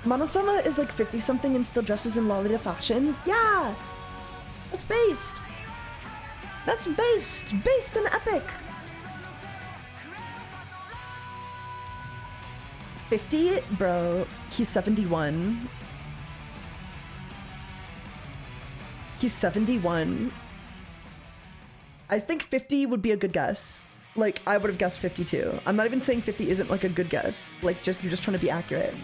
Manasama is like 50-something and still dresses in Lolita fashion. Yeah! That's based! That's based in epic! 50? Bro, he's 71. He's 71. I think 50 would be a good guess. Like, I would have guessed 52. I'm not even saying 50 isn't like a good guess. Like, you're just trying to be accurate.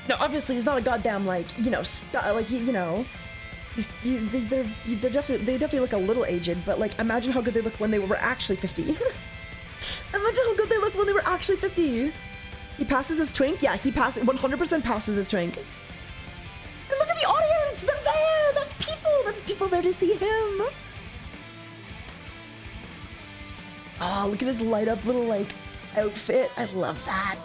No, obviously he's not a goddamn like, you know, like he, you know, they definitely look a little aged, but like imagine how good they look when they were actually 50. Imagine how good they looked when they were actually 50. He passes his twink? Yeah, he 100% passes his twink. And look at the audience! They're there! That's people there to see him! Oh, look at his light up little like outfit. I love that.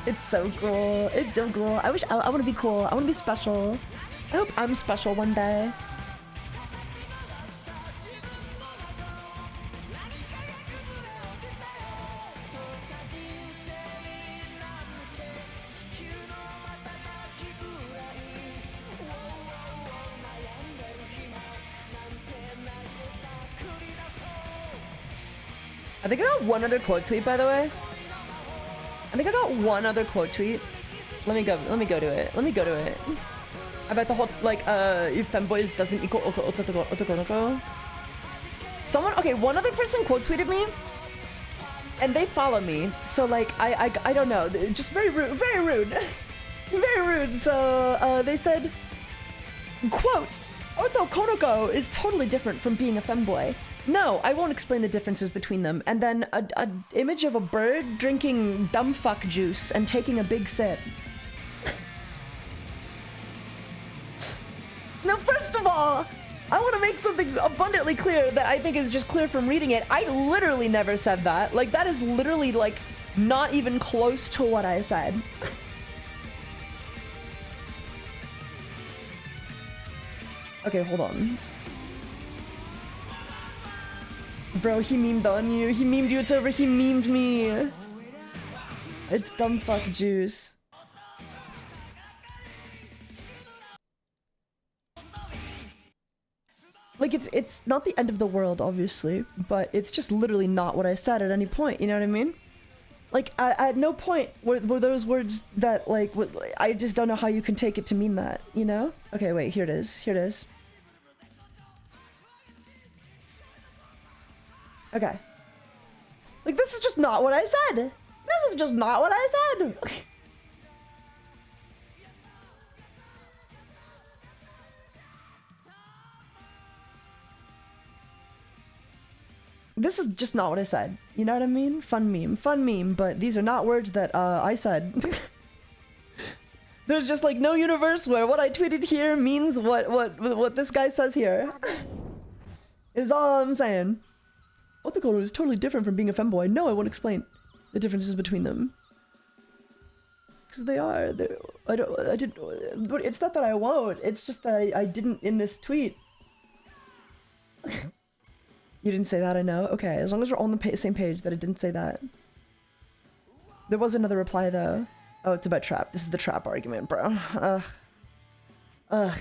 It's so cool. It's so cool. I wish I want to be cool. I want to be special. I hope I'm special one day. I think I got one other quote tweet, by the way. I think I got one other quote tweet. Let me go to it. I bet the whole, like, if femboys doesn't equal Otokonoko. Okay, one other person quote tweeted me, and they follow me. So, like, I don't know. Just very rude. Very rude. So, they said, quote, Otokonoko is totally different from being a femboy. No, I won't explain the differences between them. And then a image of a bird drinking dumb fuck juice and taking a big sip. Now, first of all, I want to make something abundantly clear that I think is just clear from reading it. I literally never said that. Like, that is literally, like, not even close to what I said. Okay, hold on. Bro, he memed on you. He memed you. It's over. He memed me. It's dumb fuck juice. Like, it's not the end of the world, obviously, but it's just literally not what I said at any point, you know what I mean? Like, at no point were those words that, like, I just don't know how you can take it to mean that, you know? Okay, wait, here it is. Here it is. Okay. Like, this is just not what I said! This is just not what I said! This is just not what I said. You know what I mean? Fun meme, but these are not words that I said. There's just like no universe where what I tweeted here means what this guy says here. Is all I'm saying. Otokonoko is totally different from being a femboy. No, I won't explain the differences between them. Because they are. I didn't. But it's not that I won't. It's just that I didn't in this tweet. You didn't say that, I know. Okay, as long as we're on the same page that I didn't say that. There was another reply, though. Oh, it's about trap. This is the trap argument, bro. Ugh.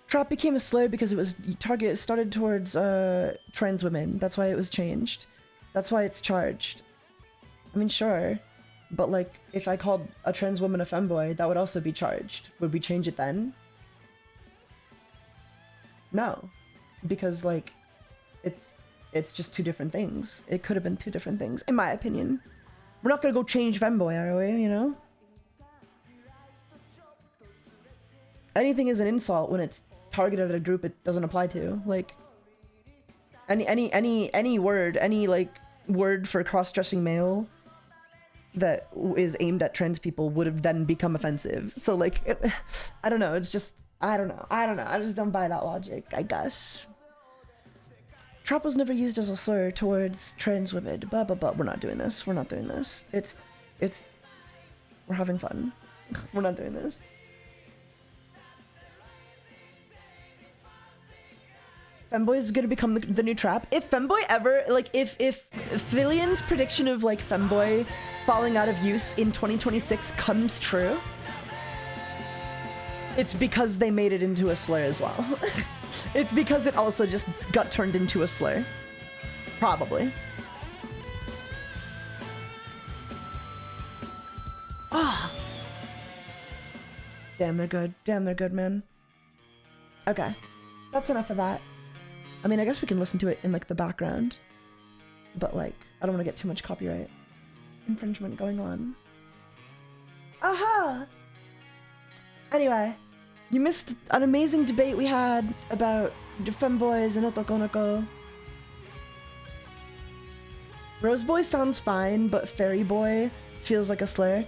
Trap became a slur because it was started towards trans women. That's why it was changed. That's why it's charged. I mean, sure. But, like, if I called a trans woman a femboy, that would also be charged. Would we change it then? No. Because, like, it's just two different things. It could have been two different things, in my opinion. We're not gonna go change femboy, are we? You know? Anything is an insult when it's targeted at a group it doesn't apply to. Like, any word, any like word for cross-dressing male that is aimed at trans people would have then become offensive. So like, I don't know. It's just, I don't know. I just don't buy that logic, I guess. Trap was never used as a slur towards trans women. But we're not doing this. We're not doing this. We're having fun. We're not doing this. Femboy is gonna become the new trap. If Femboy ever, like, if Filian's prediction of, like, Femboy falling out of use in 2026 comes true, it's because they made it into a slur as well. It's because it also just got turned into a slur. Probably. Ah. Oh. Damn, they're good. Damn, they're good, man. Okay. That's enough of that. I mean, I guess we can listen to it in, like, the background. But, like, I don't want to get too much copyright infringement going on. Aha! Anyway. You missed an amazing debate we had about femboys and Otokonoko. Roseboy sounds fine, but Fairy Boy feels like a slur.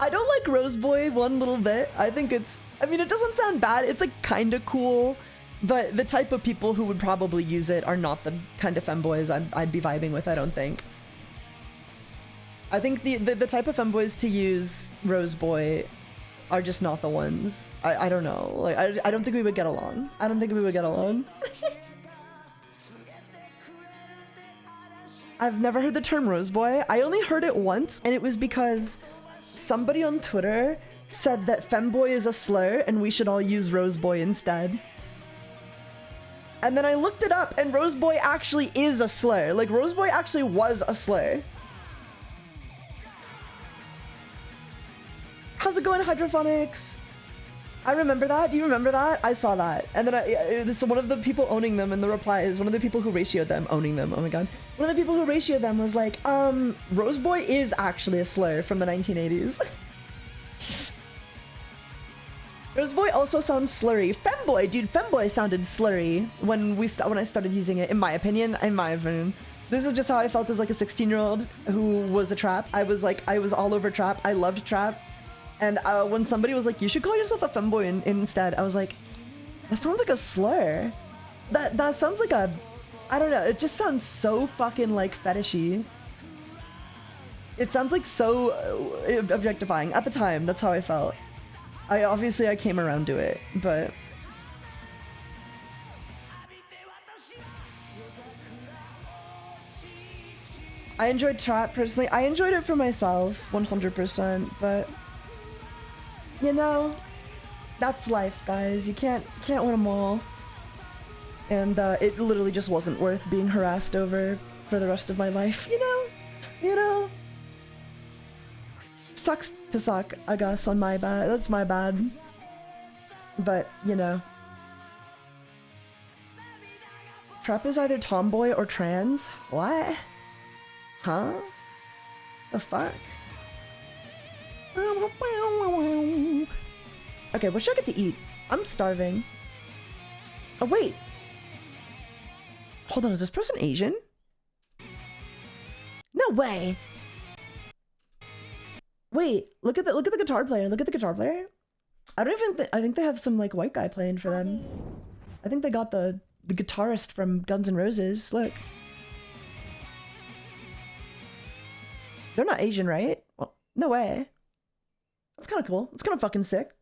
I don't like Roseboy one little bit. I think I mean, it doesn't sound bad. It's like kind of cool, but the type of people who would probably use it are not the kind of femboys I'd be vibing with, I don't think. I think the type of femboys to use Roseboy are just not the ones. I don't know. Like, I don't think we would get along. I don't think we would get along. I've never heard the term Roseboy. I only heard it once, and it was because somebody on Twitter said that femboy is a slur and we should all use Roseboy instead. And then I looked it up, and Roseboy actually is a slur. Like, Roseboy actually was a slur. How's it going, Hydroponics? I remember that. Do you remember that? I saw that. And then this one of the people owning them in the replies, one of the people who ratioed them, owning them, oh my god. One of the people who ratioed them was like, Roseboy is actually a slur from the 1980s. This boy also sounds slurry. Femboy, dude, femboy sounded slurry when I started using it. In my opinion, this is just how I felt as like a 16-year-old who was a trap. I was all over trap. I loved trap, and when somebody was like, "You should call yourself a femboy instead," I was like, "That sounds like a slur. That sounds like a, I don't know. It just sounds so fucking like fetishy. It sounds like so objectifying." At the time, that's how I felt. I came around to it, but I enjoyed trap personally. I enjoyed it for myself 100%, but you know, that's life, guys. You can't win them all. And it literally just wasn't worth being harassed over for the rest of my life, you know? Sucks to suck, I guess, on my bad. That's my bad. But, you know. Trap is either tomboy or trans? What? Huh? The fuck? Okay, what should I get to eat? I'm starving. Oh, wait. Hold on, is this person Asian? No way! Wait, look at the guitar player. Look at the guitar player. I don't even I think they have some like white guy playing for them. I think they got the guitarist from Guns N' Roses. Look. They're not Asian, right? Well, no way. That's kind of cool. It's kind of fucking sick.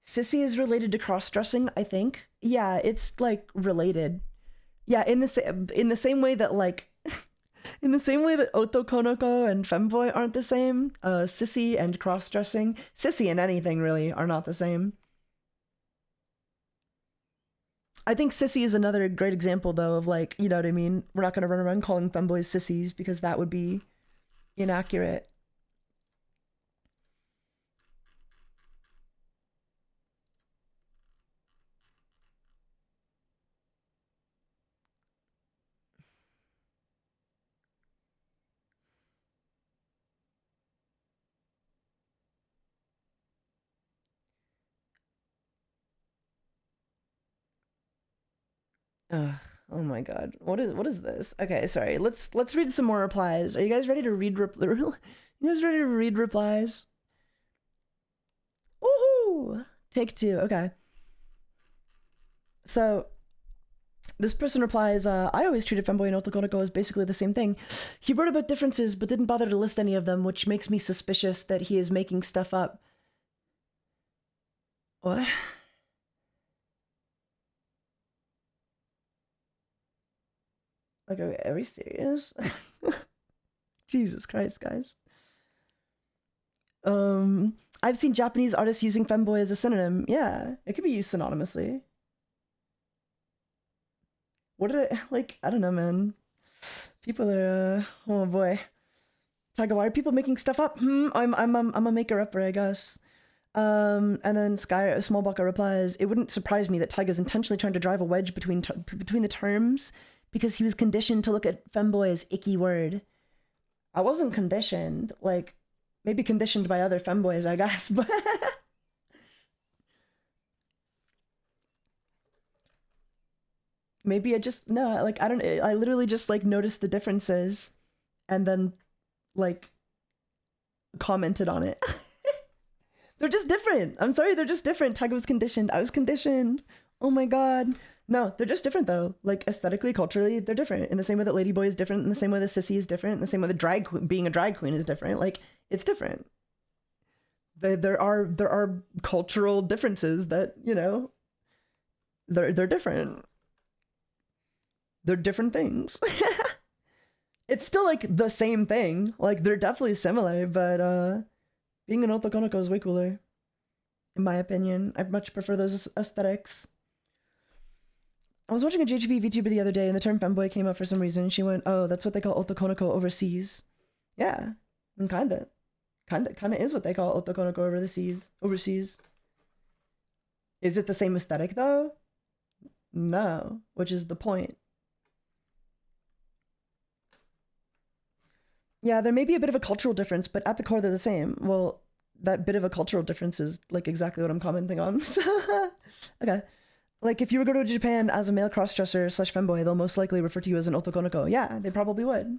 Sissy is related to cross-dressing, I think. Yeah, it's like related. Yeah, in the same way that like in the same way that Otokonoko and Femboy aren't the same, sissy and cross-dressing, sissy and anything really are not the same. I think sissy is another great example though of like, you know what I mean? We're not gonna run around calling femboys sissies because that would be inaccurate. Ugh, oh my god. What is this? Okay, sorry. Let's read some more replies. Are you guys ready to read you guys ready to read replies? Woohoo! Take two. Okay. So this person replies, I always treated Femboy and Otokonoko as basically the same thing. He wrote about differences but didn't bother to list any of them, which makes me suspicious that he is making stuff up. What? Like, are we serious? Jesus Christ, guys. I've seen Japanese artists using femboy as a synonym. Yeah, it could be used synonymously. What did I, like, I don't know, man. People are, oh boy. Taiga, why are people making stuff up? I'm a maker-upper, I guess. And then Smallbucker replies, it wouldn't surprise me that Taiga's intentionally trying to drive a wedge between the terms, because he was conditioned to look at femboy as icky word. I wasn't conditioned, like, maybe conditioned by other femboys, I guess, but... Maybe I just, no, like, I literally just, like, noticed the differences and then, like, commented on it. They're just different. I'm sorry, they're just different. Taiga was conditioned. I was conditioned. Oh my god. No, they're just different though. Like aesthetically, culturally, they're different. In the same way that Ladyboy is different, in the same way that Sissy is different, in the same way that being a drag queen is different. Like, it's different. There are cultural differences that, you know, they're different. They're different things. It's still like the same thing. Like, they're definitely similar, but being an Otokonoko is way cooler. In my opinion. I much prefer those aesthetics. I was watching a JGB VTuber the other day and the term femboy came up for some reason. She went, oh, that's what they call Otokonoko overseas. Yeah, and kinda is what they call Otokonoko overseas. Is it the same aesthetic though? No, which is the point. Yeah, there may be a bit of a cultural difference, but at the core they're the same. Well, that bit of a cultural difference is like exactly what I'm commenting on. Okay. Like if you were to go to Japan as a male crossdresser slash femboy, they'll most likely refer to you as an Otokonoko. Yeah, they probably would.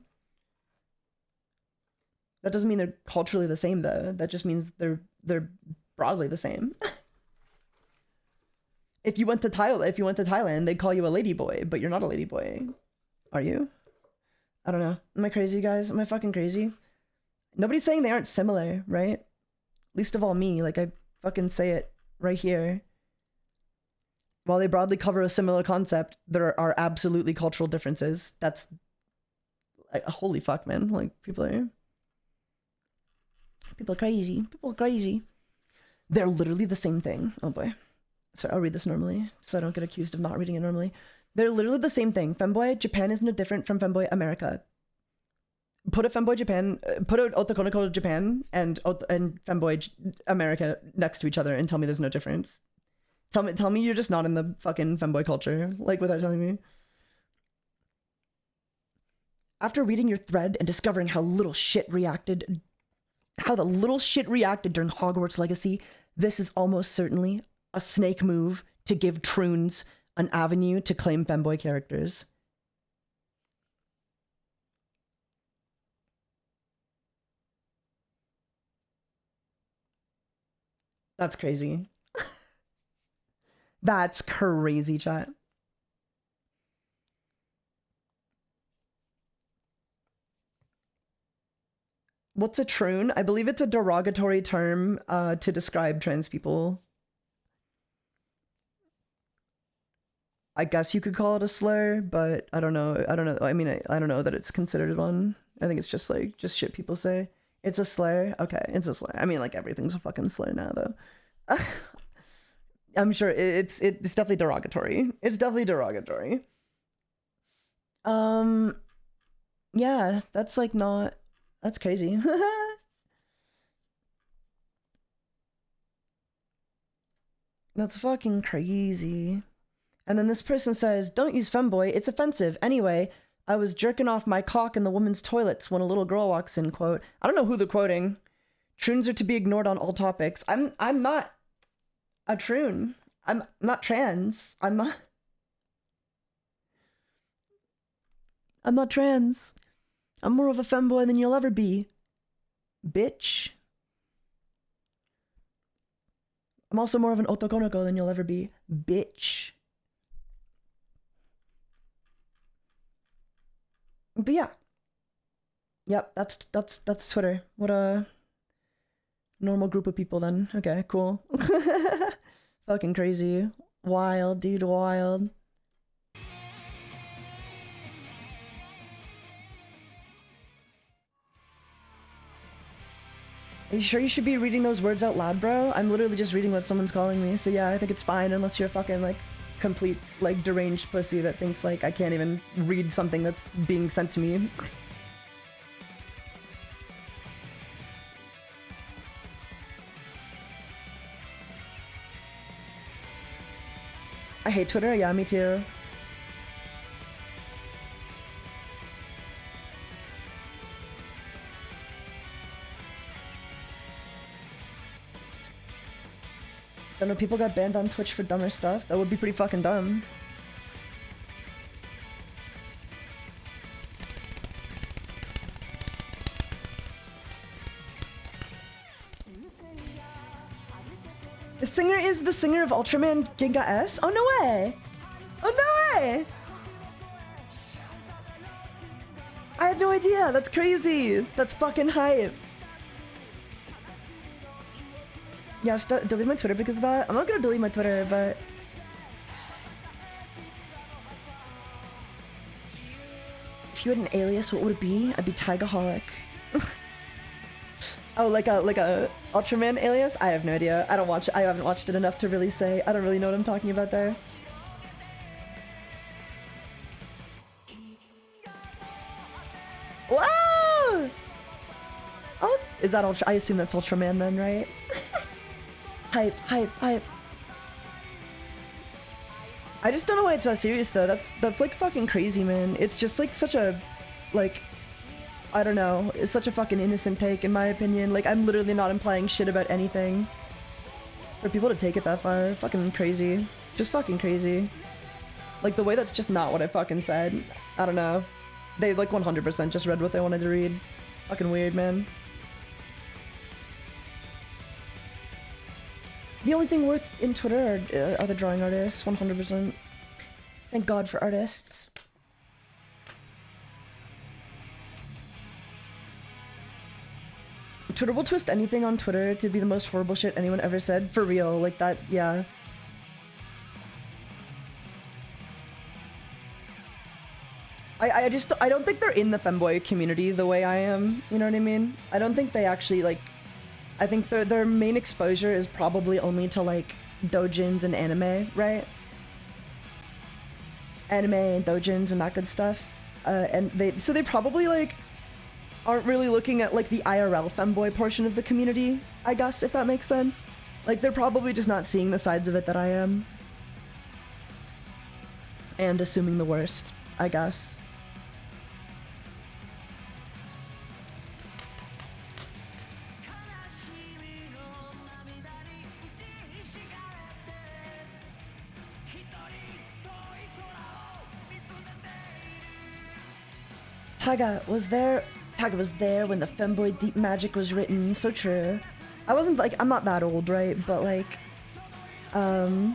That doesn't mean they're culturally the same though. That just means they're broadly the same. If you went to Thailand, they'd call you a ladyboy, but you're not a ladyboy. Are you? I don't know. Am I crazy, guys? Am I fucking crazy? Nobody's saying they aren't similar, right? Least of all me. Like, I fucking say it right here. While they broadly cover a similar concept, there are absolutely cultural differences. That's... like, holy fuck, man. Like, people are crazy. People are crazy. They're literally the same thing. Oh boy. Sorry, I'll read this normally, so I don't get accused of not reading it normally. They're literally the same thing. Femboy Japan is no different from Femboy America. Put a Femboy Japan, put an Otokonoko Japan and Femboy America next to each other and tell me there's no difference. Tell me you're just not in the fucking femboy culture, like without telling me. After reading your thread and discovering how the little shit reacted during Hogwarts Legacy, this is almost certainly a snake move to give troons an avenue to claim femboy characters. That's crazy. That's crazy, chat. What's a troon? I believe it's a derogatory term to describe trans people. I guess you could call it a slur, but I don't know. I mean, I don't know that it's considered one. I think it's just like, just shit people say. It's a slur? Okay, it's a slur. I mean, like, everything's a fucking slur now, though. I'm sure it's definitely derogatory. It's definitely derogatory. Yeah, that's like not... That's crazy. That's fucking crazy. And then this person says, don't use femboy, it's offensive. Anyway, I was jerking off my cock in the women's toilets when a little girl walks in, quote. I don't know who they're quoting. Troons are to be ignored on all topics. I'm not a troon. I'm not trans. I'm not trans. I'm more of a femboy than you'll ever be. Bitch. I'm also more of an Otokonoko than you'll ever be. Bitch. But yeah. Yep, that's Twitter. What a normal group of people then. Okay, cool. Fucking crazy. Wild, dude, wild. Are you sure you should be reading those words out loud, bro? I'm literally just reading what someone's calling me, so yeah, I think it's fine unless you're a fucking, like, complete, like, deranged pussy that thinks, like, I can't even read something that's being sent to me. I hate Twitter, yeah, me too. I don't know, people got banned on Twitch for dumber stuff. That would be pretty fucking dumb. The singer is the singer of Ultraman Ginga S? Oh, no way! Oh, no way! I had no idea! That's crazy! That's fucking hype! Yeah, delete my Twitter because of that. I'm not gonna delete my Twitter, but... If you had an alias, what would it be? I'd be TaigaxHolic. Oh, like a Ultraman alias? I have no idea. I haven't watched it enough to really say. I don't really know what I'm talking about there. Wow! Oh, is that Ultra? I assume that's Ultraman then, right? Hype, hype, hype. I just don't know why it's that serious though. That's like fucking crazy, man. It's just like such a, like, I don't know. It's such a fucking innocent take, in my opinion. Like, I'm literally not implying shit about anything. For people to take it that far, fucking crazy. Just fucking crazy. Like, the way that's just not what I fucking said. I don't know. They, like, 100% just read what they wanted to read. Fucking weird, man. The only thing worth in Twitter are the drawing artists, 100%. Thank God for artists. Twitter will twist anything on Twitter to be the most horrible shit anyone ever said. For real, like that, yeah. I don't think they're in the femboy community the way I am, you know what I mean? I don't think they actually, like, I think their main exposure is probably only to, like, doujins and anime, right? Anime and doujins and that good stuff. And they probably, like, aren't really looking at, like, the IRL femboy portion of the community, I guess, if that makes sense. Like, they're probably just not seeing the sides of it that I am. And assuming the worst, I guess. Taiga was there when the femboy deep magic was written. So true. I wasn't, like, I'm not that old, right? But, like, I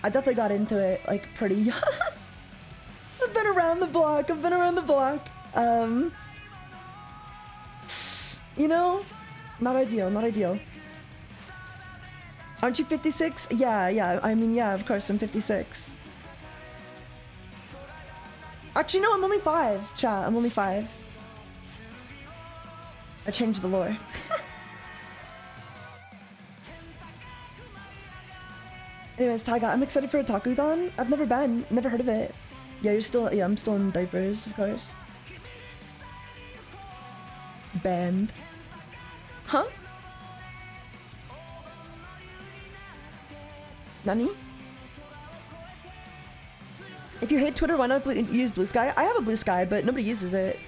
definitely got into it, like, pretty young. I've been around the block. You know, not ideal. Aren't you 56? Yeah, I mean, yeah, of course, I'm 56. Actually, no, I'm only 5, chat. I'm only 5. I changed the lore. Anyways, Taiga, I'm excited for Otaku-thon. I've never been. Never heard of it. Yeah, I'm still in diapers, of course. Banned. Huh? Nani? If you hate Twitter, why not use Blue Sky? I have a Blue Sky, but nobody uses it.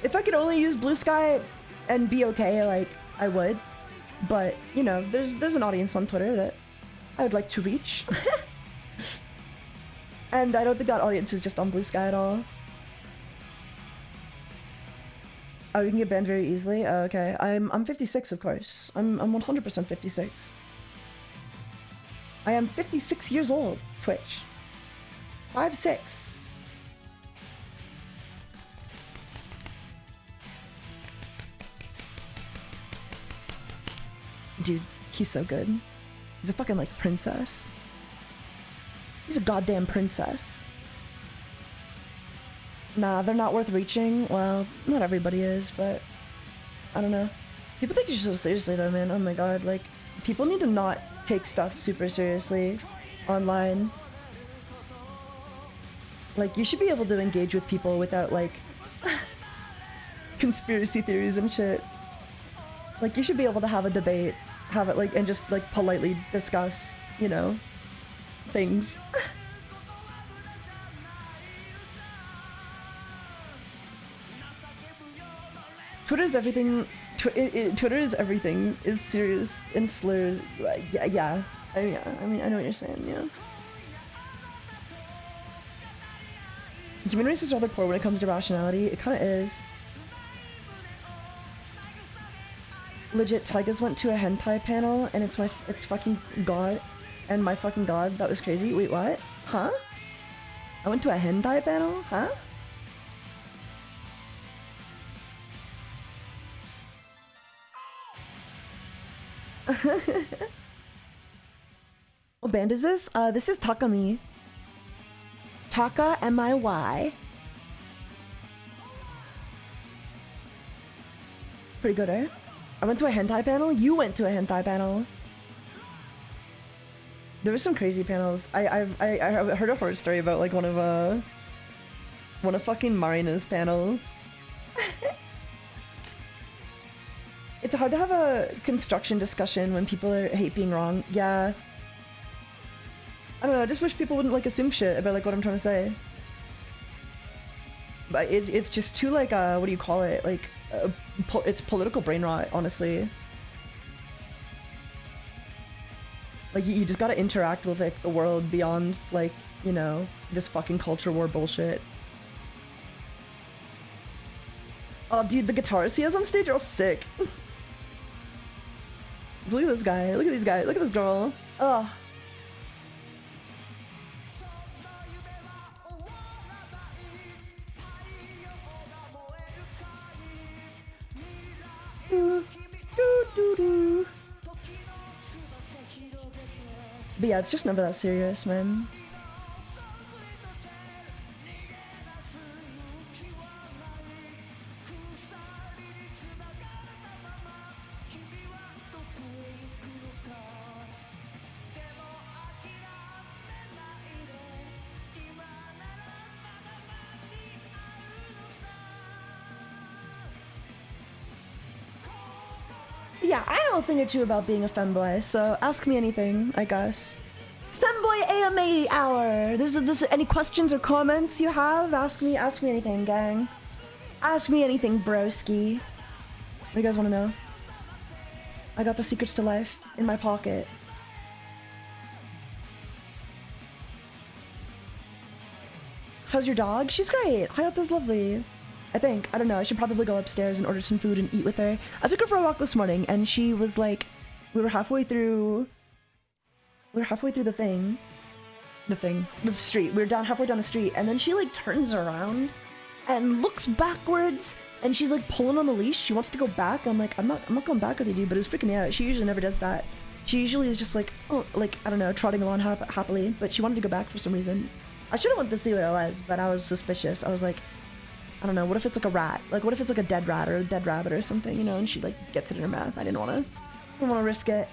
If I could only use Blue Sky and be okay, like, I would. But, you know, there's an audience on Twitter that I would like to reach. And I don't think that audience is just on Blue Sky at all. Oh, you can get banned very easily? Oh, okay. I'm 56, of course. I'm 100% 56. I am 56 years old, Twitch. 5'6". Dude, he's so good. He's a fucking, like, princess. He's a goddamn princess. Nah, they're not worth reaching. Well, not everybody is, but I don't know. People take you so seriously though, man. Oh my god, like, people need to not take stuff super seriously online. Like, you should be able to engage with people without, like, conspiracy theories and shit. Like, you should be able to have a debate, have it, like, and just, like, politely discuss, you know, things. Twitter is everything. Twitter is everything. Is serious and slurs. Yeah. I mean, I know what you're saying. Yeah. Human race is rather poor when it comes to rationality. It kind of is. Legit, Tigers went to a hentai panel, and it's fucking god, and my fucking god, that was crazy. Wait, what? Huh? I went to a hentai panel? Huh? What band is this? This is Takami. Taka M-I-Y. Pretty good, eh? I went to a hentai panel? You went to a hentai panel. There were some crazy panels. I heard a horror story about, like, one of fucking Marina's panels. It's hard to have a construction discussion when people hate being wrong. Yeah. I don't know, I just wish people wouldn't, like, assume shit about, like, what I'm trying to say. But it's just too like what do you call it? Like it's political brain rot, honestly. Like you just gotta interact with like the world beyond like, you know, this fucking culture war bullshit. Oh dude, the guitars he has on stage are all sick. Look at this guy, look at these guys, look at this girl. Oh. But yeah, it's just never that serious, man. Yeah, I know a thing or two about being a femboy, so ask me anything, I guess. Femboy AMA hour! This is any questions or comments you have? Ask me anything, gang. Ask me anything, broski. What do you guys want to know? I got the secrets to life in my pocket. How's your dog? She's great. Hayata's lovely. I think. I don't know. I should probably go upstairs and order some food and eat with her. I took her for a walk this morning and she was like, we were halfway through the street. We were halfway down the street and then she like turns around and looks backwards and she's like pulling on the leash. She wants to go back. I'm like, I'm not going back with you, dude, but it's freaking me out. She usually never does that. She usually is just like, oh, like, I don't know, trotting along happily, but she wanted to go back for some reason. I should have went to see what it was, but I was suspicious. I was like, I don't know, what if it's like a rat? Like, what if it's like a dead rat or a dead rabbit or something, you know, and she like gets it in her mouth. I didn't want to risk it.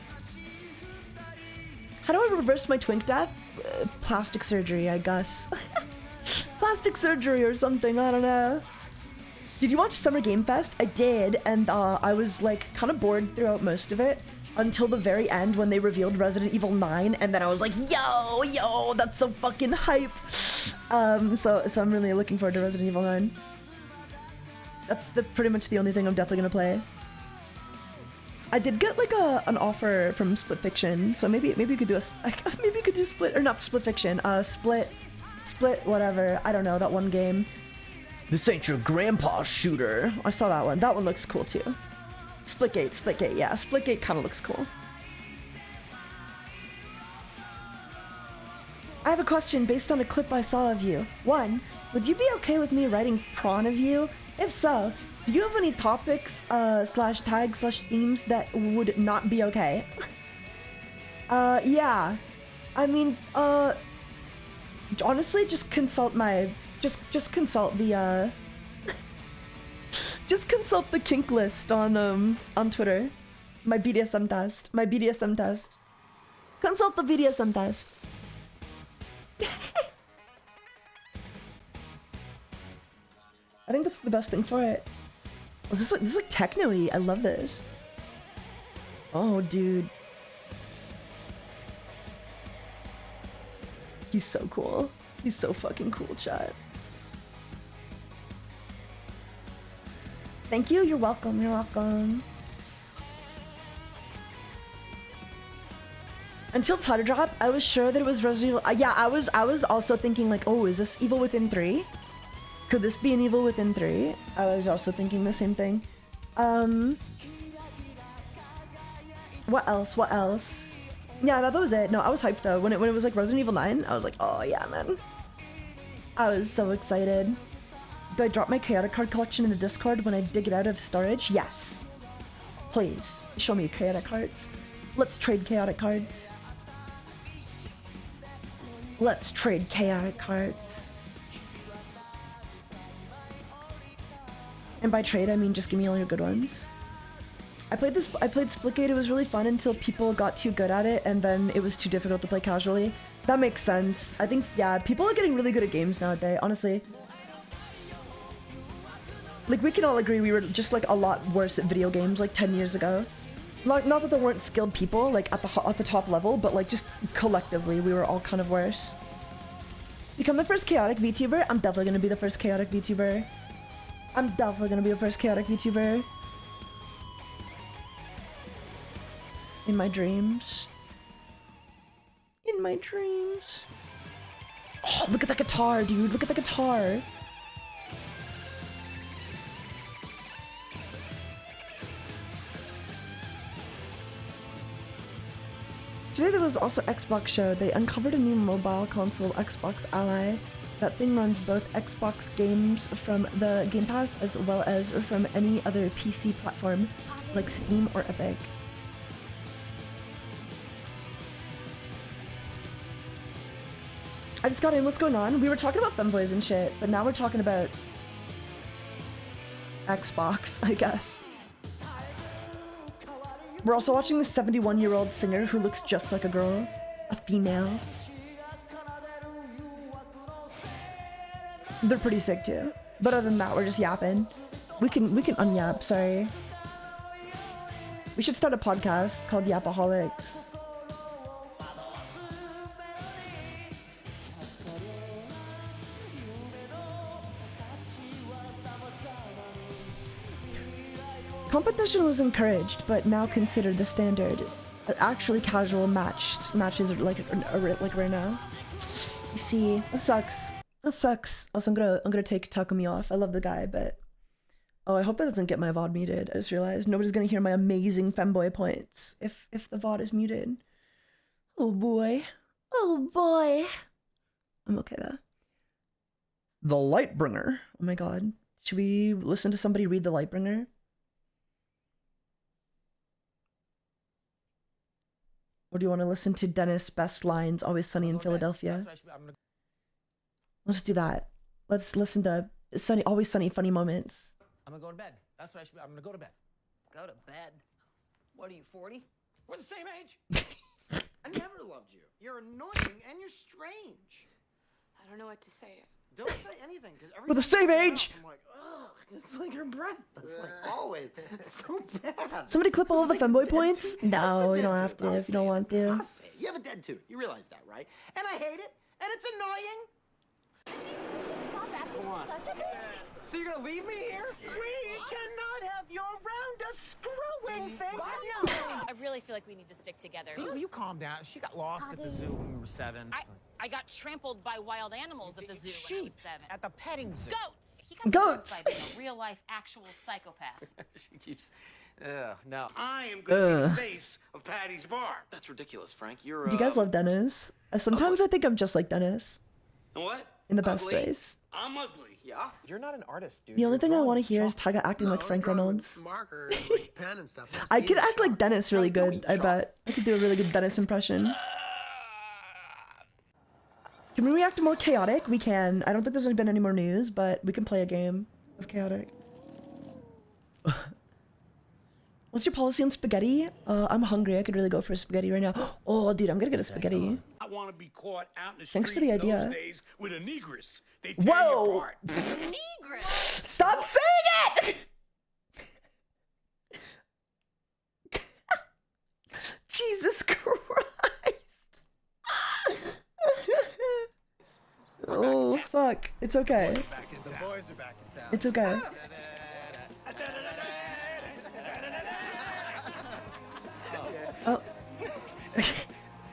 How do I reverse my twink death? Plastic surgery, I guess. Plastic surgery or something, I don't know. Did you watch Summer Game Fest? I did, and I was like kind of bored throughout most of it until the very end when they revealed Resident Evil 9, and then I was like, yo, that's so fucking hype. So I'm really looking forward to Resident Evil 9. That's pretty much the only thing I'm definitely gonna play. I did get like an offer from Split Fiction, so maybe you could do maybe you could do Split, or not Split Fiction, Split whatever, I don't know, that one game. This ain't your grandpa's shooter. I saw that one. That one looks cool too. Splitgate, yeah, Splitgate kind of looks cool. I have a question based on a clip I saw of you. 1, would you be okay with me writing prawn of you? If so, do you have any topics, /tags/themes that would not be okay? Yeah. I mean, honestly, just consult my, just consult the, just consult the kink list on Twitter. My BDSM test. Consult the BDSM test. I think that's the best thing for it. This is like techno-y. I love this. Oh, dude. He's so cool. He's so fucking cool, chat. Thank you. You're welcome. You're welcome. Until title drop, I was sure that it was Resident Evil. Yeah, I was also thinking like, oh, is this Evil Within 3? Could this be an Evil Within 3? I was also thinking the same thing. What else? Yeah, that was it. No, I was hyped though. When it was like Resident Evil 9, I was like, oh yeah, man. I was so excited. Do I drop my chaotic card collection in the Discord when I dig it out of storage? Yes. Please, show me your chaotic cards. Let's trade chaotic cards. Let's trade chaotic cards. And by trade, I mean just give me all your good ones. I played Splitgate, it was really fun until people got too good at it and then it was too difficult to play casually. That makes sense. I think, yeah, people are getting really good at games nowadays, honestly. Like, we can all agree we were just like a lot worse at video games like 10 years ago. Not that there weren't skilled people like at the top level, but like just collectively we were all kind of worse. Become the first chaotic VTuber? I'm definitely gonna be the first chaotic VTuber. I'm definitely gonna be the first chaotic VTuber. In my dreams. In my dreams. Oh, look at that guitar, dude. Look at the guitar. Today there was also Xbox show. They uncovered a new mobile console, Xbox Ally. That thing runs both Xbox games from the Game Pass as well as from any other PC platform like Steam or Epic. I just got in. What's going on? We were talking about femboys and shit, but now we're talking about Xbox, I guess. We're also watching the 71-year-old singer who looks just like a girl, a female. They're pretty sick too. But other than that, we're just yapping. We can unyap, sorry. We should start a podcast called TaigaxHolics. Competition was encouraged, but now considered the standard. Actually, casual matches are like right now. You see, that sucks. That sucks. Also, I'm gonna take Takumi off. I love the guy, but oh, I hope that doesn't get my VOD muted. I just realized nobody's gonna hear my amazing femboy points if the VOD is muted. Oh boy. Oh boy. I'm okay though. The Lightbringer. Oh my god. Should we listen to somebody read The Lightbringer? Or do you want to listen to Dennis' best lines, Always Sunny in Philadelphia? Let's do that. Let's listen to Always Sunny funny moments. I'm gonna go to bed. That's what I should be. I'm gonna go to bed. Go to bed? What are you, 40? We're the same age. I never loved you. You're annoying and you're strange. I don't know what to say. Don't say anything, because every We're the time same you get age. up, I'm like, ugh, it's like your breath. It's like always. It's so bad. Somebody clip all of the It's like femboy dead points? tooth. No, It's you the don't dead have tooth. to if you don't want to. I'll say it. You have a dead tooth. You realize that, right? And I hate it, and it's annoying. Go on. So you're gonna leave me here? We cannot have you around us screwing things I really feel like we need to stick together. Dee, will you calm down? She got lost at the zoo when we were 7. I got trampled by wild animals at the zoo when I was Sheep 7. at the petting zoo. Goats! He got Goats. by being a real-life, actual psychopath. She keeps. No. I am going to be the face of Patty's bar. That's ridiculous, Frank. You're. Do you guys love Dennis? Sometimes I think I'm just like Dennis. What? In the best Ugly? ways. I'm ugly. Yeah. You're not an artist, dude. The only You're thing I drawing want to with hear is chalk. Taiga acting like Frank Reynolds. Marker, and, like, pen and stuff. I could act like Dennis really good, I bet. I could do a really good Dennis impression. Can we react to more chaotic? We can. I don't think there's been any more news, but we can play a game of chaotic. What's your policy on spaghetti? I'm hungry. I could really go for a spaghetti right now. Oh, dude, I'm gonna get a spaghetti. I want to be caught out in the Thanks for street the in idea. those days with a negress. They tear you Whoa! apart. Negress! Stop saying it! Jesus Christ! Oh, fuck. It's okay. The boys are back in town. It's okay. Oh.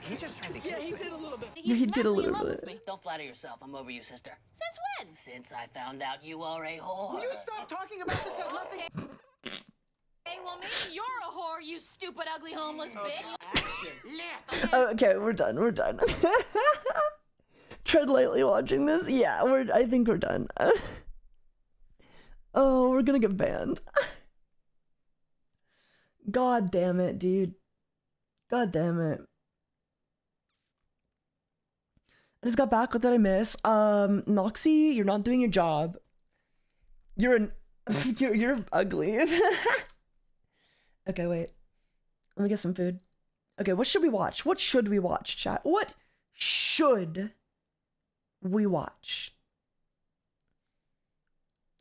He just tried to kiss me. He did a madly in little love bit. with me. Don't flatter yourself. I'm over you, sister. Since when? Since I found out you are a whore. Will you stop talking about this? Has nothing. Hey, well, maybe you're a whore, you stupid, ugly, homeless bitch. Action. Oh, okay, we're done. We're done. Tread lightly watching this. Yeah, I think we're done. Oh, we're gonna get banned. God damn it, dude. God damn it. I just got back. What did I miss? Noxy, you're not doing your job. You're you're ugly. Okay, wait. Let me get some food. Okay, what should we watch? What should we watch, chat? What should we watch?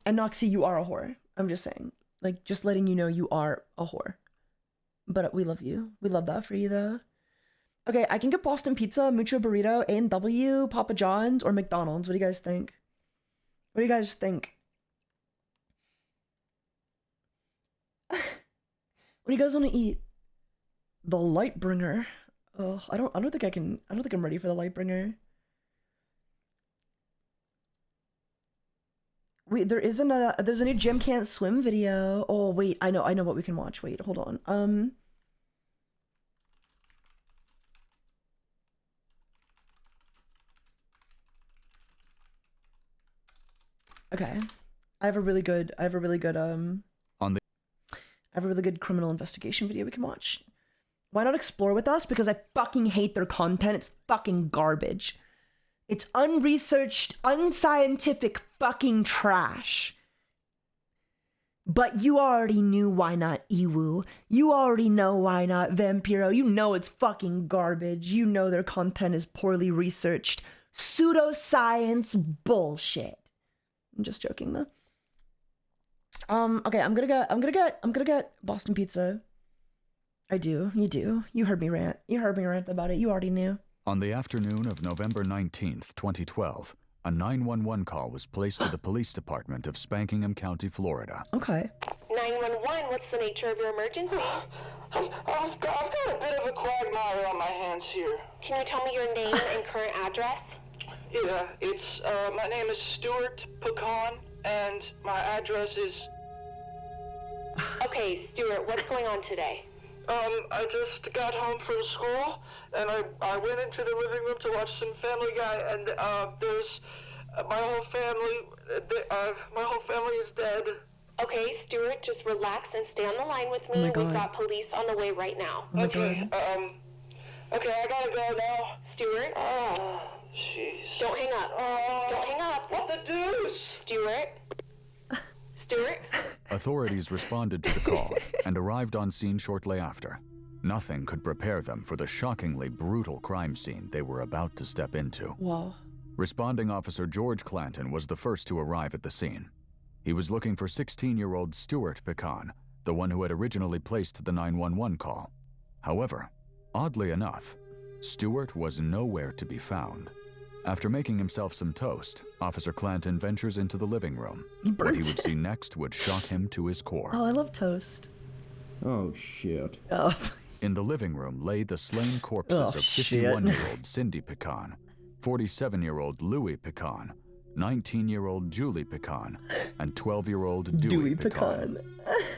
And Noxy, you are a whore. I'm just saying. Like, just letting you know you are a whore. But we love you. We love that for you, though. Okay, I can get Boston Pizza, Mucho Burrito, A&W, Papa John's, or McDonald's. What do you guys think? What do you guys think? What do you guys want to eat? The Lightbringer. Oh, I don't think I'm ready for the Lightbringer. Wait, there's a new Jim Can't Swim video. Oh wait, I know what we can watch. Wait, hold on. Okay. I have a really good criminal investigation video we can watch. Why not explore with us? Because I fucking hate their content. It's fucking garbage. It's unresearched, unscientific fucking trash. But you already knew why not Iwu. You already know why not Vampiro. You know it's fucking garbage. You know their content is poorly researched. Pseudoscience bullshit. I'm just joking though. Okay, I'm gonna get Boston Pizza. I do. You do. You heard me rant. You heard me rant about it. You already knew. On the afternoon of November 19th, 2012, a 911 call was placed to the police department of Spankingham County, Florida. Okay. 911, what's the nature of your emergency? I've got a bit of a quagmire on my hands here. Can you tell me your name and current address? Yeah, it's, my name is Stuart Pecan, and my address is... Okay, Stuart, what's going on today? I just got home from school, and I went into the living room to watch some Family Guy, and, there's... my whole family is dead. Okay, Stuart, just relax and stay on the line with me. We've got police on the way right now. Okay, okay, I gotta go now. Stuart? Oh, jeez. Don't hang up. Don't hang up. What the deuce? Stuart? Stuart? Authorities responded to the call and arrived on scene shortly after. Nothing could prepare them for the shockingly brutal crime scene they were about to step into. Wow. Responding officer George Clanton was the first to arrive at the scene. He was looking for 16-year-old Stuart Pecan, the one who had originally placed the 911 call. However, oddly enough, Stuart was nowhere to be found. After making himself some toast, Officer Clanton ventures into the living room. What he would see next would shock him to his core. Oh, I love toast. Oh, shit. Oh. In the living room lay the slain corpses of 51-year-old Cindy Pecan, 47-year-old Louis Pecan, 19-year-old Julie Pecan, and 12-year-old Dewey Pecan.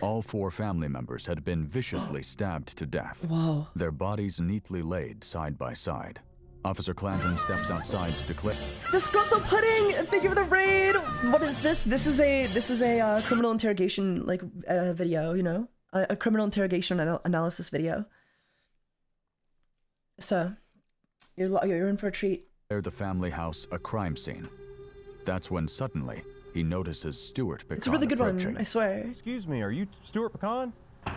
All four family members had been viciously stabbed to death. Wow. Their bodies neatly laid side by side. Officer Clanton steps outside to declare, "The Scrumpo Pudding! Thank you for the raid! What is this? This is a criminal interrogation video, you know? A criminal interrogation analysis video. So, you're in for a treat." The family house a crime scene. That's when suddenly he notices Stuart Pecan It's a really good approaching. one, I swear. Excuse me, are you Stuart Pecan? I'm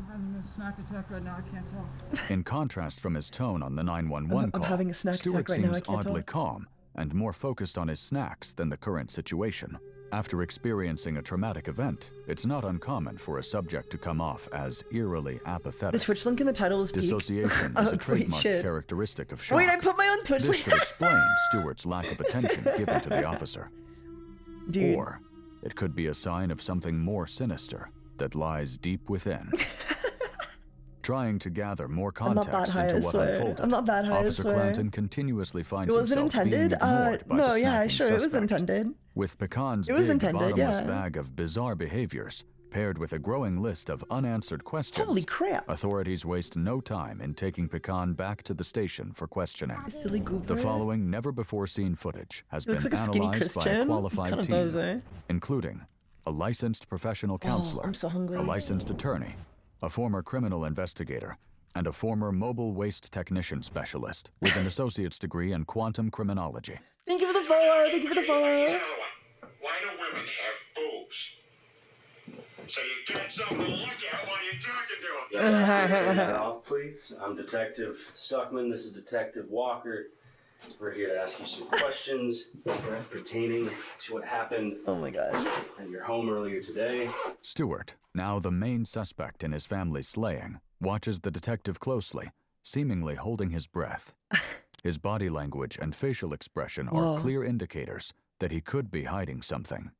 having a snack attack right now, I can't talk. In contrast from his tone on the 911 call, I'm having a snack Stuart attack right now, I seems can't oddly talk. calm and more focused on his snacks than the current situation. After experiencing a traumatic event, it's not uncommon for a subject to come off as eerily apathetic. The Twitch link in the title is peak. Dissociation is a trademark characteristic of shock. Wait, I put my own Twitch This link. could explain Stuart's lack of attention given to the officer. Dude. Or it could be a sign of something more sinister that lies deep within. Trying to gather more I'm not that context high, into I what swear. unfolded, I'm not that high, I Officer swear. Clanton continuously finds It wasn't himself being intended? ignored by No, the yeah, snacking sure, it was suspect. intended. With Pecan's It was big intended, bottomless yeah. bag of bizarre behaviors, paired with a growing list of unanswered questions, Holy crap. authorities waste no time in taking Pecan back to the station for questioning. Silly goober. The following never-before-seen footage has He looks been like a skinny analyzed by a Christian. qualified Kinda team, does, eh? including a licensed professional counselor, I'm so hungry. a licensed attorney, a former criminal investigator, and a former mobile waste technician specialist with an associate's degree in quantum criminology. Thank you for the follow. Thank you for the follow. Why do women have boobs? So you got something to look at while you're talking to them. Turn that off, please. I'm Detective Stuckman. This is Detective Walker. We're here to ask you some questions pertaining to what happened at your home earlier today. Stuart, now the main suspect in his family's slaying, watches the detective closely seemingly holding his breath. His body language and facial expression Whoa. are clear indicators that he could be hiding something.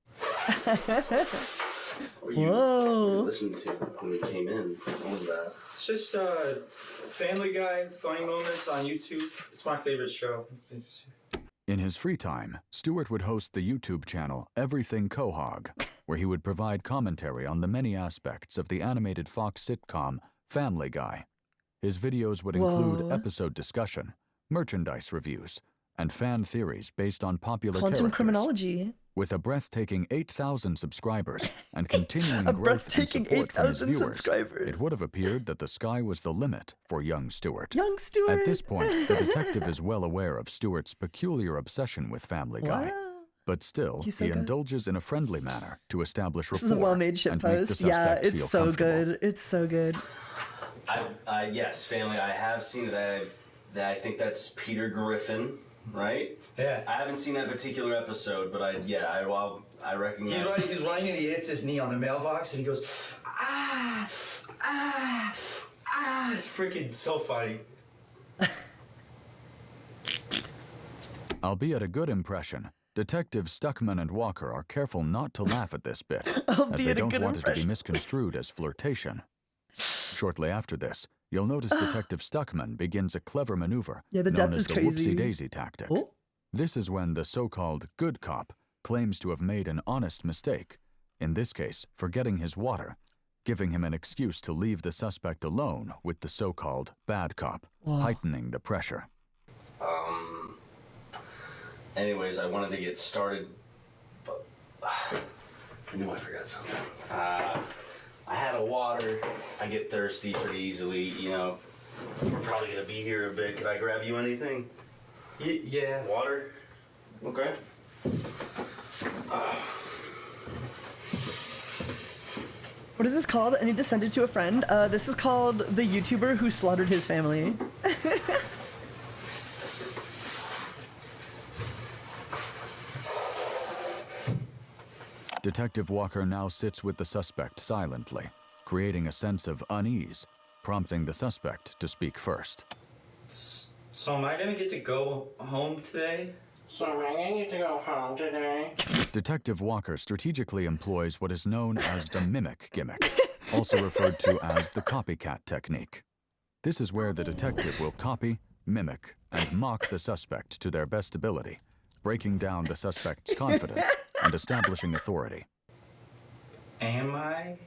What were you listening to when we came in? What was that? It's just Family Guy, funny moments on YouTube. It's my favorite show. In his free time, Stewart would host the YouTube channel Everything Quahog, where he would provide commentary on the many aspects of the animated Fox sitcom Family Guy. His videos would include Whoa. episode discussion, merchandise reviews, and fan theories based on popular Quantum characters. criminology. With a breathtaking 8,000 subscribers and continuing A growth and breathtaking support from his 8,000 viewers, subscribers. it would have appeared that the sky was the limit for young Stewart. Young Stewart. At this point, the detective is well aware of Stewart's peculiar obsession with Family Guy. Wow. But still, He's so he good. indulges in a friendly manner to establish This rapport is a well-made shit and make the post. Yeah, suspect feel it's so comfortable. good. It's so good. Yes, Family. I have seen that. I think that's Peter Griffin, right? Yeah. I haven't seen that particular episode, but I recognize. He's running and he hits his knee on the mailbox and he goes, ah, ah, ah. It's freaking so funny. Albeit a good impression, Detectives Stuckman and Walker are careful not to laugh at this bit, as they Albeit a don't good want it to be impression. misconstrued as flirtation. Shortly after this, you'll notice Detective Stuckman begins a clever maneuver Yeah, the known death as is the crazy. whoopsie-daisy tactic. Oh. This is when the so-called good cop claims to have made an honest mistake, in this case, forgetting his water, giving him an excuse to leave the suspect alone with the so-called bad cop, heightening the pressure. Anyways, I wanted to get started, but I knew I forgot something. I had a water. I get thirsty pretty easily, you know. We're probably gonna be here a bit. Could I grab you anything? Yeah. Water? Okay. What is this called? I need to send it to a friend. This is called The YouTuber Who Slaughtered His Family. Detective Walker now sits with the suspect silently, creating a sense of unease, prompting the suspect to speak first. So am I gonna get to go home today? Detective Walker strategically employs what is known as the mimic gimmick, also referred to as the copycat technique. This is where the detective will copy, mimic, and mock the suspect to their best ability, breaking down the suspect's confidence and establishing authority. Am I?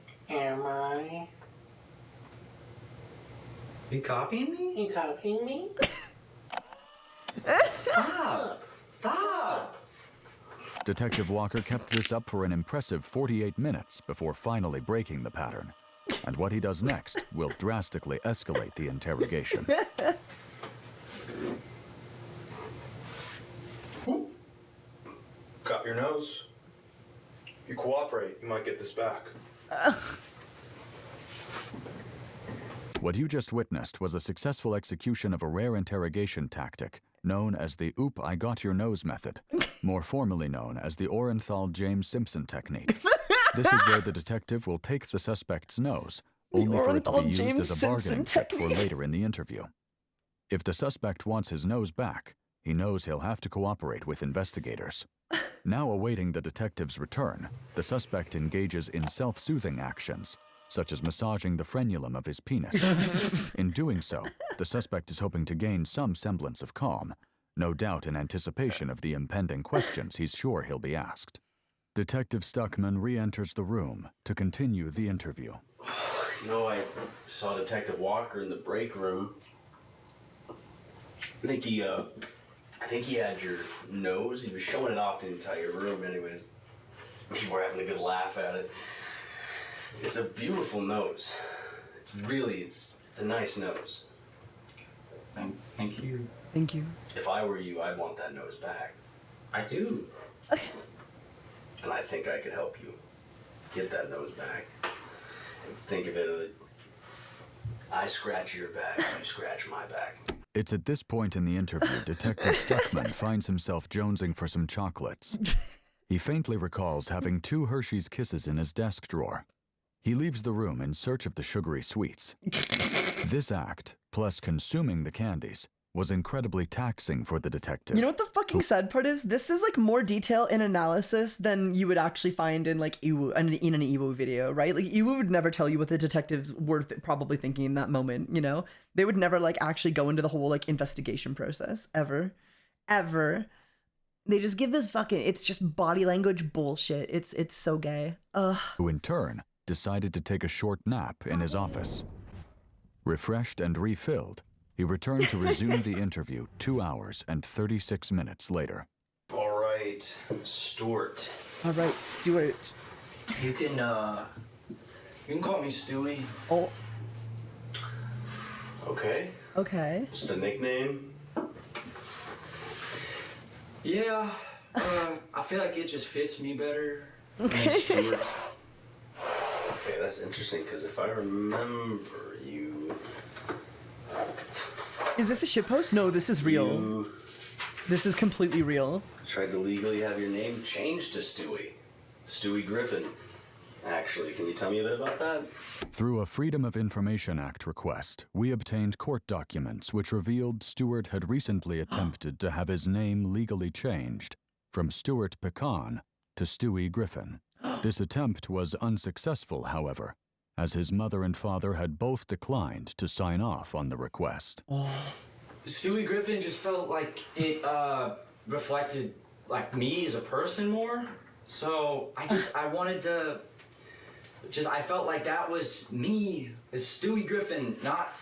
You copying me? Stop! Stop! Detective Walker kept this up for an impressive 48 minutes before finally breaking the pattern, and what he does next will drastically escalate the interrogation. Got your nose. You cooperate, you might get this back. What you just witnessed was a successful execution of a rare interrogation tactic known as the Oop, I Got Your Nose method, more formally known as the Orenthal James Simpson technique. This is where the detective will take the suspect's nose, only for it to be Orenthal used James as a bargaining Simpson chip for technique. later in the interview. If the suspect wants his nose back, he knows he'll have to cooperate with investigators. Now awaiting the detective's return, the suspect engages in self-soothing actions, such as massaging the frenulum of his penis. In doing so, the suspect is hoping to gain some semblance of calm, no doubt in anticipation of the impending questions he's sure he'll be asked. Detective Stuckman re-enters the room to continue the interview. You know, I saw Detective Walker in the break room. I think he had your nose. He was showing it off the entire room anyways. People were having a good laugh at it. It's a beautiful nose. It's a nice nose. Thank you. Thank you. If I were you, I'd want that nose back. I do. And I think I could help you get that nose back. Think of it, I scratch your back, you scratch my back. It's at this point in the interview Detective Stuckman finds himself jonesing for some chocolates. He faintly recalls having 2 Hershey's Kisses in his desk drawer. He leaves the room in search of the sugary sweets. This act, plus consuming the candies, was incredibly taxing for the detective. You know what the fucking sad part is? This is like more detail and analysis than you would actually find in like in an Iwo video, right? Like Iwo would never tell you what the detectives were probably thinking in that moment, you know? They would never like actually go into the whole like investigation process, ever. They just give this fucking, it's just body language bullshit. It's so gay. Ugh. Who in turn decided to take a short nap in his office. Refreshed and refilled, he returned to resume the interview 2 hours and 36 minutes later. All right, Stuart. All right, Stuart. You can call me Stewie. Oh. Okay. Okay. Just a nickname? Yeah, I feel like it just fits me better than Stuart. Okay, that's interesting, because if I remember you... Is this a shitpost? No, this is real. This is completely real. Tried to legally have your name changed to Stewie. Stewie Griffin. Actually, can you tell me a bit about that? Through a Freedom of Information Act request, we obtained court documents which revealed Stewart had recently attempted to have his name legally changed from Stuart Pecan to Stewie Griffin. This attempt was unsuccessful, however, as his mother and father had both declined to sign off on the request. Stewie Griffin just felt like it reflected like me as a person more. So I wanted to I felt like that was me as Stewie Griffin, not.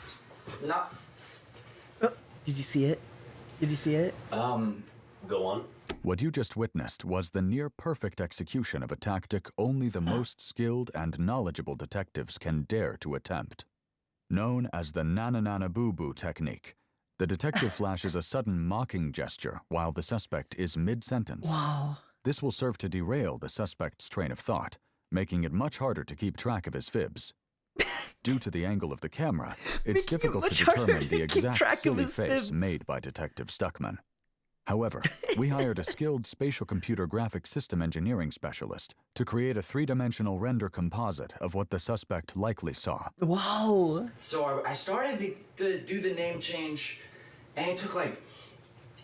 Did you see it? Did you see it? Go on. What you just witnessed was the near-perfect execution of a tactic only the most skilled and knowledgeable detectives can dare to attempt. Known as the na-na-na-na-boo-boo technique, the detective flashes a sudden mocking gesture while the suspect is mid-sentence. Wow. This will serve to derail the suspect's train of thought, making it much harder to keep track of his fibs. Due to the angle of the camera, it's difficult to determine the exact silly face made by Detective Stuckman. However, we hired a skilled spatial computer graphic system engineering specialist to create a three-dimensional render composite of what the suspect likely saw. Wow. So I started to do the name change, and it took I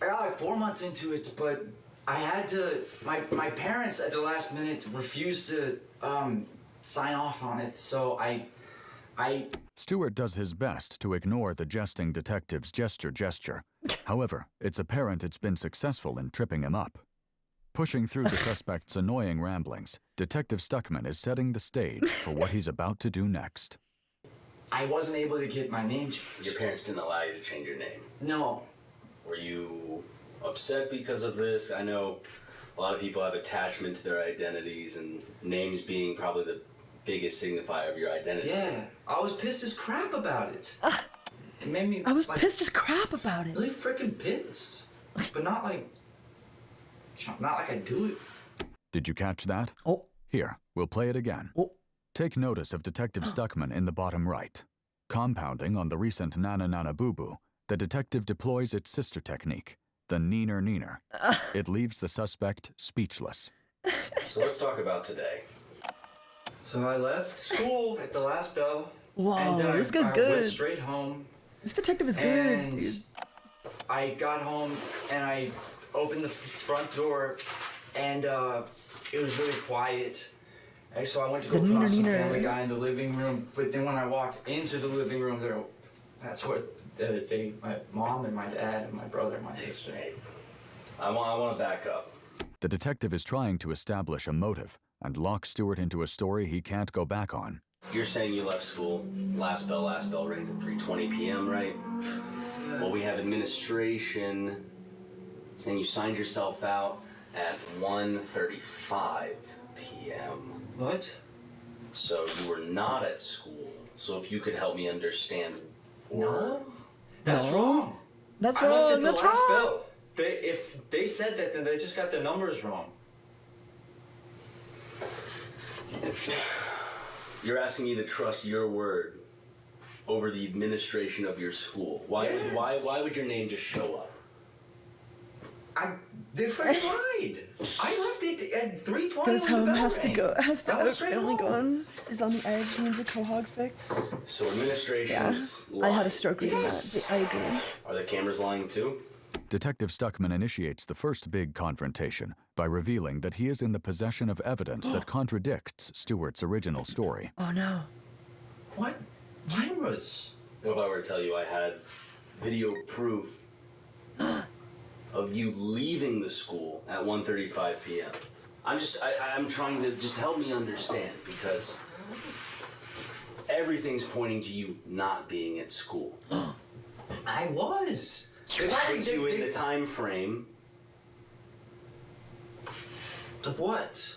got like 4 months into it, but I had to, my parents at the last minute refused to sign off on it, so I Stewart does his best to ignore the jesting detective's gesture. However, it's apparent it's been successful in tripping him up. Pushing through the suspect's annoying ramblings, Detective Stuckman is setting the stage for what he's about to do next. I wasn't able to get my name changed. Your parents didn't allow you to change your name? No. Were you upset because of this? I know a lot of people have attachment to their identities, and names being probably the biggest signifier of your identity. Yeah, I was pissed as crap about it. It made me. I was pissed as crap about it. Really freaking pissed, but not like I do it. Did you catch that? Oh. Here, we'll play it again. Oh. Take notice of Detective Stuckman in the bottom right. Compounding on the recent na-na-na-na-boo-boo, the detective deploys its sister technique, the neener-neener. It leaves the suspect speechless. So let's talk about today. So I left school at the last bell. Wow, and then this guy's I good. went straight home. This detective is and good, dude. I got home and I opened the front door, and it was really quiet. And so I went to go put on some Family Guy in the living room. But then when I walked into the living room, that's where my mom and my dad and my brother and my sister. I want to back up. The detective is trying to establish a motive and lock Stewart into a story he can't go back on. You're saying you left school, last bell rings at 3:20 p.m., right? Well, we have administration saying you signed yourself out at 1:35 p.m. What? So you were not at school. So if you could help me understand. No. That's wrong. That's I left wrong. at the That's last wrong. bell. If they said that, then they just got the numbers wrong. You're asking me to trust your word over the administration of your school. Why would your name just show up? They freaking lied. I left it at 3:20. Goes home, has to go, has to I was out, straight family home. gone, is on the edge, needs a Quahog fix. So administration's Yeah, I had a lying. stroke reading that. I agree. Are the cameras lying too? Detective Stuckman initiates the first big confrontation by revealing that he is in the possession of evidence that contradicts Stewart's original story. Oh no. What? Cameras? What if I were to tell you I had video proof of you leaving the school at 1:35 p.m.? I'm trying to just help me understand, because everything's pointing to you not being at school. I was. Puts you in the time frame of what?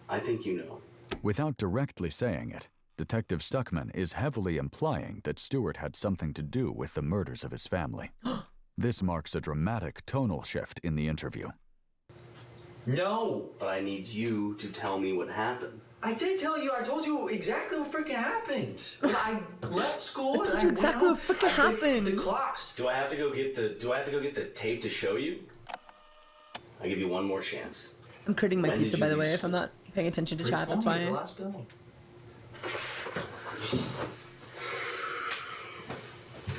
I think you know. Without directly saying it, Detective Stuckman is heavily implying that Stewart had something to do with the murders of his family. This marks a dramatic tonal shift in the interview. No. But I need you to tell me what happened. I did tell you. I told you exactly what freaking happened. I left school and I went exactly home. what freaking happened. The clocks. Do I have to go get the tape to show you? I give you one more chance. I'm critting my When did pizza, you by the leave way, if school? I'm not paying attention to chat, that's why. The last bill.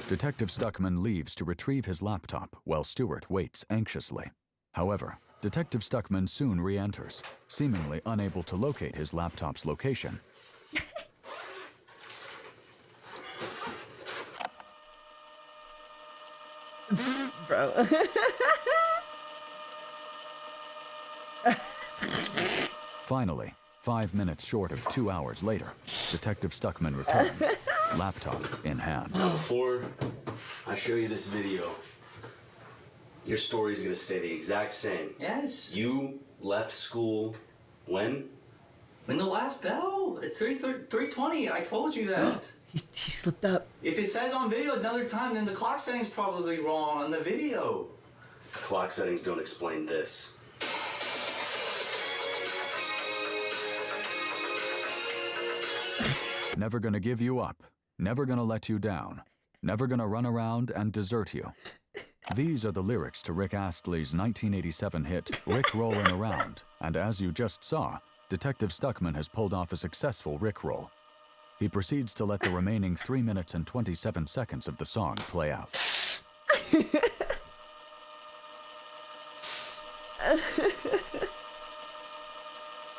Detective Stuckman leaves to retrieve his laptop while Stewart waits anxiously. However, Detective Stuckman soon re-enters, seemingly unable to locate his laptop's location. Bro. Finally, 5 minutes short of 2 hours later, Detective Stuckman returns, laptop in hand. Now, before I show you this video, your story's gonna stay the exact same. Yes. You left school when? When the last bell? At 3:20. I told you that. He slipped up. If it says on video another time, then the clock setting's probably wrong on the video. Clock settings don't explain this. Never gonna give you up, never gonna let you down, never gonna run around and desert you. These are the lyrics to Rick Astley's 1987 hit, Rick Rollin' Around, and as you just saw, Detective Stuckman has pulled off a successful Rickroll. He proceeds to let the remaining 3 minutes and 27 seconds of the song play out.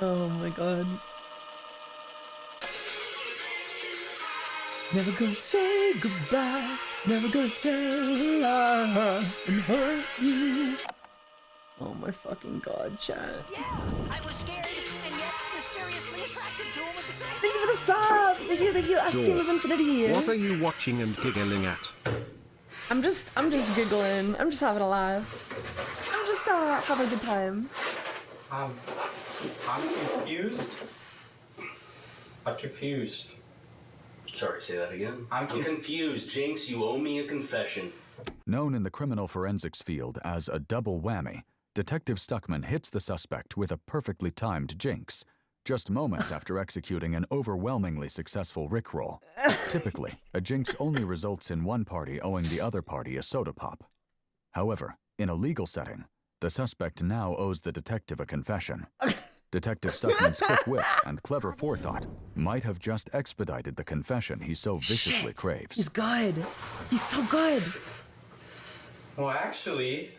Oh my god. Never gonna say goodbye, never gonna tell her and hurt you. Oh my fucking god, chat. Yeah, I was scared and yet mysteriously attracted to him at the same time. Thank you for the sub! Thank you, Axiom of Infinity. What are you watching and giggling at? I'm just giggling. I'm just having a laugh. I'm just having a good time. I'm confused. I'm confused. Sorry, say that again? I'm confused. Jinx, you owe me a confession. Known in the criminal forensics field as a double whammy, Detective Stuckman hits the suspect with a perfectly timed jinx, just moments after executing an overwhelmingly successful Rickroll. Typically, a jinx only results in one party owing the other party a soda pop. However, in a legal setting, the suspect now owes the detective a confession. Detective Stuckman's quick wit and clever forethought might have just expedited the confession he so viciously craves. He's good. He's so good. Well, actually,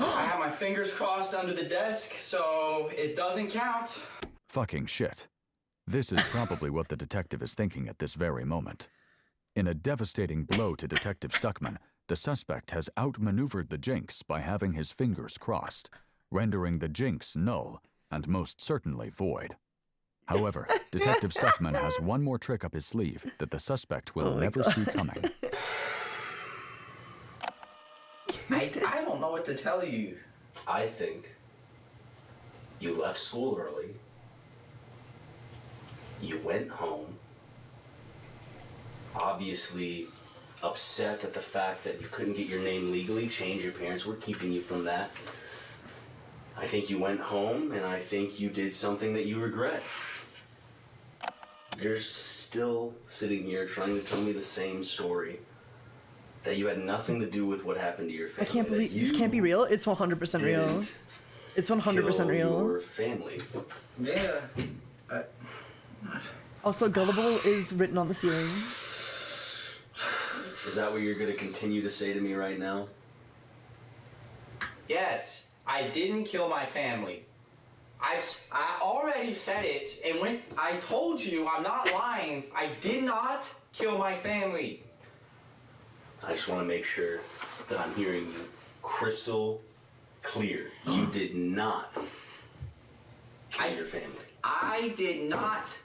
I have my fingers crossed under the desk, so it doesn't count. Fucking shit. This is probably what the detective is thinking at this very moment. In a devastating blow to Detective Stuckman, the suspect has outmaneuvered the jinx by having his fingers crossed, rendering the jinx null and most certainly void. However, Detective Stuckman has one more trick up his sleeve that the suspect will never see coming. I don't know what to tell you. I think you left school early. You went home. Obviously upset at the fact that you couldn't get your name legally changed. Your parents were keeping you from that. I think you went home, and I think you did something that you regret. You're still sitting here trying to tell me the same story that you had nothing to do with what happened to your I family. can't believe that this can't be real. It's 100% real. didn't It's 100% kill real. Your family. Yeah. Also, gullible is written on the ceiling. Is that what you're going to continue to say to me right now? Yes, I didn't kill my family. I already said it, and when I told you, I'm not lying. I did not kill my family. I just want to make sure that I'm hearing you crystal clear. You did not kill your family. I did not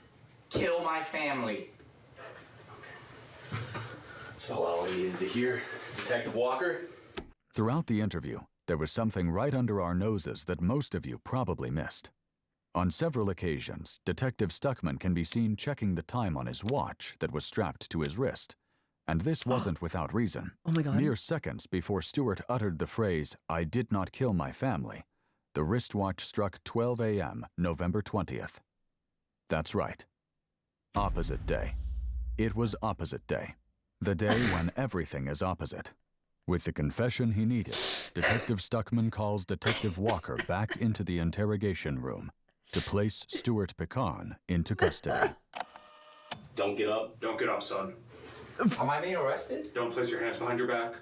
kill my family. That's all I needed to hear. Detective Walker? Throughout the interview, there was something right under our noses that most of you probably missed. On several occasions, Detective Stuckman can be seen checking the time on his watch that was strapped to his wrist. And this wasn't without reason. Oh my God. Mere seconds before Stewart uttered the phrase, "I did not kill my family," the wristwatch struck 12 a.m., November 20th. That's right. Opposite day. It was opposite day. The day when everything is opposite. With the confession he needed, Detective Stuckman calls Detective Walker back into the interrogation room to place Stewart Pecan into custody. Don't get up. Don't get up, son. Am I being arrested? Don't place your hands behind your back.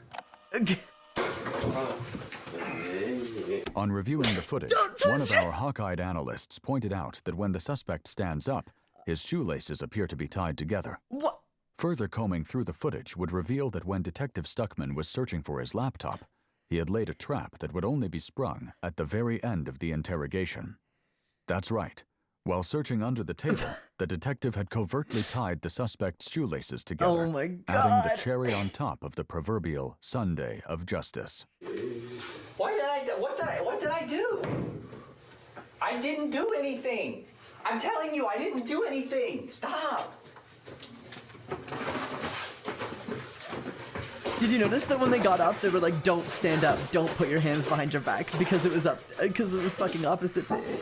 On reviewing the footage, one of our hawk-eyed analysts pointed out that when the suspect stands up, his shoelaces appear to be tied together. What? Further combing through the footage would reveal that when Detective Stuckman was searching for his laptop, he had laid a trap that would only be sprung at the very end of the interrogation. That's right. While searching under the table, the detective had covertly tied the suspect's shoelaces together, Oh my God. adding the cherry on top of the proverbial Sunday of justice. What did I do? I didn't do anything. I'm telling you, I didn't do anything. Stop. Did you notice that when they got up, they were like, "Don't stand up, don't put your hands behind your back," because it was fucking opposite day.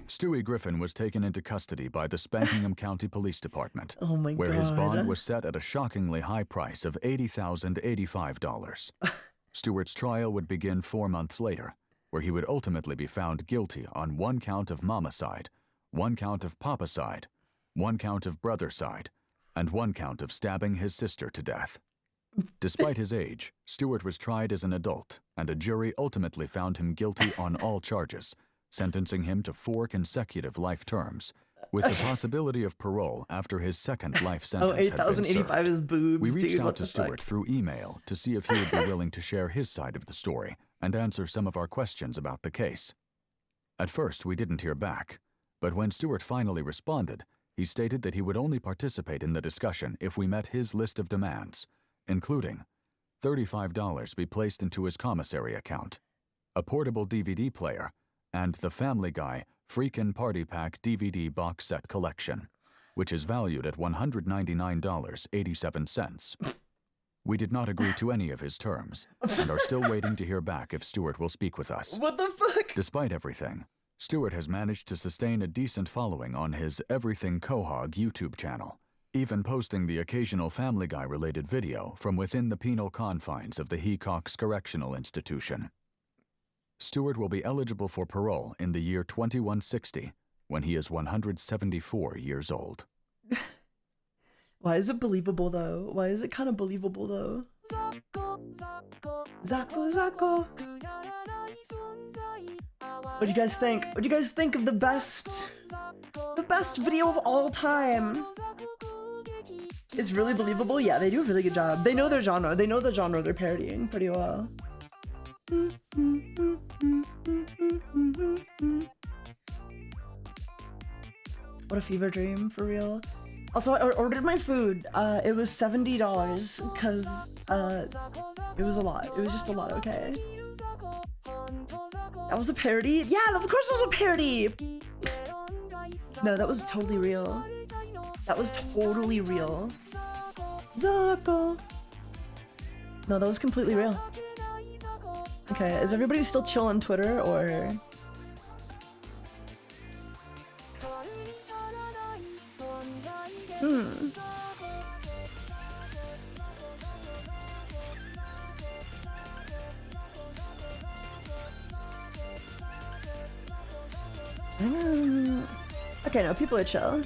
Stewie Griffin was taken into custody by the Spankingham County Police Department, Oh my where his God. bond was set at a shockingly high price of $80,085. Stewart's trial would begin 4 months later, where he would ultimately be found guilty on 1 count of momicide, 1 count of papicide, 1 count of brothercide, and 1 count of stabbing his sister to death. Despite his age, Stewart was tried as an adult, and a jury ultimately found him guilty on all charges, sentencing him to 4 consecutive life terms, with the possibility of parole after his second life sentence had been 8,085 is boobs, We reached dude, out what to the fuck? Stewart through email to see if he would be willing to share his side of the story and answer some of our questions about the case. At first, we didn't hear back, but when Stewart finally responded, he stated that he would only participate in the discussion if we met his list of demands, including $35 be placed into his commissary account, a portable DVD player, and the Family Guy Freakin' Party Pack DVD box set collection, which is valued at $199.87. We did not agree to any of his terms, and are still waiting to hear back if Stewart will speak with us. What the fuck? Despite everything, Stewart has managed to sustain a decent following on his Everything Quahog YouTube channel, even posting the occasional Family Guy-related video from within the penal confines of the Hecox Correctional Institution. Stewart will be eligible for parole in the year 2160, when he is 174 years old. Why is it believable though? Why is it kind of believable though? Zako. What do you guys think? What do you guys think of the best video of all time? It's really believable. Yeah, they do a really good job. They know their genre. They know the genre they're parodying pretty well. What a fever dream, for real. Also, I ordered my food. It was $70 because it was a lot. It was just a lot, okay? That was a parody? Yeah, of course it was a parody! No, that was totally real. That was totally real. Zako. No, that was completely real. Okay, is everybody still chill on Twitter, or...? Okay, no, people are chill.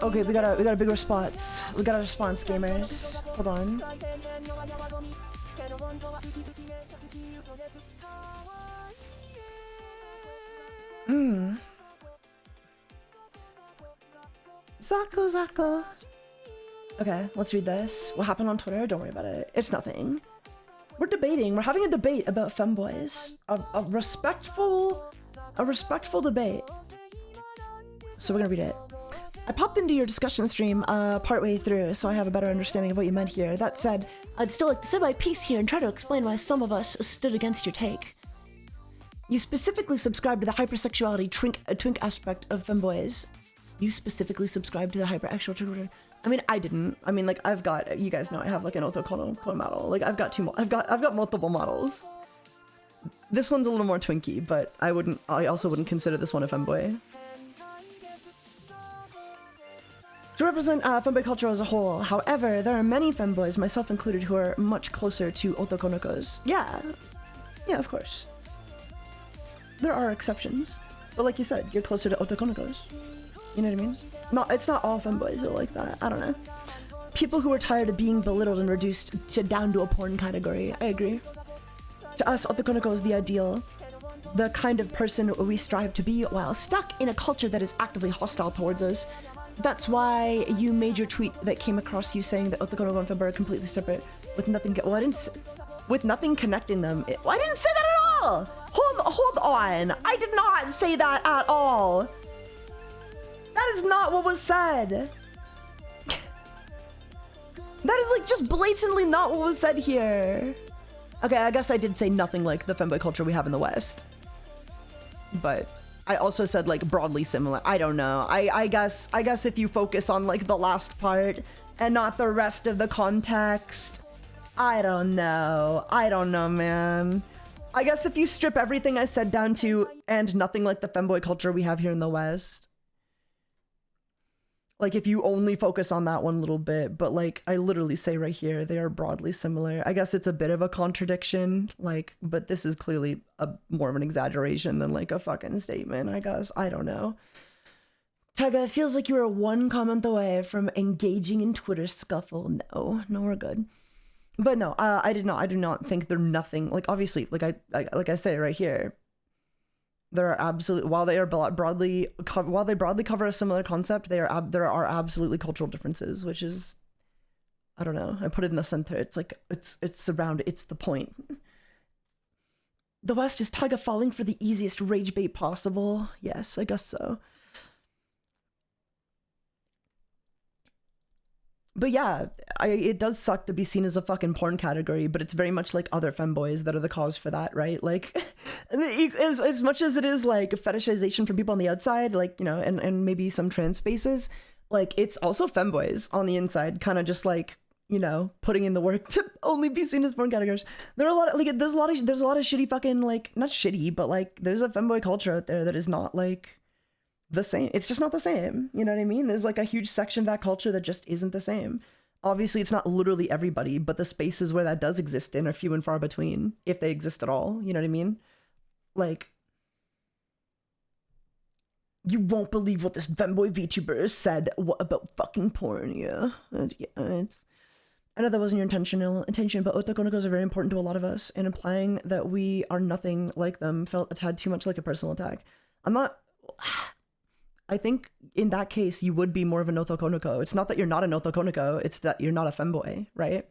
Okay, we got a big response. We got a response, gamers. Hold on. Zako. Okay, let's read this. What happened on Twitter? Don't worry about it. It's nothing. We're debating. We're having a debate about femboys. A respectful debate. So we're gonna read it. I popped into your discussion stream partway through, so I have a better understanding of what you meant here. That said, I'd still like to say my piece here and try to explain why some of us stood against your take. You specifically subscribe to the hypersexuality twink aspect of femboys. You specifically subscribe to the hypersexual. I mean, I didn't. I mean, like, I've got, you guys know I have like an Otokonoko model. Like, I've got multiple models. This one's a little more twinky, but I also wouldn't consider this one a femboy. To represent femboy culture as a whole, however, there are many femboys, myself included, who are much closer to Otokonokos. Yeah, of course. There are exceptions, but like you said, you're closer to Otokonokos. You know what I mean? It's not all femboys are like that. I don't know. People who are tired of being belittled and reduced down to a porn category. I agree. To us, Otokonoko is the ideal, the kind of person we strive to be while stuck in a culture that is actively hostile towards us. That's why you made your tweet that came across you saying that Otokonoko and femboy are completely separate, with nothing. With nothing connecting them. I didn't say that at all. Hold on. I did not say that at all. That is not what was said. That is like just blatantly not what was said here. Okay, I guess I did say nothing like the femboy culture we have in the West. But I also said like broadly similar. I don't know. I guess if you focus on like the last part and not the rest of the context, I don't know. I don't know, man. I guess if you strip everything I said down to and nothing like the femboy culture we have here in the West. Like if you only focus on that one little bit, but like I literally say right here, they are broadly similar. I guess it's a bit of a contradiction, like, but this is clearly more of an exaggeration than like a fucking statement, I guess. I don't know. Taiga, it feels like you were one comment away from engaging in Twitter scuffle. No, we're good. But no, I do not think they're nothing. Like obviously, like I say right here, there are absolutely, while they broadly cover a similar concept, there are absolutely cultural differences, which is, I don't know, I put it in the center. It's like it's the point. The West is Taiga falling for the easiest rage bait possible. Yes, I guess so. But yeah, it does suck to be seen as a fucking porn category, but it's very much like other femboys that are the cause for that, right? Like, as much as it is like fetishization from people on the outside, like, you know, and maybe some trans spaces, like, it's also femboys on the inside, kind of just like, you know, putting in the work to only be seen as porn categories. There are a lot of, like, there's a lot of shitty fucking, like, not shitty, but like, there's a femboy culture out there that is not like the same. It's just not the same. You know what I mean? There's like a huge section of that culture that just isn't the same. Obviously, it's not literally everybody, but the spaces where that does exist in are few and far between, if they exist at all. You know what I mean? Like, you won't believe what this femboy VTuber said about fucking porn. Yeah, it's. I know that wasn't your intention, but Otokonokos are very important to a lot of us, and implying that we are nothing like them felt a tad too much like a personal attack. I think in that case, you would be more of an Otokonoko. It's not that you're not an Otokonoko, it's that you're not a femboy, right?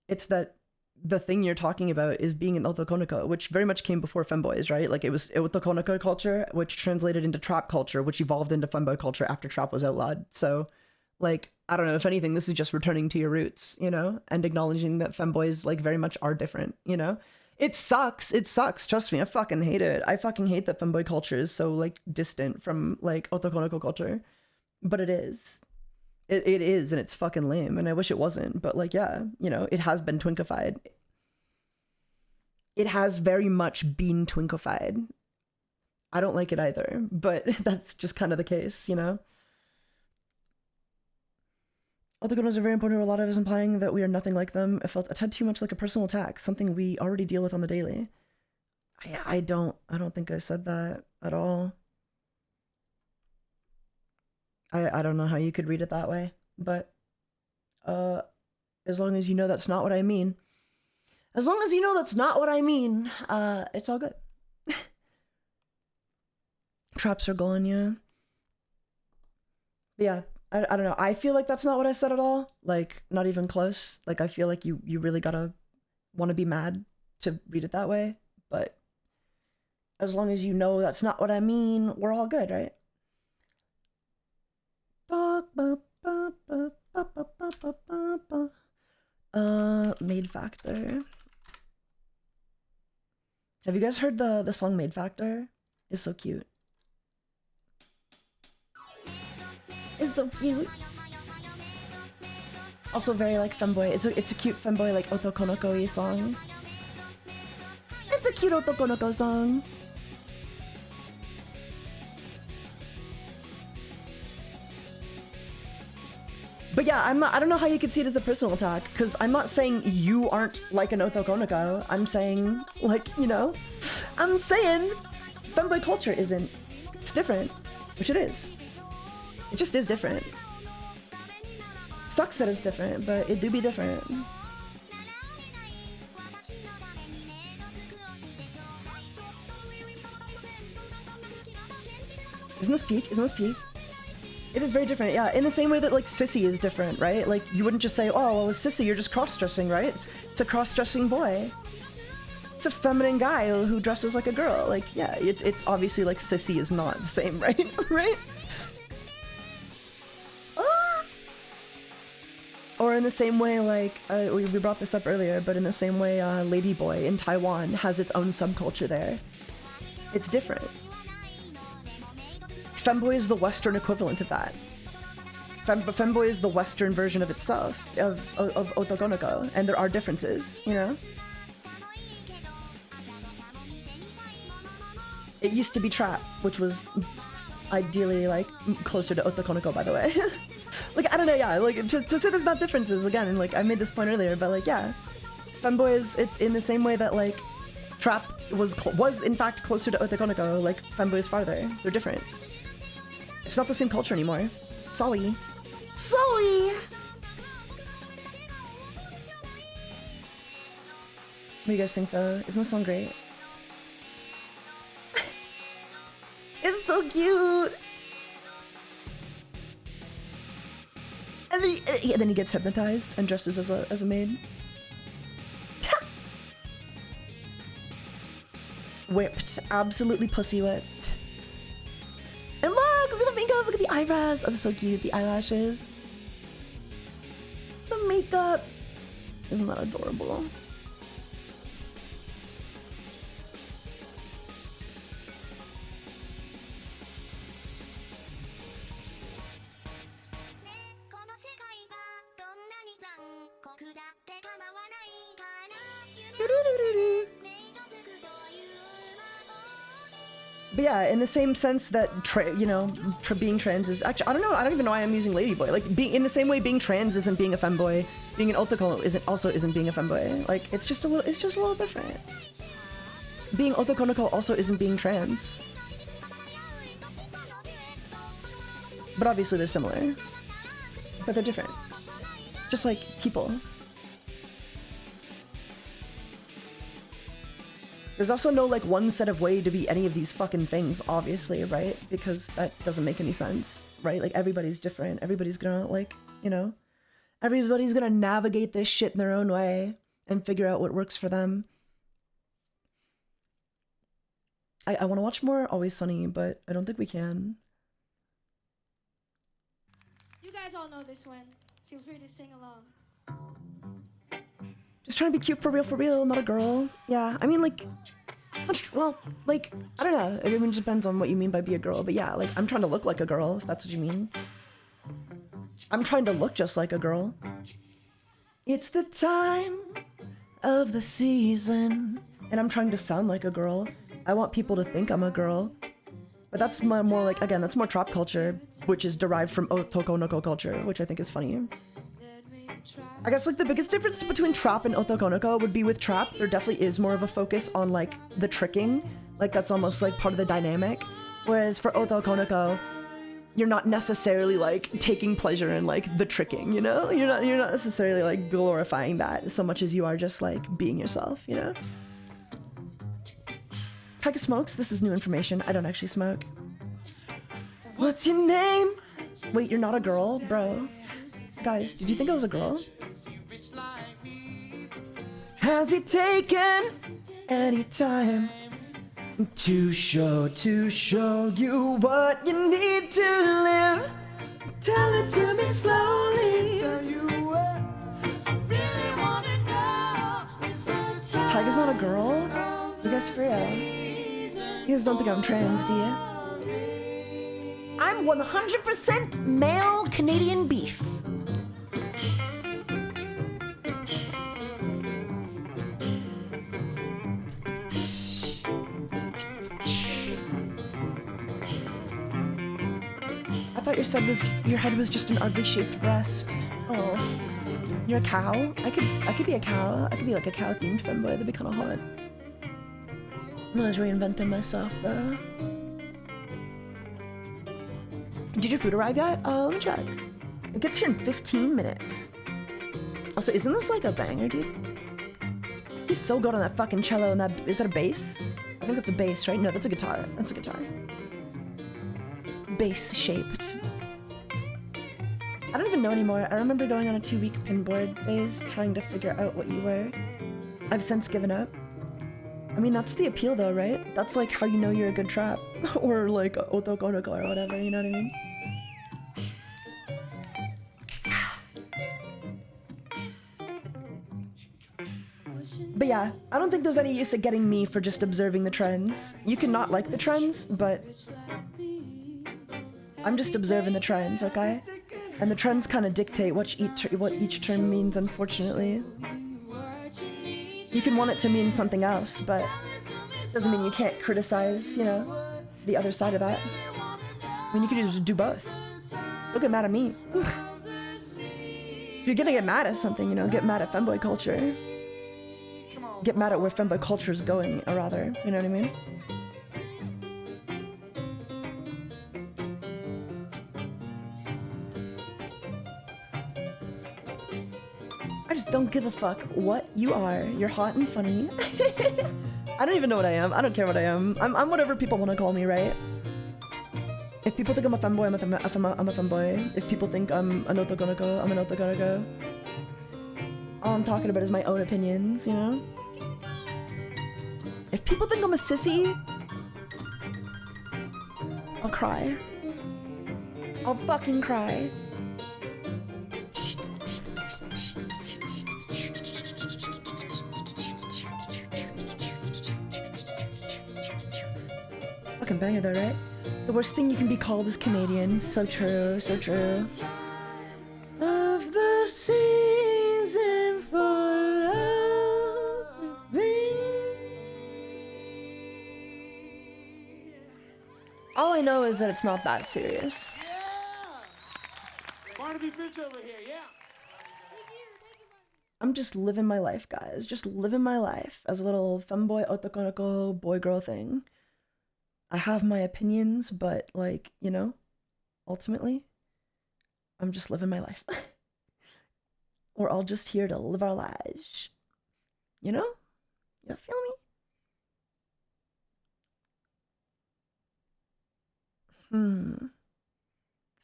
It's that the thing you're talking about is being an Otokonoko, which very much came before femboys, right? Like, it was Otokonoko culture, which translated into trap culture, which evolved into femboy culture after trap was outlawed. So, like, I don't know, if anything, this is just returning to your roots, you know? And acknowledging that femboys, like, very much are different, you know? It sucks. Trust me, I fucking hate it. I fucking hate that femboy culture is so, like, distant from, like, Otokonoko culture. But it is. It is, and it's fucking lame, and I wish it wasn't. But, like, yeah, you know, it has been twinkified. It has very much been twinkified. I don't like it either, but that's just kind of the case, you know? Otokonos are very important to a lot of us, implying that we are nothing like them. It felt a tad too much like a personal attack, something we already deal with on the daily. I don't think I said that at all. I don't know how you could read it that way, but as long as you know that's not what I mean. As long as you know that's not what I mean, it's all good. Traps are gone, yeah. But yeah, I don't know. I feel like that's not what I said at all. Like, not even close. Like, I feel like you really gotta want to be mad to read it that way. But as long as you know that's not what I mean, we're all good, right? Maid Factor. Have you guys heard the song Maid Factor? It's so cute. It's so cute. Also very like femboy. It's a cute femboy like Otokonoko-y song. It's a cute Otokonoko song. But yeah, I don't know how you could see it as a personal attack, because I'm not saying you aren't like an Otokonoko. I'm saying, like, you know, I'm saying femboy culture isn't. It's different, which it is. It just is different. Sucks that it's different, but it do be different. Isn't this peak? Isn't this peak? It is very different, yeah. In the same way that, like, sissy is different, right? Like, you wouldn't just say, oh, well, with sissy, you're just cross-dressing, right? It's a cross-dressing boy. It's a feminine guy who dresses like a girl. Like, yeah, it's obviously, like, sissy is not the same, right? Right? Or in the same way, like, we brought this up earlier, but in the same way, Ladyboy in Taiwan has its own subculture there. It's different. Femboy is the Western equivalent of that. Femboy is the Western version of itself, of Otokonoko, and there are differences, you know? It used to be trap, which was ideally, like, closer to Otokonoko, by the way. Like, I don't know, yeah, like, to say there's not differences, again, like, I made this point earlier, but, like, yeah. Femboy is, it's in the same way that, like, trap was in fact closer to Otokonoko, like, femboy is farther. They're different. It's not the same culture anymore. Sorry. Sorry! What do you guys think, though? Isn't this song great? It's so cute! And then he gets hypnotized and dresses as a maid. Whipped. Absolutely pussy whipped. And look at the makeup, look at the eyebrows. Oh, that's so cute, the eyelashes. The makeup. Isn't that adorable? But yeah, in the same sense that, you know, being trans is actually, I don't even know why I'm using Ladyboy. Like, being in the same way being trans isn't being a femboy, being an Otoko isn't being a femboy. Like, it's just a little different. Being Otokonoko also isn't being trans. But obviously they're similar. But they're different. Just like people. There's also no, like, one set of way to be any of these fucking things, obviously, right? Because that doesn't make any sense, right? Like, everybody's different. Everybody's gonna, like, you know, everybody's gonna navigate this shit in their own way and figure out what works for them. I want to watch more Always Sunny, but I don't think we can. You guys all know this one. Feel free to sing along. Just trying to be cute for real, not a girl. Yeah, I mean, like, well, like, I don't know. I mean, it depends on what you mean by be a girl, but yeah, like, I'm trying to look like a girl, if that's what you mean. I'm trying to look just like a girl. It's the time of the season, and I'm trying to sound like a girl. I want people to think I'm a girl. But that's more like, again, that's more trap culture, which is derived from Otokonoko culture, which I think is funny. I guess like the biggest difference between trap and Otokonoko would be with trap, there definitely is more of a focus on like the tricking. Like that's almost like part of the dynamic. Whereas for Otokonoko, you're not necessarily like taking pleasure in like the tricking, you know? You're not necessarily like glorifying that so much as you are just like being yourself, you know? Taiga smokes? This is new information. I don't actually smoke. What's your name? Wait, you're not a girl? Bro. Guys, did you think I was a girl? Has he taken any time to show you what you need to live? Tell it to me slowly. Taiga's not a girl? You guys for real? You guys don't think I'm trans, do you? I'm 100% male Canadian beef. I thought your head was just an ugly shaped breast. Oh, you're a cow? I could be a cow. I could be like a cow themed femboy. That'd be kind of hot. I'm always reinventing myself though. Did your food arrive yet? Let me check. It gets here in 15 minutes. Also, isn't this like a banger, dude? He's so good on that fucking cello and that, is that a bass? I think that's a bass, right? No, that's a guitar. That's a guitar. Bass shaped. I don't even know anymore. I remember going on a 2-week pinboard phase, trying to figure out what you were. I've since given up. I mean, that's the appeal though, right? That's like how you know you're a good trap. Or like Otokonoko or whatever, you know what I mean? But yeah, I don't think there's any use at getting me for just observing the trends. You can not like the trends, but I'm just observing the trends, okay? And the trends kind of dictate what each term means, unfortunately. You can want it to mean something else, but doesn't mean you can't criticize, you know, the other side of that. I mean, you could just do both. Don't get mad at me. If you're gonna get mad at something, you know, get mad at femboy culture. Get mad at where femboy culture is going, or rather, you know what I mean? I just don't give a fuck what you are. You're hot and funny. I don't even know what I am. I don't care what I am. I'm whatever people want to call me, right? If people think I'm a femboy, I'm a femboy. If people think I'm an Otokonoko, I'm an Otokonoko. All I'm talking about is my own opinions, you know? If people think I'm a sissy, I'll cry. I'll fucking cry. Fucking banger though, right? The worst thing you can be called is Canadian. So true, so true. Of the season for loving. All I know is that it's not that serious. Barnaby Finch over here, yeah. I'm just living my life, guys. Just living my life as a little femboy, Otokonoko, boy-girl thing. I have my opinions, but like, you know, ultimately, I'm just living my life. We're all just here to live our lives. You know? You feel me?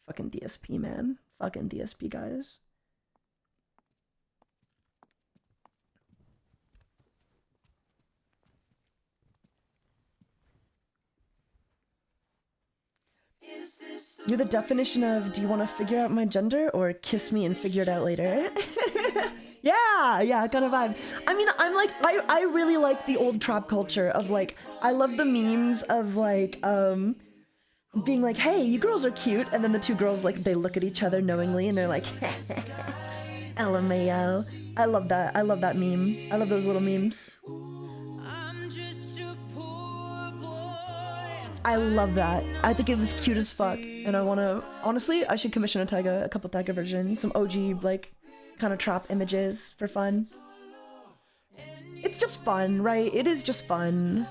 Fucking DSP, man. Fucking DSP, guys. You're the definition of, do you want to figure out my gender or kiss me and figure it out later? Yeah, kind of vibe. I mean, I'm like, I really like the old trap culture of like, I love the memes of like, being like, hey, you girls are cute. And then the two girls, like, they look at each other knowingly and they're like, LMAO. I love that. I love that meme. I love those little memes. I love that. I think it was cute as fuck. And I want to, honestly, I should commission a couple Taiga versions. Some OG, like, kind of trap images for fun. It's just fun, right? It is just fun.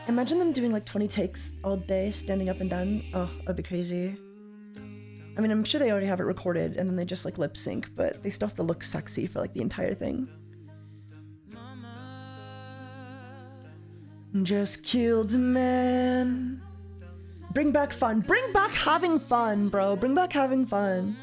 Imagine them doing like 20 takes all day, standing up and down. Oh, that'd be crazy. I mean, I'm sure they already have it recorded and then they just like lip sync, but they still have to look sexy for like the entire thing. Just killed a man. Bring back fun. Bring back having fun, bro. Bring back having fun.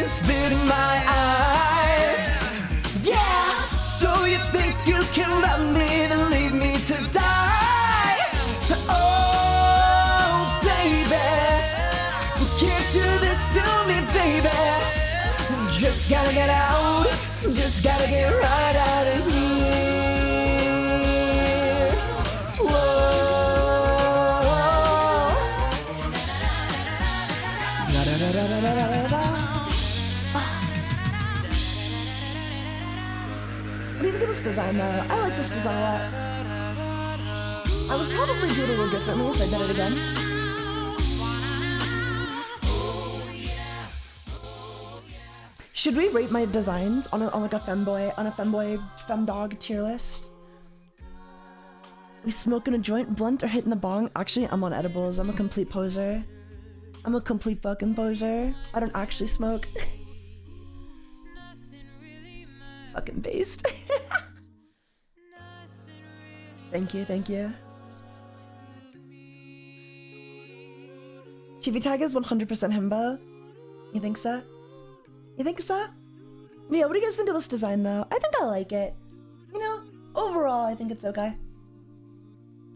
Spitting my eyes. Yeah, so you think you can love me, then leave me to die. Oh, baby, you can't do this to me, baby. Just gotta get out, just gotta get right out of here. Whoa. Da da da da da da da. What do you think of this design though? I like this design a lot. I would probably do it a little differently if I did it again. Should we rate my designs on like a femboy femdog tier list? We smoking a joint, blunt, or hitting the bong? Actually, I'm on edibles. I'm a complete poser. I'm a complete fucking poser. I don't actually smoke. Fucking based. Thank you, thank you. Chibi Tag is 100% himbo. You think so? You think so? Yeah, what do you guys think of this design though? I think I like it. You overall, I think it's okay.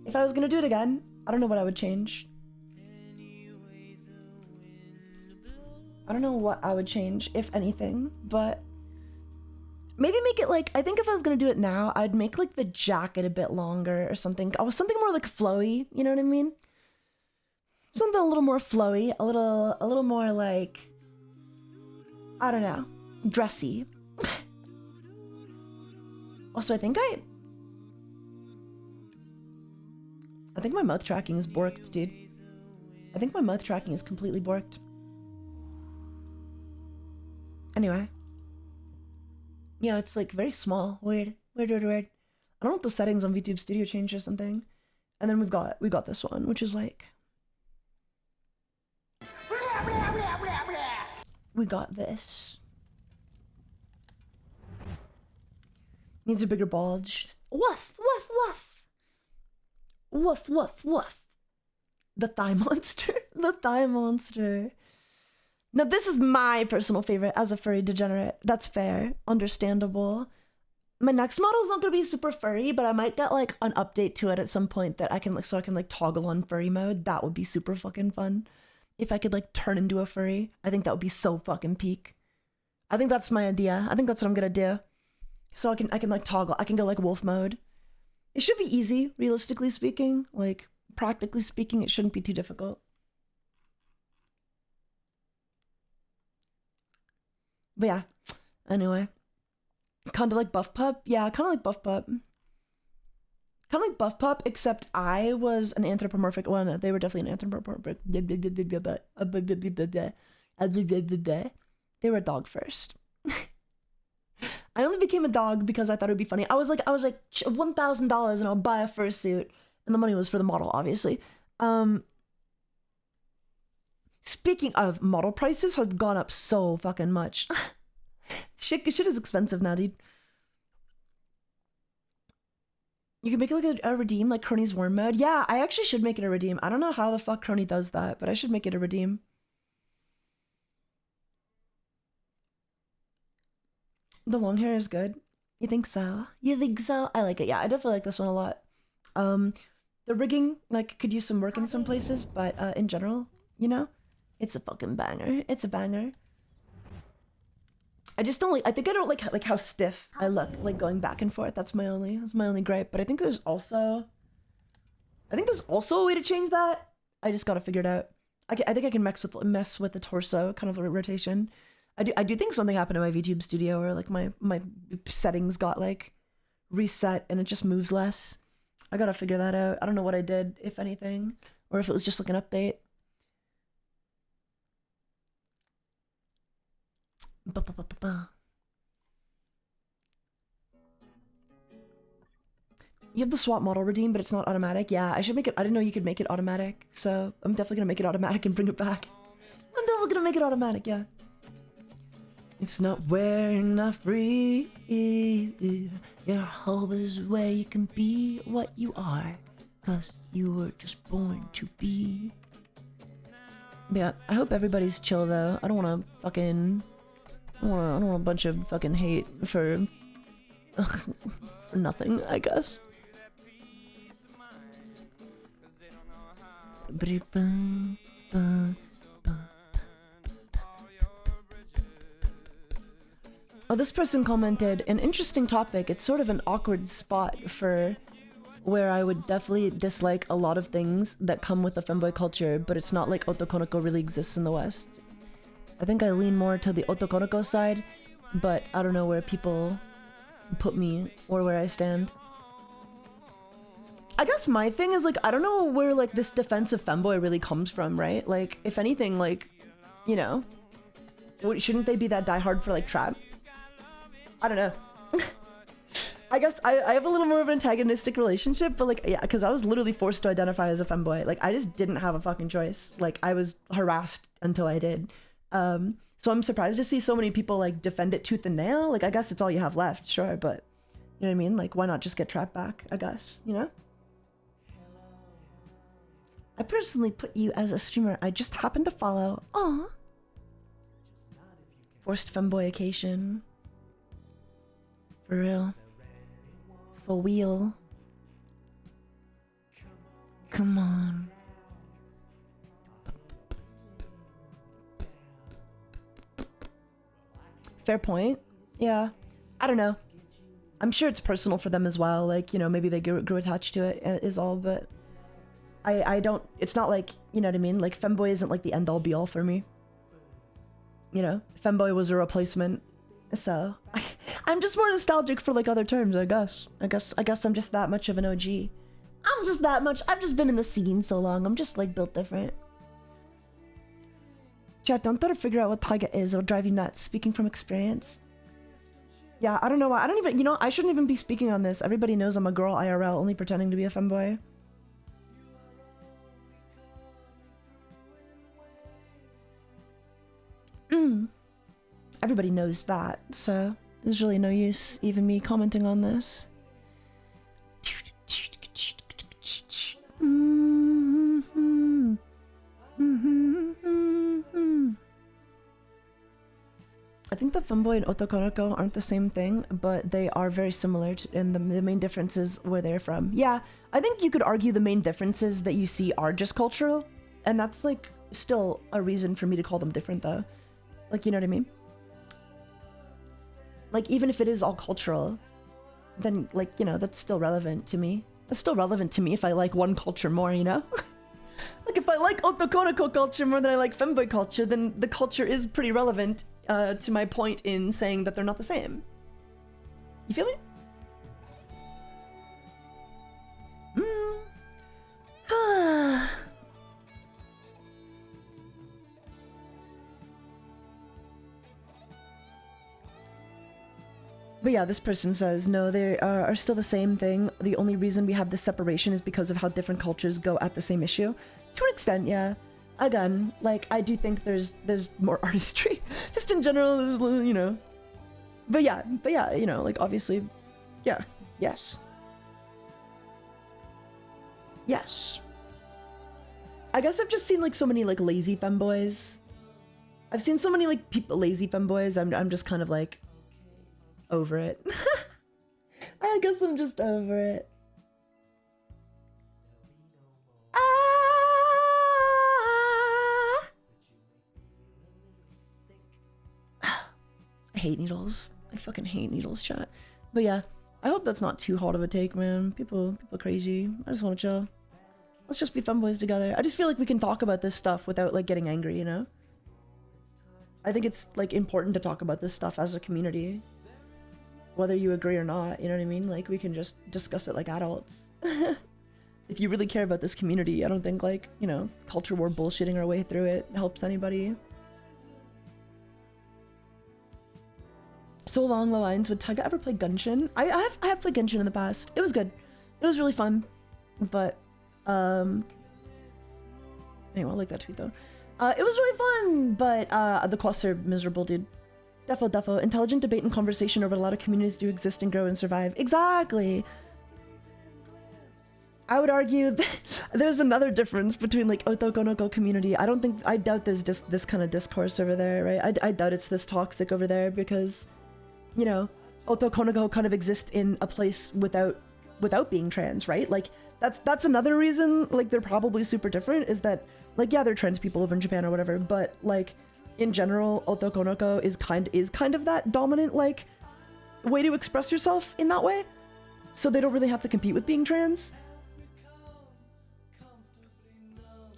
If I was gonna do it again, I don't know what I would change. I don't know what I would change, if anything, but maybe make it like, I think if I was gonna do it now, I'd make like the jacket a bit longer or something. I was something more like flowy, you know what I mean? Something a little more flowy, a little more like, I don't know, dressy. Also, I think my mouth tracking is borked, dude. I think my mouth tracking is completely borked. Anyway. Yeah, it's like very small. Weird. I don't know if the settings on VTube Studio changed or something. And then we got this one, which is like, we got this. Needs a bigger bulge. Woof, woof, woof. Woof, woof, woof. The thigh monster. The thigh monster. Now, this is my personal favorite as a furry degenerate. That's fair. Understandable. My next model is not going to be super furry, but I might get like an update to it at some point that I can like, so I can like toggle on furry mode. That would be super fucking fun. If I could like turn into a furry, I think that would be so fucking peak. I think that's my idea. I think that's what I'm going to do. So I can like toggle. I can go like wolf mode. It should be easy, realistically speaking. Like, practically speaking, it shouldn't be too difficult. But yeah, anyway. Kind of like Buff Pup? Yeah, kind of like Buff Pup. Kind of like Buff Pup, except I was an anthropomorphic one. They were definitely an anthropomorphic. They were a dog first. I only became a dog because I thought it would be funny. I was like $1,000 and I'll buy a fursuit. And the money was for the model, obviously. Speaking of, model prices have gone up so fucking much. Shit is expensive now, dude. You can make it like a redeem, like Crony's Worm mode. Yeah, I actually should make it a redeem. I don't know how the fuck Crony does that, but I should make it a redeem. The long hair is good. You think so? You think so? I like it. Yeah, I definitely like this one a lot. The rigging, like, could use some work in some places, but in general, you know, it's a fucking banger. It's a banger. I just don't like, I think I don't like how stiff I look, like going back and forth. That's my only gripe. But I think there's also a way to change that. I just gotta figure it out. I think I can mess with the torso, kind of a rotation. I do think something happened in my VTube studio where like my settings got like reset and it just moves less. I gotta figure that out. I don't know what I did, if anything, or if it was just like an update. You have the swap model redeem, but it's not automatic. Yeah, I should make it. I didn't know you could make it automatic, so I'm definitely gonna make it automatic and bring it back. I'm definitely gonna make it automatic, yeah. It's not where you're not free. Your home is where you can be what you are, 'cause you were just born to be. Yeah, I hope everybody's chill though. I don't want to fucking. I don't want a bunch of fucking hate for nothing, I guess. Oh, this person commented, an interesting topic. It's sort of an awkward spot for where I would definitely dislike a lot of things that come with the femboy culture, but it's not like Otokonoko really exists in the West. I think I lean more to the Otokonoko side, but I don't know where people put me or where I stand. I guess my thing is like, I don't know where like this defense of femboy really comes from, right? Like, if anything, like, you know, shouldn't they be that diehard for like trap? I don't know. I guess I have a little more of an antagonistic relationship, but like, yeah, because I was literally forced to identify as a femboy. Like, I just didn't have a fucking choice. Like, I was harassed until I did. So I'm surprised to see so many people like defend it tooth and nail. Like, I guess it's all you have left, sure, but you know what I mean? Like, why not just get trap back, I guess, you know? I personally put you as a streamer I just happened to follow. Aw. Forced femboyication. For real. For real. Come on. Fair point. Yeah. I don't know. I'm sure it's personal for them as well. Like, you know, maybe they grew attached to it is all, but I don't, it's not like, you know what I mean? Like, femboy isn't like the end all be all for me. You know, femboy was a replacement. So I'm just more nostalgic for like other terms, I guess. I guess I'm just that much of an OG. I'm just that much. I've just been in the scene so long. I'm just like built different. Chat, don't try to figure out what Taiga is. It'll drive you nuts. Speaking from experience. Yeah, I don't know why. I don't even, you know, I shouldn't even be speaking on this. Everybody knows I'm a girl IRL, only pretending to be a femboy. Everybody knows that, so there's really no use even me commenting on this. I think the femboy and Otokonoko aren't the same thing, but they are very similar in the main difference is where they're from. Yeah, I think you could argue the main differences that you see are just cultural, and that's like still a reason for me to call them different though. Like, you know what I mean? Like, even if it is all cultural, then, like, you know, that's still relevant to me. That's still relevant to me if I like one culture more, you know? Like, if I like Otokonoko culture more than I like femboy culture, then the culture is pretty relevant to my point in saying that they're not the same. You feel me? But yeah, this person says, no, they are still the same thing. The only reason we have this separation is because of how different cultures go at the same issue. To an extent, yeah. Again, like, I do think there's more artistry. Just in general, there's, you know. But yeah, you know, like, obviously, yeah, yes. Yes. I guess I've just seen, like, so many, like, lazy femboys. I've seen so many, like, lazy femboys, I'm just kind of, like, over it. I guess I'm just over it. I hate needles. I fucking hate needles, chat. But yeah, I hope that's not too hard of a take, man. People crazy. I just want to chill. Let's just be femboys together. I just feel like we can talk about this stuff without like getting angry, you know? I think it's like important to talk about this stuff as a community. Whether you agree or not, you know what I mean? Like, we can just discuss it like adults. If you really care about this community, I don't think, like, you know, culture war bullshitting our way through it helps anybody. So along the lines, would Taiga ever play Genshin? I have played Genshin in the past. It was good. It was really fun. But, anyway, I like that tweet, though. It was really fun, but, the quests are miserable, dude. Defo. Intelligent debate and conversation over a lot of communities do exist and grow and survive. Exactly. I would argue that there's another difference between like Otokonoko community. I doubt there's just this kind of discourse over there, right? I doubt it's this toxic over there because, you know, Otokonoko kind of exist in a place without being trans, right? Like that's another reason like they're probably super different is that like, yeah, they're trans people over in Japan or whatever, but like in general, Otokonoko is kind of that dominant like way to express yourself in that way. So they don't really have to compete with being trans.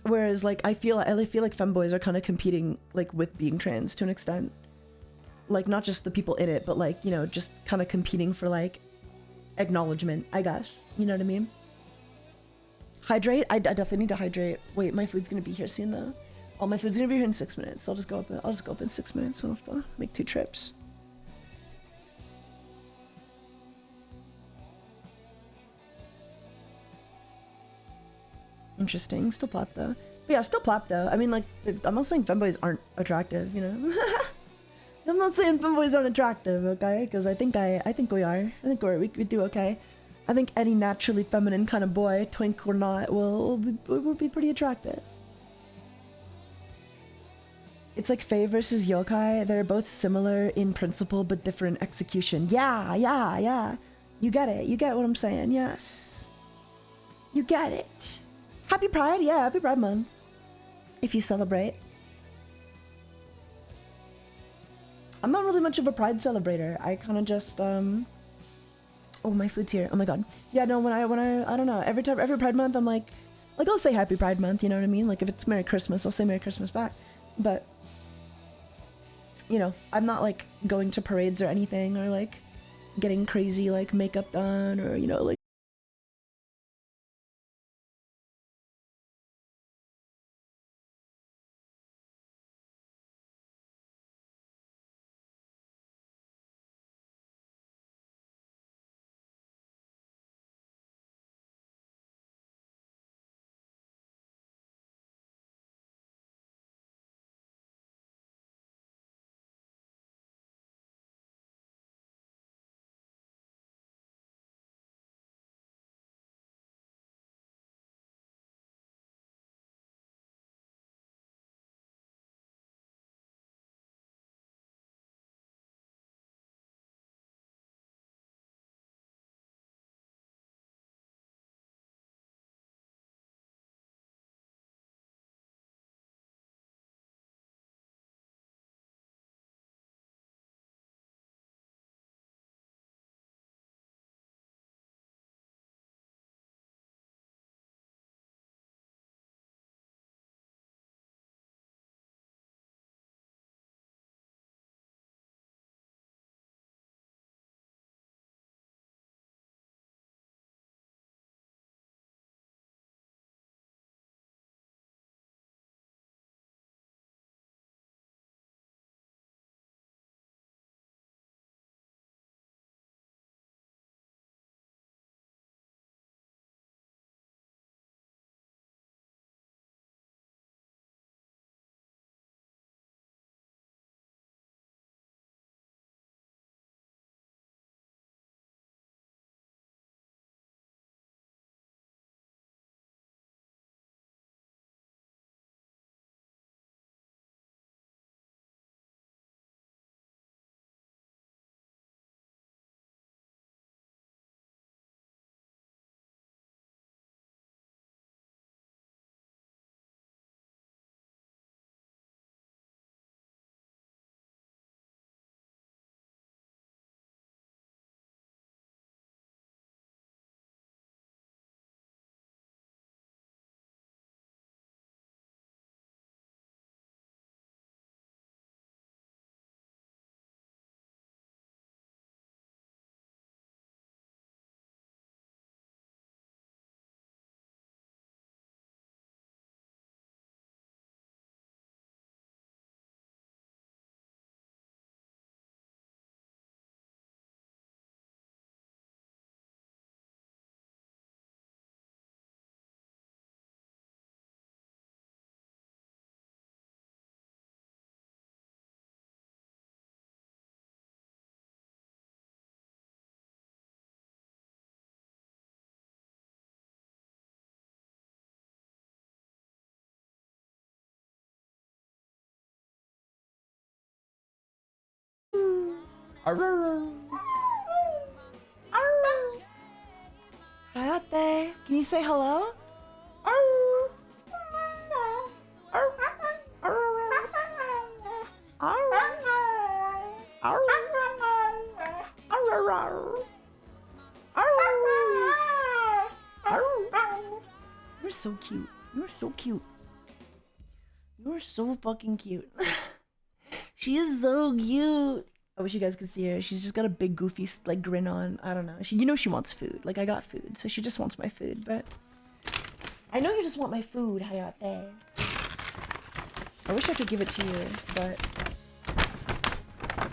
Whereas like I feel like femboys are kind of competing like with being trans to an extent. Like not just the people in it, but like, you know, just kind of competing for like acknowledgement, I guess. You know what I mean? Hydrate? I definitely need to hydrate. Wait, my food's gonna be here soon though. Oh, my food's gonna be here in 6 minutes. So I'll just go up in 6 minutes. I don't have to make 2 trips. Interesting. Still plap though. But yeah, still plap though. I mean, like, I'm not saying femboys aren't attractive, you know? I'm not saying femboys aren't attractive, okay? Because I think we are. I think we do okay. I think any naturally feminine kind of boy, twink or not, will be pretty attractive. It's like Fae versus Yokai. They're both similar in principle, but different execution. Yeah. You get it. You get what I'm saying. Yes. You get it. Happy Pride. Yeah, happy Pride Month. If you celebrate. I'm not really much of a Pride celebrator. I kind of just, oh, my food's here. Oh my god. Yeah, no, when I don't know. Every Pride Month, I'm like, I'll say Happy Pride Month, you know what I mean? Like, if it's Merry Christmas, I'll say Merry Christmas back. But, you know, I'm not, like, going to parades or anything, or, like, getting crazy, like, makeup done, or, you know, like, Hi out there. Can you say hello? You're so cute. You're so cute. You're so fucking cute. She is so cute. I wish you guys could see her. She's just got a big goofy like grin on. I don't know. You know she wants food. Like I got food, so she just wants my food. But I know you just want my food, Hayate. I wish I could give it to you, but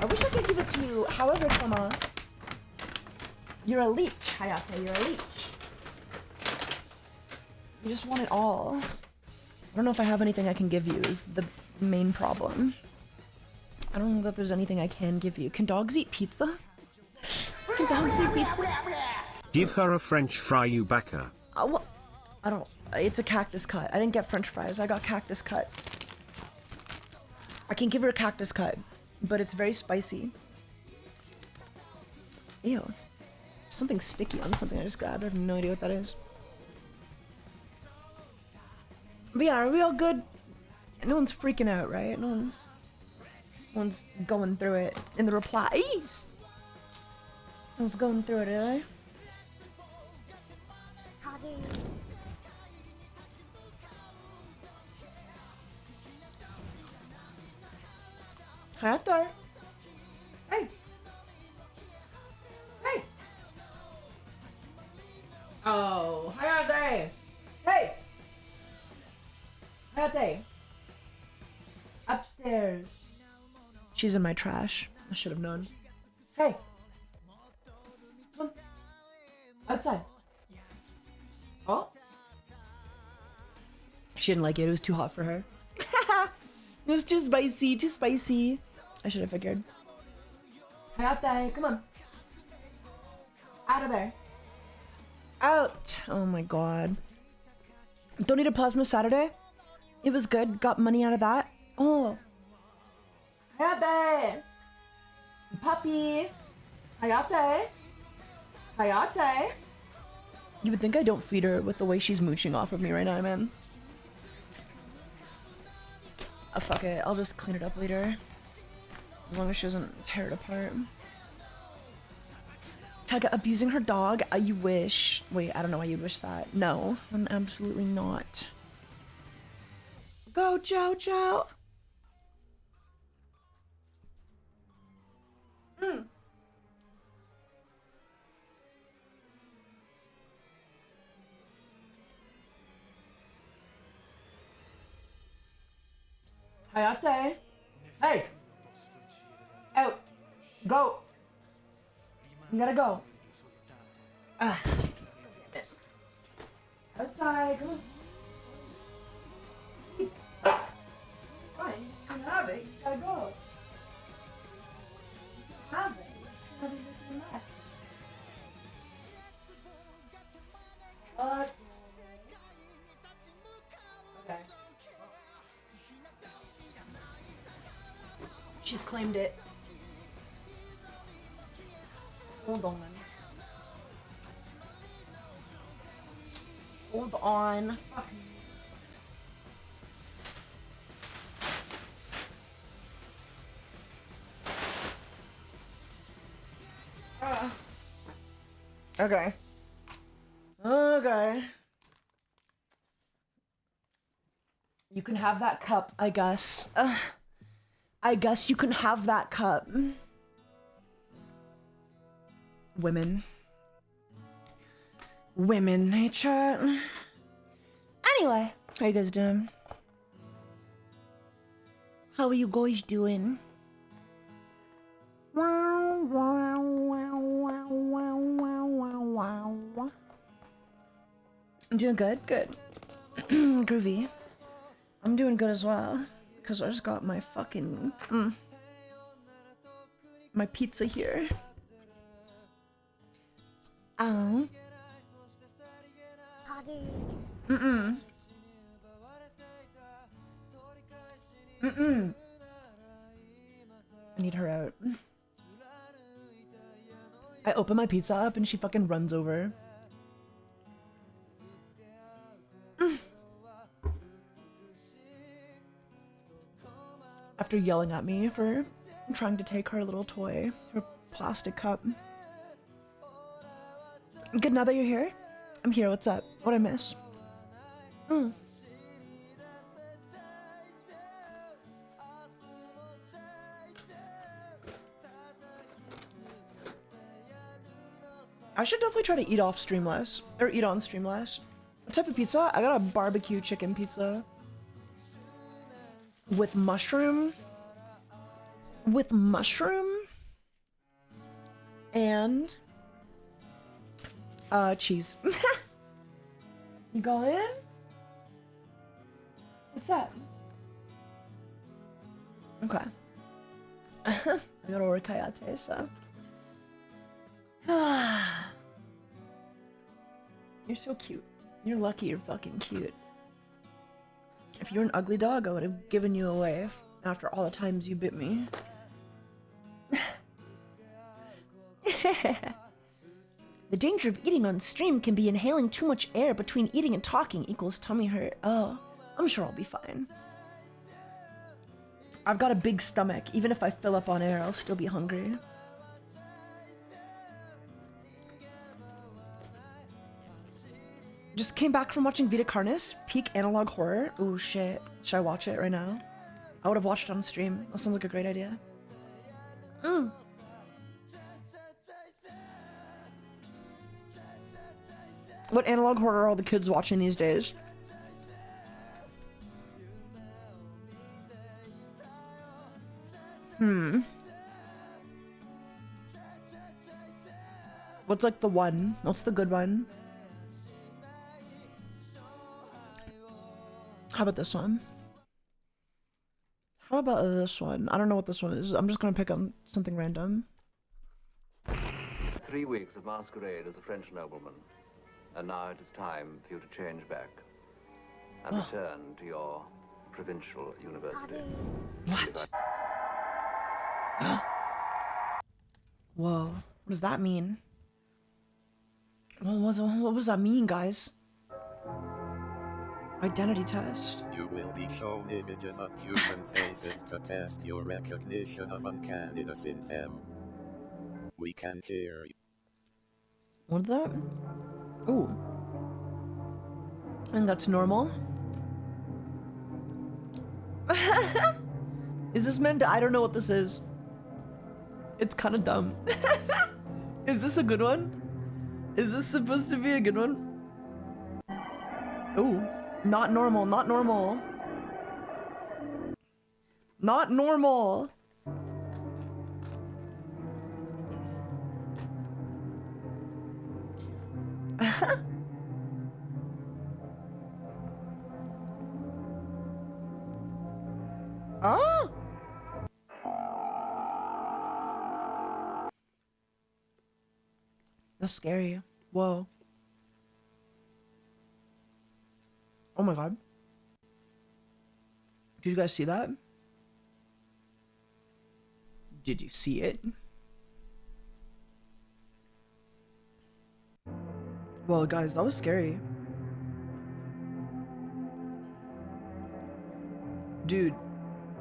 I wish I could give it to you. However, Toma, you're a leech, Hayate. You're a leech. You just want it all. I don't know if I have anything I can give you. Is the main problem. I don't know that there's anything I can give you. Can dogs eat pizza? Can dogs eat pizza? Give her a French fry, you backer. What? I don't. It's a cactus cut. I didn't get French fries. I got cactus cuts. I can give her a cactus cut, but it's very spicy. Ew. something sticky on something I just grabbed. I have no idea what that is. But yeah, are we all good? No one's freaking out, right? No one's going through it in the replies. No one's going through it, eh? Hi out there. Hey. Hey. Oh, hi out there. Hey. Hi out there. Upstairs. She's in my trash. I should have known. Hey. Come on. Outside. Oh. She didn't like it. It was too hot for her. It was too spicy. Too spicy. I should have figured. Hi out there. Come on. Out of there. Out. Oh my god. Donated plasma Saturday. It was good. Got money out of that. Oh. Hi out there. Puppy. Hi out there. Hi out there. You would think I don't feed her with the way she's mooching off of me right now, man. Oh, fuck it. I'll just clean it up later. As long as she doesn't tear it apart. Taiga abusing her dog? You wish. Wait, I don't know why you'd wish that. No, I'm absolutely not. Go, Jojo! Hayate. Hey! Out! Go! You gotta go. Outside, come on. Fine, you can have it, you just gotta go. You can have it, you can have it left. What? Okay. She's claimed it. Hold on. Hold on. Okay. Okay. You can have that cup, I guess. I guess you can have that cup. Women. Women, hey chat. Anyway, how you guys doing? How are you guys doing? Wow, wow, wow, wow, wow, wow, wow, wow. I'm doing good? Good. Groovy. I'm doing good as well. Because I just got my fucking... my pizza here. Oh. Mm-mm. Mm-mm. I need her out. I open my pizza up and she fucking runs over. After yelling at me for trying to take her little toy, her plastic cup. Good, now that you're here? I'm here, what's up? What'd I miss? I should definitely try to eat off stream less. Or eat on stream less. What type of pizza? I got a barbecue chicken pizza. With mushroom. With mushroom. And cheese. You go in? What's that? Okay. I gotta work Hayate, so. You're so cute. You're lucky you're fucking cute. If you were an ugly dog, I would have given you away after all the times you bit me. The danger of eating on stream can be inhaling too much air between eating and talking equals tummy hurt. Oh, I'm sure I'll be fine. I've got a big stomach. Even if I fill up on air, I'll still be hungry. Just came back from watching Vita Carnis, peak analog horror. Oh shit. Should I watch it right now? I would have watched it on stream. That sounds like a great idea. What analog horror are all the kids watching these days? What's like the one? What's the good one? How about this one? How about this one? I don't know what this one is. I'm just gonna pick on something random. 3 weeks of masquerade as a French nobleman. And now it is time for you to change back and return to your provincial university. What? Whoa. What does that mean? What does that mean, guys? Identity test. You will be shown images of human faces to test your recognition of uncanniness in them. We can hear you. What is that? Ooh. And that's normal. Is this meant to? I don't know what this is. It's kind of dumb. Is this a good one? Is this supposed to be a good one? Ooh. Not normal, not normal. Not normal. Oh! That's scary. Whoa. Oh my god. Did you guys see that? Did you see it? Well, guys, that was scary. Dude,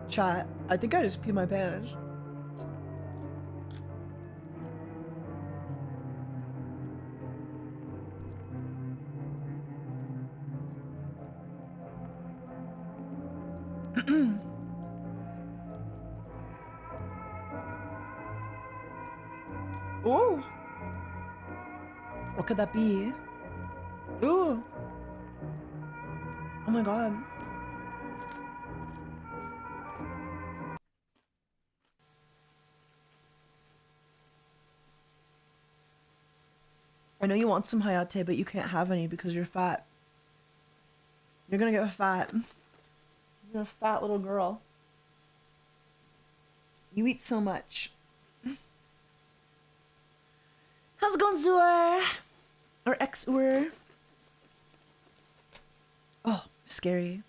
chat, I think I just peed my pants. Ooh. What could that be? Ooh. Oh my god. I know you want some Hayate, but you can't have any because you're fat. You're gonna get fat. You're a fat little girl. You eat so much. How's it going, Zur? Or X-Ur? Oh, scary.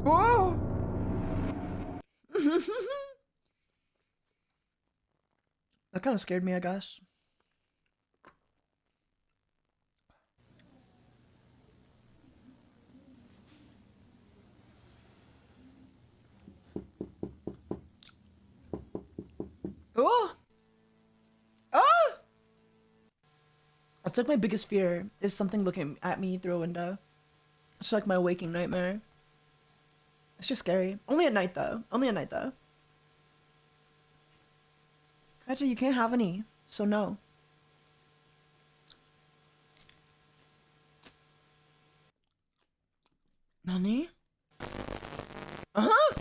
Whoa! That kind of scared me, I guess. Oh! Oh! That's like my biggest fear, is something looking at me through a window. It's like my waking nightmare. It's just scary. Only at night though. Only at night though. Actually, you can't have any, so no. Nani? Uh-huh!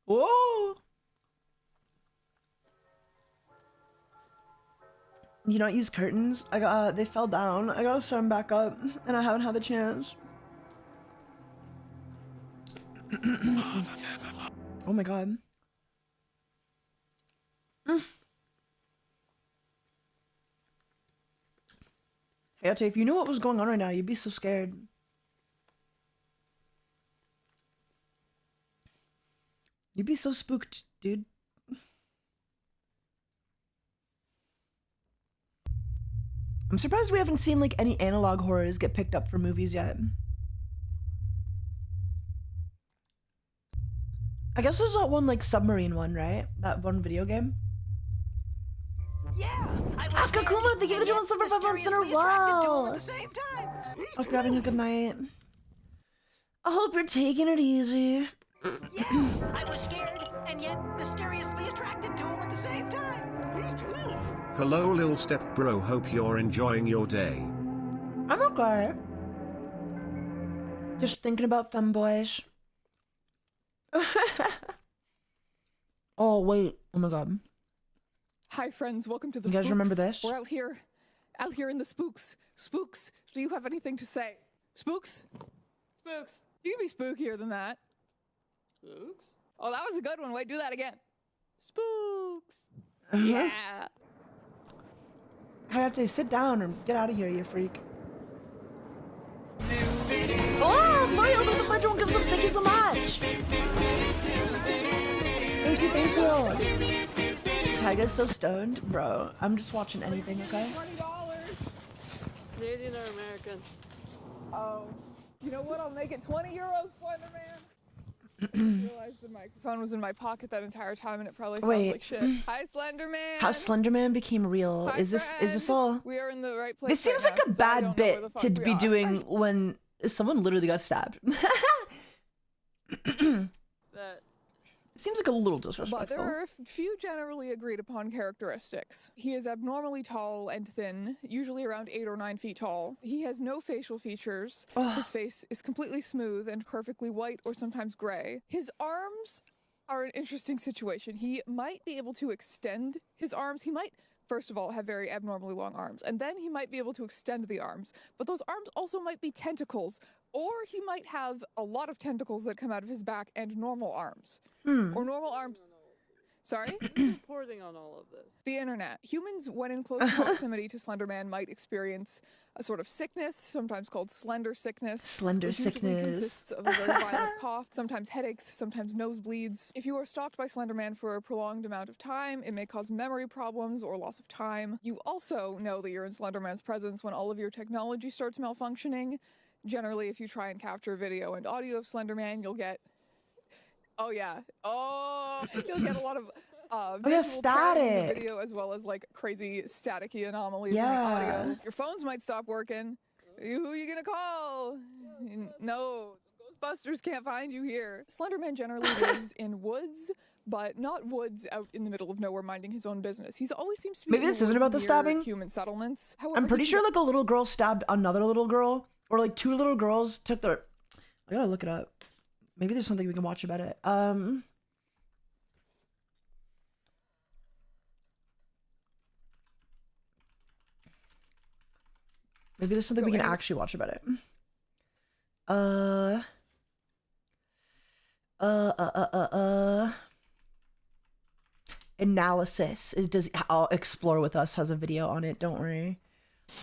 Whoa! Do you not use curtains? I got, they fell down. I gotta set them back up, and I haven't had the chance. Oh my god. Hey, I'll tell you, if you knew what was going on right now, you'd be so scared. You'd be so spooked, dude. I'm surprised we haven't seen like any analog horrors get picked up for movies yet. I guess there's that one like submarine one, right? That one video game. Yeah, Akakuma, thank you for the 2 months for 5 months in a row. Hope you're having a good night. I hope you're taking it easy. Yeah, I was scared and yet mysteriously attracted to him at the same time. Hello lil step bro, hope you're enjoying your day. I'm okay. Just thinking about femboys. Oh wait, oh my god. Hi friends, welcome to the You guys Spooks. remember this? We're out here in the Spooks. Spooks, do you have anything to say? Spooks? Spooks. You can be spookier than that. Spooks? Oh, that was a good one. Wait, do that again. Spooks. Yeah. I have to sit down and get out of here, you freak. Oh, Mario with the bedroom gives up. Thank you so much. Thank you. Taiga's so stoned, bro. I'm just watching anything, okay? Canadian or American? Oh, you know what? I'll make it 20 euros, Slenderman. I realized the microphone was in my pocket that entire time, and it probably sounds like shit. Hi, Slenderman. How Slenderman became real. Hi, is this all? We are in the right place. This seems right like now, a 'cause I bad don't know where the bit fuck to we be are. doing when someone literally got stabbed. It seems like a little disrespectful. But there are a few generally agreed upon characteristics. He is abnormally tall and thin, usually around 8 or 9 feet tall. He has no facial features. His face is completely smooth and perfectly white or sometimes gray. His arms are an interesting situation. He might be able to extend his arms. He might, first of all, have very abnormally long arms, and then he might be able to extend the arms. But those arms also might be tentacles, or he might have a lot of tentacles that come out of his back and normal arms. Or normal arms. Sorry? Reporting on all of this. The internet. Humans, when in close proximity to Slenderman, might experience a sort of sickness, sometimes called slender sickness. Slender which usually sickness. consists of a very violent cough, sometimes headaches, sometimes nosebleeds. If you are stalked by Slenderman for a prolonged amount of time, it may cause memory problems or loss of time. You also know that you're in Slenderman's presence when all of your technology starts malfunctioning. Generally, if you try and capture video and audio of Slenderman, you'll get... Oh yeah. Oh, you'll get a lot of visual pattern in the static. video as well as like crazy staticky anomalies in the Yeah. audio. Your phones might stop working. Who are you gonna call? No, Ghostbusters can't find you here. Slenderman generally lives in woods, but not woods out in the middle of nowhere minding his own business. He's always seems to be Maybe in this isn't woods about the near stabbing? human settlements. However, I'm pretty he sure can- like a little girl stabbed another little girl, or like 2 little girls took their. I gotta look it up. Maybe there's something we can watch about it. Maybe there's something we can actually watch about it. Analysis I'll Explore With Us has a video on it. Don't worry.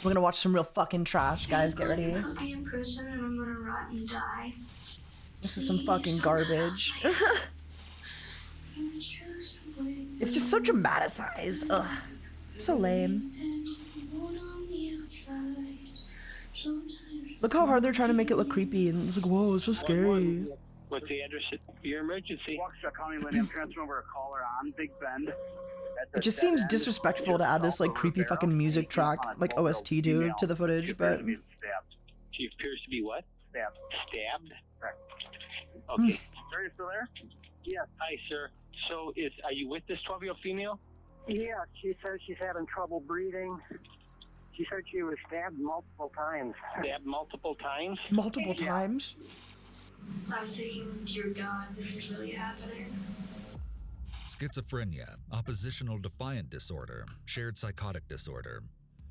We're gonna watch some real fucking trash, guys. Get ready. Put me in prison and I'm gonna rot and die. This is some fucking garbage. It's just so dramatized. Ugh. So lame. Look how hard they're trying to make it look creepy, and it's like, whoa, it's so scary. What's the address of your emergency? Waukesha County, Lenny. I'm transferring over a caller on Big Bend. It just seems disrespectful to add this like creepy fucking music track, like OST do, to the footage, but She appears to be what? Stabbed. Stabbed? Correct. Okay. Sir, you still there? Yes. Hi, sir. So, are you with this 12-year-old female? Yeah, she said she's having trouble breathing. She said she was stabbed multiple times. Stabbed multiple times? multiple times. I'm thinking, dear God, this is really happening. Schizophrenia, oppositional defiant disorder, shared psychotic disorder.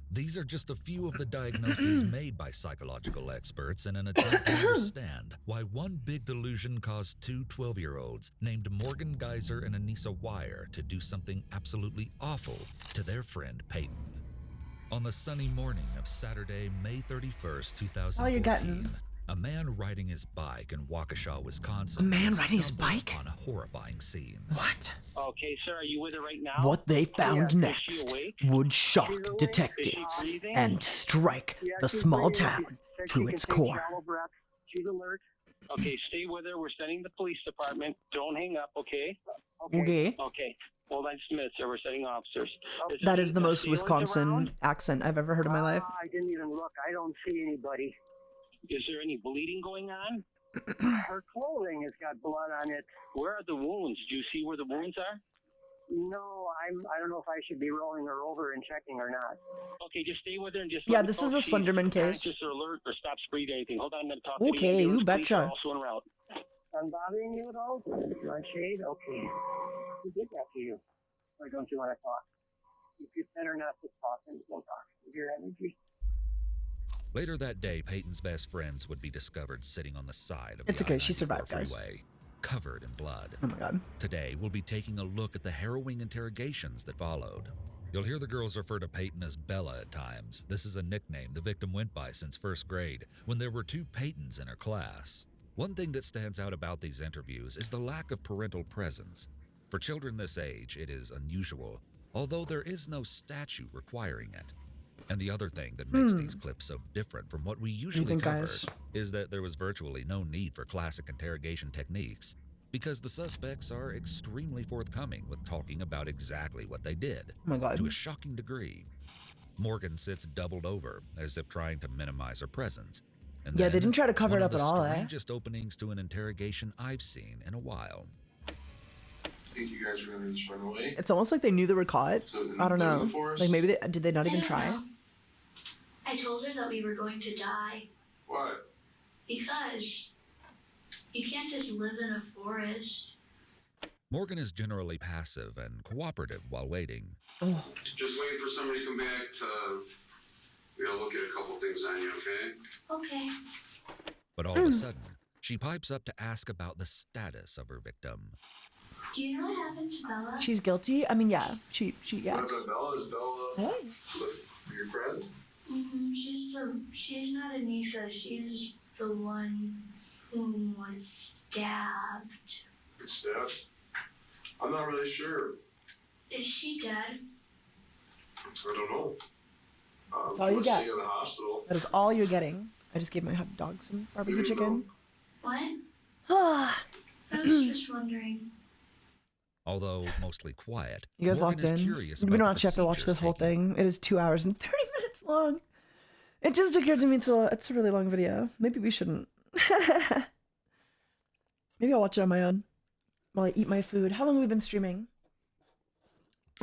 These are just a few of the diagnoses made by psychological experts in an attempt to understand why one big delusion caused 2 12-year-olds named Morgan Geyser and Anissa Wire to do something absolutely awful to their friend Peyton. On the sunny morning of Saturday, May 31st, 2014, A man riding his bike in Waukesha, Wisconsin. A man riding his bike? On a horrifying scene. What? Okay, sir, are you with her right now? What they found Is she next awake? would shock detectives and strike the small town to its core. She's alert. Okay, stay with her. We're sending the police department. Don't hang up, okay? Okay. Okay. Hold on just a minute, sir. We're sending officers. That is the most Wisconsin accent I've ever heard in my life. I didn't even look. I don't see anybody. Is there any bleeding going on? Her clothing has got blood on it. Where are the wounds? Do you see where the wounds are? No, I don't know if I should be rolling her over and checking or not. Okay, just stay with her and just. Yeah, this is the Slenderman case. Just alert or stop breathing anything. Hold on, I'm going to talk Okay, to the you betcha. Also en route. I'm bothering you at all? You want shade? Okay. Who did that to you? Or don't you want to talk? If you're better not to talk, then don't talk. With your energy. Later that day, Peyton's best friends would be discovered sitting on the side of It's the okay, she I-94 survived, guys. freeway, covered in blood. Oh my god. Today, we'll be taking a look at the harrowing interrogations that followed. You'll hear the girls refer to Peyton as Bella at times. This is a nickname the victim went by since first grade, when there were 2 Peytons in her class. One thing that stands out about these interviews is the lack of parental presence. For children this age, it is unusual, although there is no statute requiring it. And the other thing that makes these clips so different from what we usually cover is that there was virtually no need for classic interrogation techniques, because the suspects are extremely forthcoming with talking about exactly what they did, Oh my god. to a shocking degree. Morgan sits doubled over, as if trying to minimize her presence. And Yeah, they then, didn't try to cover one it of up at all, the eh? strangest openings to an interrogation I've seen in a while. Think you guys are gonna just run away? It's almost like they knew they were caught. I don't know. Like maybe did they not even try? I told her that we were going to die. Why? Because you can't just live in a forest. Morgan is generally passive and cooperative while waiting. Just waiting for somebody to come back to, look at a couple things on you, okay? Okay. But all of a sudden, she pipes up to ask about the status of her victim. Do you know what happened to Bella? She's guilty? I mean, yeah. She yeah. What about Bella? Is Bella your friend? She's not Anissa. She's the one who was stabbed. Stabbed? I'm not really sure. Is she dead? I don't know. That's all you get. In the hospital. That is all you're getting. I just gave my hot dog some barbecue chicken. What? I was just wondering. Although mostly quiet, You guys Morgan locked is in? curious We about don't the actually have to watch procedures this whole thing. It is 2 hours and 30 minutes long. It just occurred to me it's a really long video. Maybe we shouldn't. Maybe I'll watch it on my own while I eat my food. How long have we been streaming?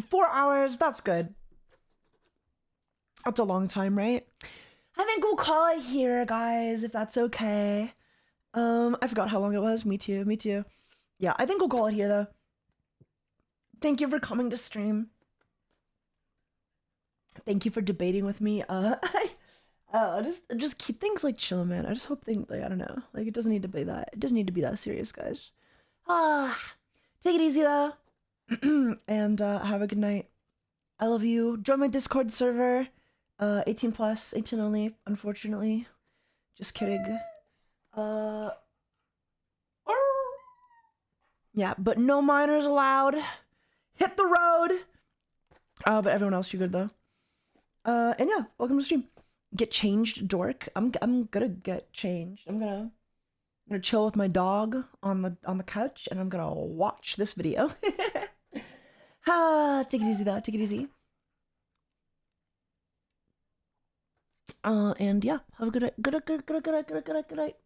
4 hours. That's good. That's a long time, right? I think we'll call it here, guys, if that's okay. I forgot how long it was. Me too. Me too. Yeah, I think we'll call it here, though. Thank you for coming to stream. Thank you for debating with me. Just keep things like chill, man. I just hope things like I don't know, like it doesn't need to be that. It doesn't need to be that serious, guys. Take it easy though, and have a good night. I love you. Join my Discord server. 18 plus, 18 only. Unfortunately, just kidding. Yeah, but no minors allowed. Hit the road. But everyone else, you're good though. And yeah, welcome to the stream. Get changed, dork. I'm gonna get changed. I'm gonna chill with my dog on the couch, and I'm gonna watch this video. Take it easy though. Take it easy. And yeah, have a good night. Good night.